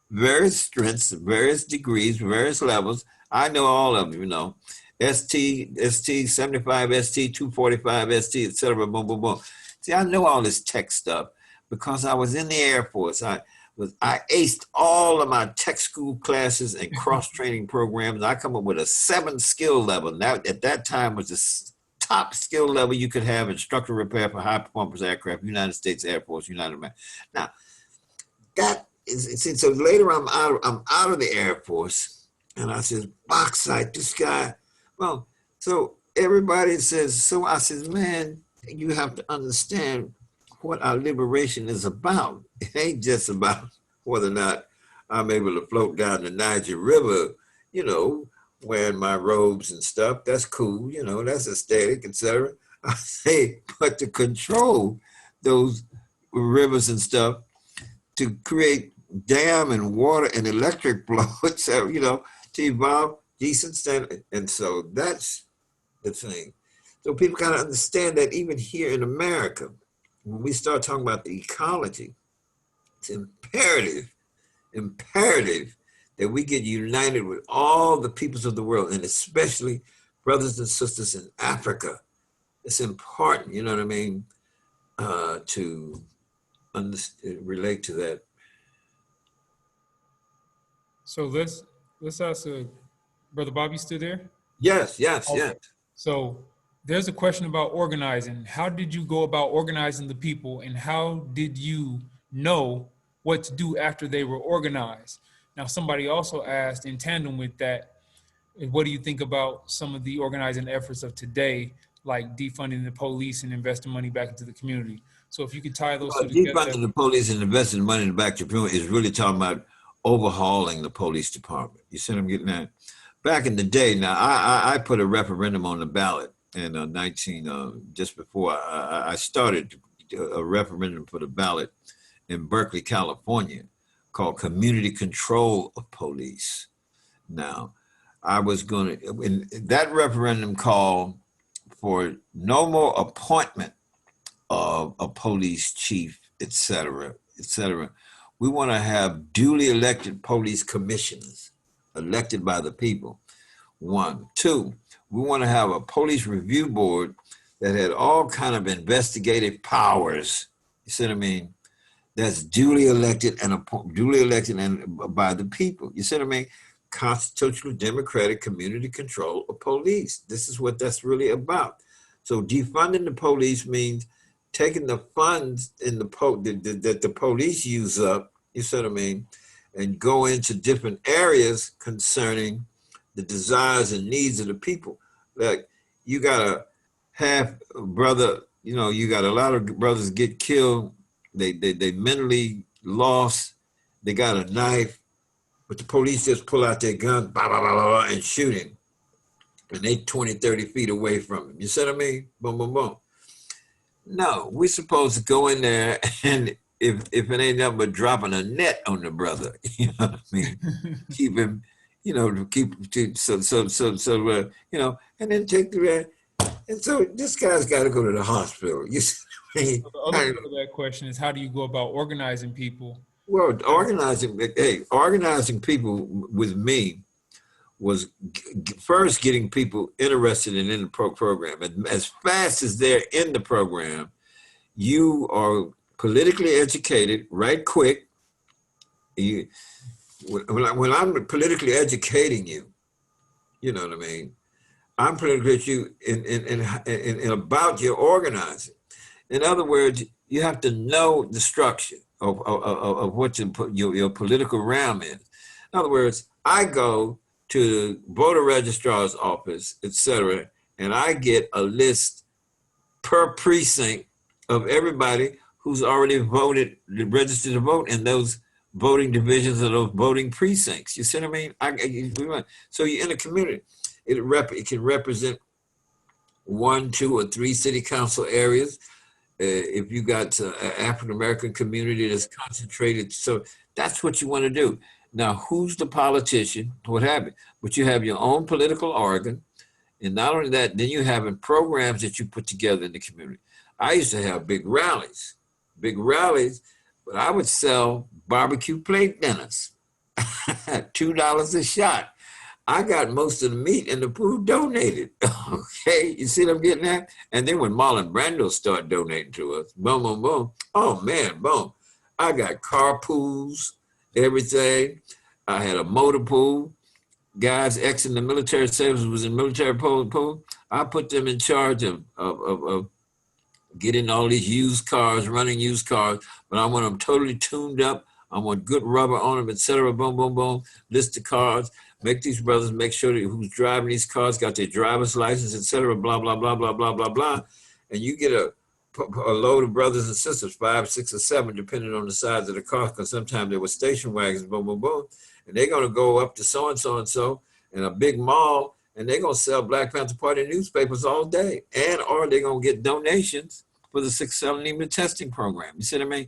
S1: Various strengths, various degrees, various levels. I know all of them, ST 75, ST 245, ST, etc. Boom, boom, boom. See, I know all this tech stuff because I was in the Air Force. I aced all of my tech school classes and cross-training programs. I come up with a 7 skill level. Now, at that time was the top skill level you could have in structural repair for high performance aircraft, United States Air Force, United America. Now, that is, so later I'm out of the Air Force, and I says, bauxite, this guy, well, so everybody says, so I says, man, you have to understand what our liberation is about. It ain't just about whether or not I'm able to float down the Niger River, wearing my robes and stuff. That's cool, that's aesthetic, etc. I say, but to control those rivers and stuff, to create dam and water and electric flow, etc., to evolve decent standard. And so that's the thing. So people got to understand that even here in America, when we start talking about the ecology, it's imperative that we get united with all the peoples of the world, and especially brothers and sisters in Africa. It's important, you know what I mean, to relate to that.
S3: So let's ask Brother Bobby, still there?
S1: Yes.
S3: So there's a question about organizing. How did you go about organizing the people, and how did you know what to do after they were organized? Now, somebody also asked in tandem with that, what do you think about some of the organizing efforts of today, like defunding the police and investing money back into the community. So if you could tie those two together.
S1: Defunding the police and investing money in the back to the community is really talking about overhauling the police department. You see what I'm getting at? Back in the day, now I put a referendum on the ballot in just before I started a referendum for the ballot in Berkeley, California, called Community Control of Police. Now, I was going to, in that referendum called for no more appointment of a police chief, et cetera, et cetera. We want to have duly elected police commissioners, elected by the people. 1. 2, we want to have a police review board that had all kind of investigative powers. You see what I mean? That's duly elected and by the people. You see what I mean? Constitutional democratic community control of police. This is what that's really about. So defunding the police means taking the funds in that the police use up, you see what I mean, and go into different areas concerning the desires and needs of the people. Like you got a half brother, you got a lot of brothers get killed. They mentally lost. They got a knife, but the police just pull out their guns, bah, bah, bah, bah, bah, and shoot him. And they 20, 30 feet away from him. You see what I mean? Boom, boom, boom. No, we're supposed to go in there, and if it ain't nothing but dropping a net on the brother, you know what I mean? Keep him, and then take the red. And so this guy's got to go to the hospital. You see what I mean?
S3: So the other part of that question is, how do you go about organizing people?
S1: Well, organizing people with me was first getting people interested in the program. And as fast as they're in the program, you are politically educated right quick. When I'm politically educating you, you know what I mean? I'm politically educating you in about your organizing. In other words, you have to know the structure of what your political realm is. In other words, I go to the voter registrar's office, et cetera, and I get a list per precinct of everybody who's already voted, registered to vote in those voting divisions of those voting precincts. You see what I mean? So you're in a community. It can represent 1, 2, or 3 city council areas. If you got an African-American community that's concentrated. So that's what you want to do. Now, who's the politician? What have you? But you have your own political organ. And not only that, then you have programs that you put together in the community. I used to have big rallies, but I would sell barbecue plate dinners, $2 a shot. I got most of the meat and the food donated. Okay, you see what I'm getting at? And then when Marlon Brando started donating to us, boom, boom, boom. Oh man, boom. I got car pools, everything. I had a motor pool. Guys exiting the military service was in military pool. I put them in charge of getting all these used cars, running used cars, but I want them totally tuned up. I want good rubber on them, et cetera. Boom, boom, boom. List the cars. Make these brothers make sure that who's driving these cars got their driver's license, et cetera, blah, blah, blah, blah, blah, blah, blah. And you get a load of brothers and sisters, 5, 6, or 7, depending on the size of the car, because sometimes there were station wagons, boom, boom, boom. And they're going to go up to so-and-so and so in a big mall, and they're going to sell Black Panther Party newspapers all day. Or they're going to get donations for the 6-7 testing program. You see what I mean?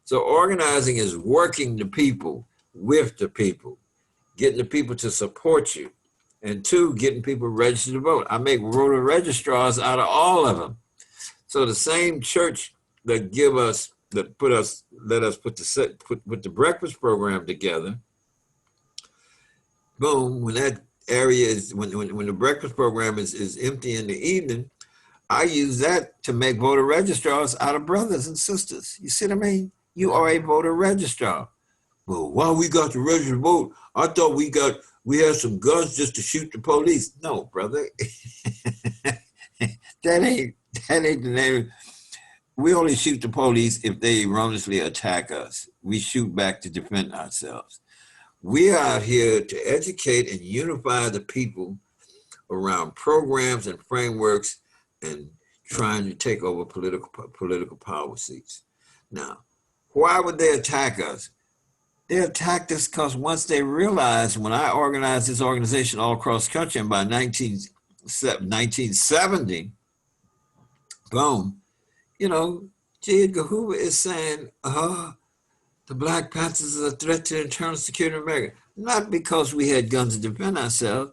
S1: So organizing is working the people with the people, getting the people to support you, and 2, getting people registered to vote. I make voter registrars out of all of them. So the same church that let us put the breakfast program together. Boom! When that area is when the breakfast program is empty in the evening, I use that to make voter registrars out of brothers and sisters. You see what I mean? You are a voter registrar. Well, why we got to register to vote? I thought we had some guns just to shoot the police. No, brother. that ain't the name. We only shoot the police if they erroneously attack us. We shoot back to defend ourselves. We are out here to educate and unify the people around programs and frameworks and trying to take over political power seats. Now, why would they attack us? They attacked us because once they realized, when I organized this organization all across the country, and by 1970, boom, J. Edgar Hoover is saying, the Black Panthers are a threat to internal security of America. Not because we had guns to defend ourselves,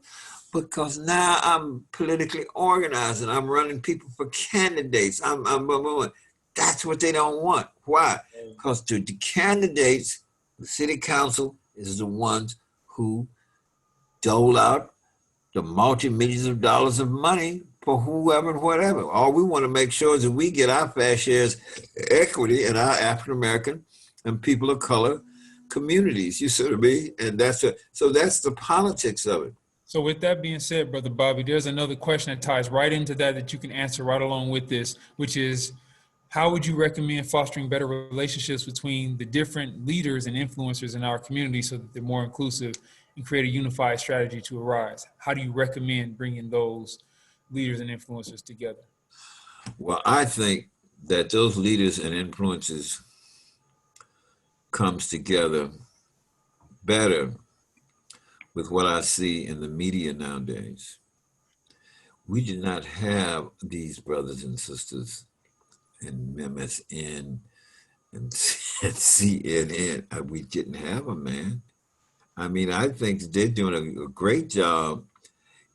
S1: because now I'm politically organized and I'm running people for candidates. That's what they don't want. Why? Because the candidates, the city council is the ones who dole out the multi-millions of dollars of money for whoever and whatever. All we want to make sure is that we get our fair shares equity in our African-American and people of color communities, you see what I mean? And so that's the politics of it.
S3: So with that being said, Brother Bobby, there's another question that ties right into that you can answer right along with this, which is, how would you recommend fostering better relationships between the different leaders and influencers in our community so that they're more inclusive and create a unified strategy to arise? How do you recommend bringing those leaders and influencers together?
S1: Well, I think that those leaders and influencers comes together better with what I see in the media nowadays. We did not have these brothers and sisters in MSN and CNN. We didn't have them, man. I mean, I think they're doing a great job,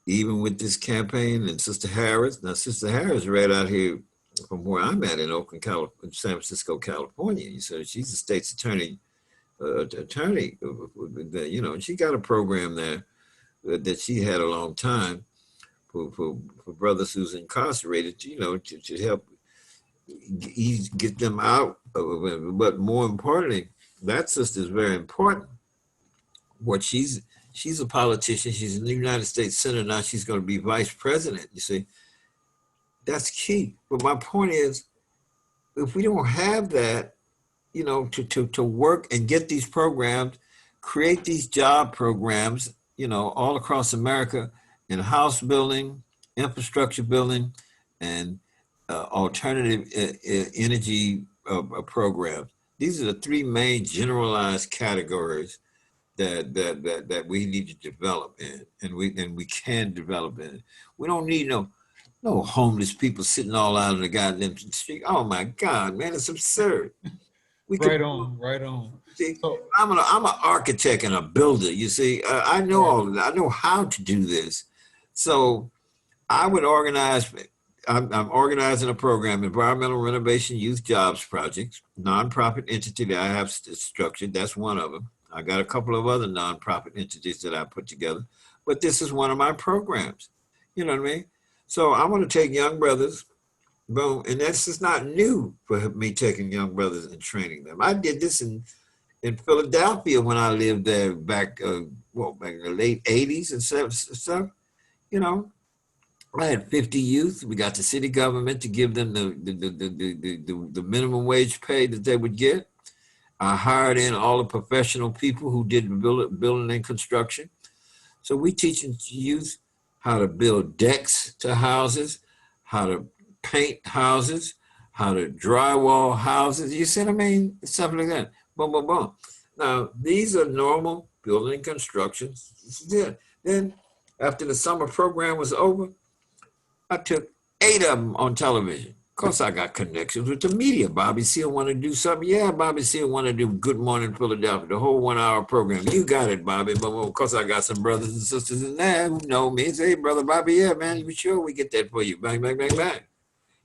S1: even with this campaign. And Sister Harris, now Sister Harris right out here from where I'm at in Oakland, San Francisco, California. So she's a state's attorney, and she got a program there that she had a long time for brothers who's incarcerated, to help get them out. But more importantly, that sister is very important. What she's a politician. She's in the United States Senate now. She's going to be vice president. You see, that's key. But my point is, if we don't have that, to work and get these programs, create these job programs, all across America in house building, infrastructure building, and alternative energy programs. These are the three main generalized categories that we need to develop in, and we can develop in. We don't need no homeless people sitting all out in the goddamn street. Oh my God, man, it's absurd.
S3: Right on.
S1: See, I'm an architect and a builder. You see, I know all of that. I know how to do this. So I would organize. I'm organizing a program, Environmental Renovation Youth Jobs Projects, nonprofit entity that I have structured. That's one of them. I got a couple of other nonprofit entities that I put together, but this is one of my programs. You know what I mean? So I want to take young brothers, boom, and that's just not new for me taking young brothers and training them. I did this in Philadelphia when I lived there back in the late 80s and stuff. I had 50 youth. We got the city government to give them the minimum wage pay that they would get. I hired in all the professional people who did building and construction. So we teaching youth how to build decks to houses, how to paint houses, how to drywall houses. You see what I mean? Something like that. Boom, boom, boom. Now, these are normal building constructions. Then after the summer program was over, I took 8 of them on television. Of course, I got connections with the media. Bobby Seale wanted to do something. Yeah, Bobby Seale wanted to do Good Morning Philadelphia, the whole 1-hour program. You got it, Bobby. But of course, I got some brothers and sisters in there who know me. Say, hey, Brother Bobby, yeah, man, you sure we get that for you. Bang, bang, bang, bang.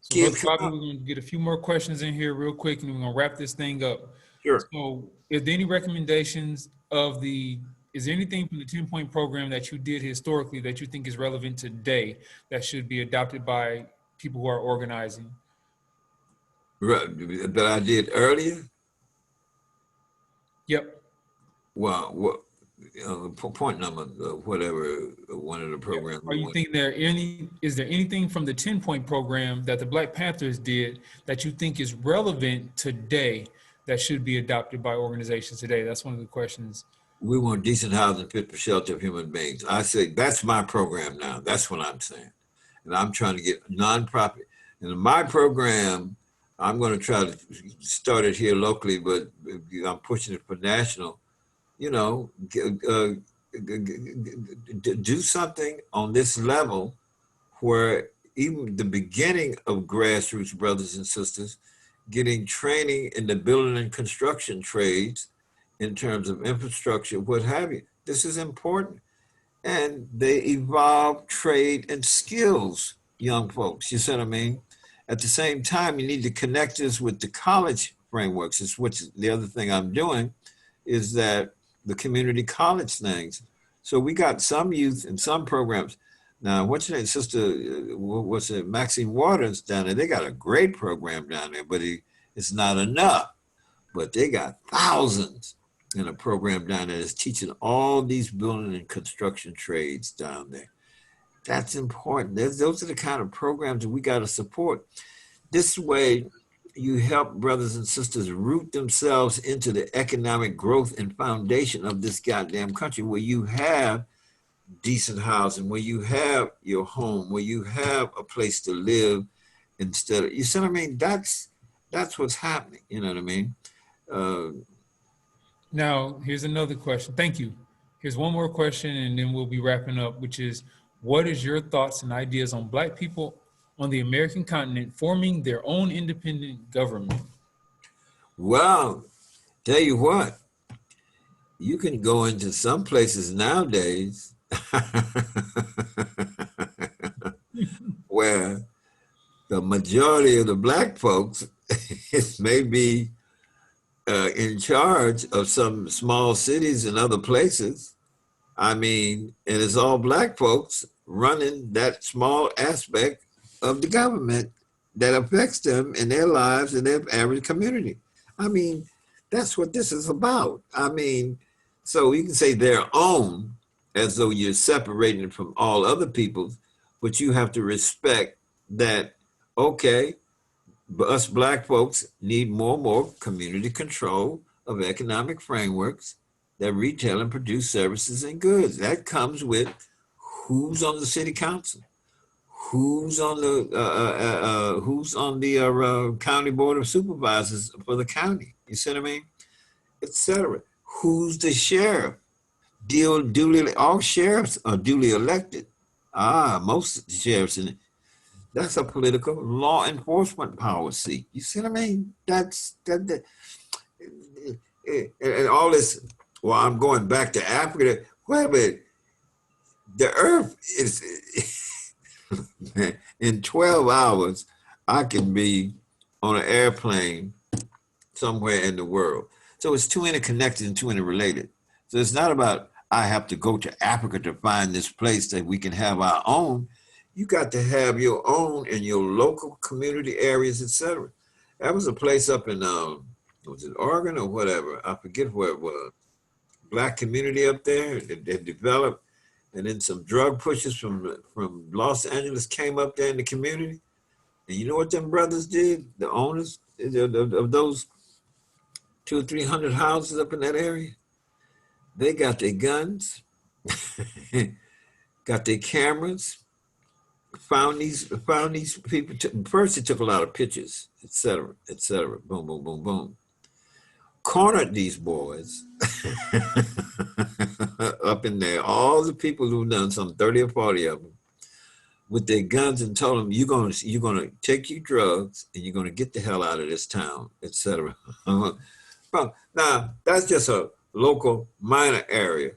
S3: So Bobby, we're going to get a few more questions in here real quick, and we're going to wrap this thing up.
S1: Sure.
S3: So is there any recommendations is there anything from the 10-point program that you did historically that you think is relevant today that should be adopted by people who are organizing?
S1: That I did earlier?
S3: Yep.
S1: Well, what point number, whatever, one of the programs.
S3: Are you think is there anything from the 10-point program that the Black Panthers did that you think is relevant today that should be adopted by organizations today? That's one of the questions.
S1: We want decent housing fit for shelter of human beings. I say that's my program now. That's what I'm saying. and I'm trying to get nonprofit. And in my program, I'm going to try to start it here locally, but I'm pushing it for national. You know, do something on this level where even the beginning of grassroots brothers and sisters getting training in the building and construction trades in terms of infrastructure, what have you. This is important. And they evolve trade and skills, young folks. You see what I mean? At the same time, you need to connect this with the college frameworks. It's which the other thing I'm doing is that the community college things. So we got some youth in some programs. Now, what's your name, Sister? What's it? Maxine Waters down there. They got a great program down there, but it's not enough. But they got thousands in a program down there that's teaching all these building and construction trades down there. That's important. Those are the kind of programs that we got to support. This way, you help brothers and sisters root themselves into the economic growth and foundation of this goddamn country where you have decent housing, where you have your home, where you have a place to live instead of, you see what I mean? That's what's happening. You know what I mean?
S3: Now, here's another question. Thank you. Here's one more question, and then we'll be wrapping up, which is, what is your thoughts and ideas on Black people on the American continent forming their own independent government?
S1: Well, tell you what, you can go into some places nowadays where the majority of the Black folks may be in charge of some small cities and other places. I mean, and it's all Black folks running that small aspect of the government that affects them in their lives in their average community. I mean, that's what this is about. I mean, so you can say their own as though you're separating it from all other people's, but you have to respect that, okay, us Black folks need more and more community control of economic frameworks that retail and produce services and goods. That comes with who's on the city council, who's on the county board of supervisors for the county. You see what I mean? Etc. Who's the sheriff? Duly, all sheriffs are duly elected. Most sheriffs in it. That's a political law enforcement policy. You see what I mean? And all this. Well, I'm going back to Africa. Wait a minute. The earth is in 12 hours, I can be on an airplane somewhere in the world. So it's too interconnected and too interrelated. So it's not about I have to go to Africa to find this place that we can have our own. You got to have your own in your local community areas, etc. That was a place up in was it Oregon or whatever? I forget where it was. Black community up there that developed, and then some drug pushers from Los Angeles came up there in the community. And you know what them brothers did? The owners of those 200 or 300 houses up in that area, they got their guns, got their cameras, found these people. First, they took a lot of pictures, etc., etc. Boom, boom, boom, boom. Cornered these boys up in there. All the people who've done some 30 or 40 of them with their guns and told them, you're gonna take your drugs and you're gonna get the hell out of this town, etc. Well, now that's just a local minor area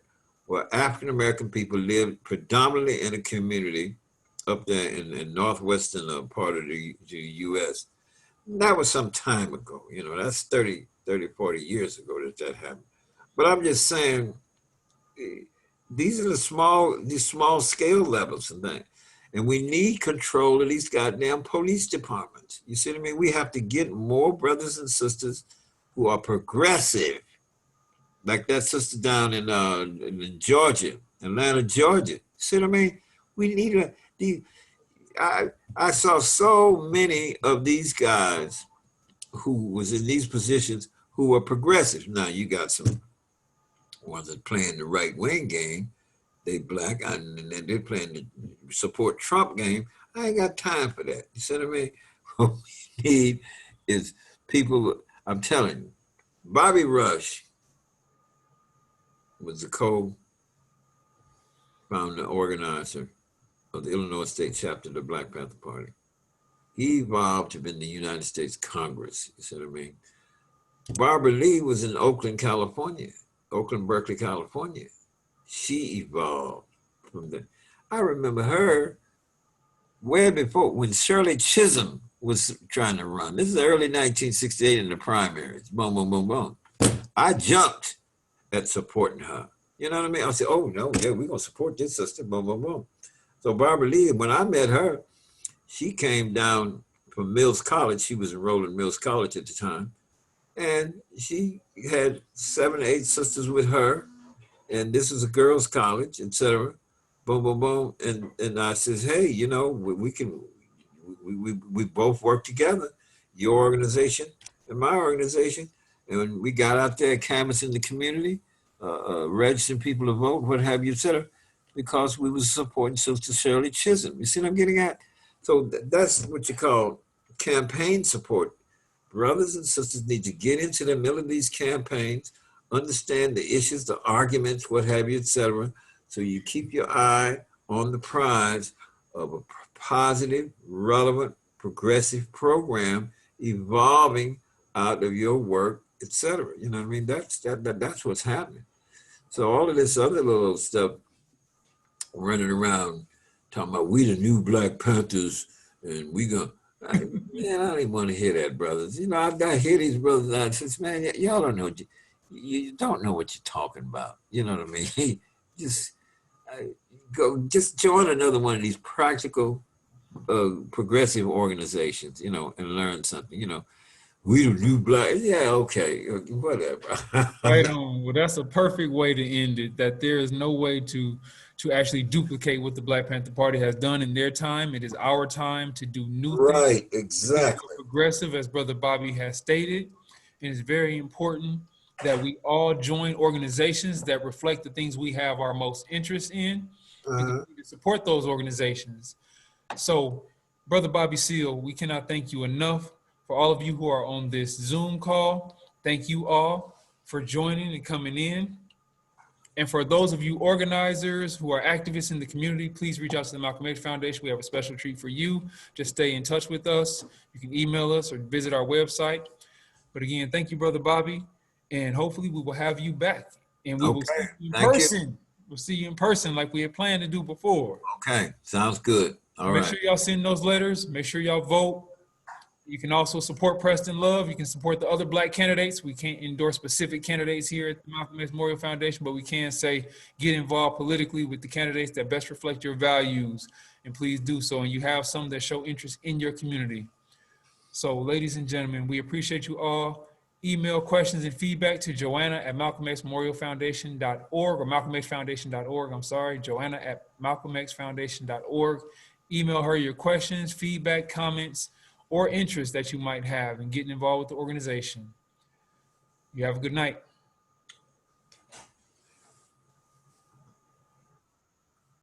S1: where African American people live predominantly in a community up there in northwestern part of the U.S. That was some time ago. You know, that's 30, 40 years ago that happened. But I'm just saying, these are these small scale levels and things. And we need control of these goddamn police departments. You see what I mean? We have to get more brothers and sisters who are progressive, like that sister down in Georgia, Atlanta, Georgia. See what I mean? We need I saw so many of these guys who was in these positions who were progressive. Now you got some ones that playing the right wing game. They Black and they're playing the support Trump game. I ain't got time for that. You see what I mean? What we need is people. I'm telling you, Bobby Rush was the co-founder, organizer of the Illinois State chapter of the Black Panther Party. He evolved to be in the United States Congress. You see what I mean? Barbara Lee was in Oakland, California, Oakland, Berkeley, California. She evolved from the. I remember her way before when Shirley Chisholm was trying to run. This is early 1968 in the primaries. Boom, boom, boom, boom. I jumped at supporting her. You know what I mean? I said, oh, no, yeah, we're going to support this sister. Boom, boom, boom. So Barbara Lee, when I met her, she came down from Mills College. She was enrolled in Mills College at the time. And she had 7 or 8 sisters with her. And this was a girls' college, etc. Boom, boom, boom. And I says, hey, you know, we both work together, your organization and my organization. And we got out there canvassing the community, registering people to vote, what have you, et cetera, because we was supporting Sister Shirley Chisholm. You see what I'm getting at? So that's what you call campaign support. Brothers and sisters need to get into the middle of these campaigns, understand the issues, the arguments, what have you, et cetera. So you keep your eye on the prize of a positive, relevant, progressive program evolving out of your work, et cetera. You know what I mean? That's what's happening. So all of this other little stuff running around talking about we the new Black Panthers and we gonna, man, I don't even want to hear that, brothers. You know, I hear these brothers and I says, man, y'all don't know, you don't know what you're talking about. You know what I mean? Just just join another one of these practical, progressive organizations, you know, and learn something. You know, we the new Black. Yeah, okay, whatever.
S3: Right on. Well, that's a perfect way to end it. That there is no way to actually duplicate what the Black Panther Party has done in their time. It is our time to do new things.
S1: Right,
S3: To be
S1: exactly.
S3: more progressive, as Brother Bobby has stated. It is very important that we all join organizations that reflect the things we have our most interest in and continue to support those organizations. So, Brother Bobby Seale, we cannot thank you enough. For all of you who are on this Zoom call, thank you all for joining and coming in. And for those of you organizers who are activists in the community, please reach out to the Malcolm X Foundation. We have a special treat for you. Just stay in touch with us. You can email us or visit our website. But again, thank you, Brother Bobby. And hopefully we will have you back. And we will see you in person. We'll see you in person like we had planned to do before.
S1: Okay, sounds good. All right.
S3: Make sure y'all send those letters. Make sure y'all vote. You can also support Preston Love. You can support the other Black candidates. We can't endorse specific candidates here at the Malcolm X Memorial Foundation, but we can say get involved politically with the candidates that best reflect your values, and please do so. And you have some that show interest in your community. So, ladies and gentlemen, we appreciate you all. Email questions and feedback to Joanna at malcolmxmemorialfoundation.org or malcolmxfoundation.org. I'm sorry, Joanna at malcolmxfoundation.org. Email her your questions, feedback, comments, or interest that you might have in getting involved with the organization. You have a good night.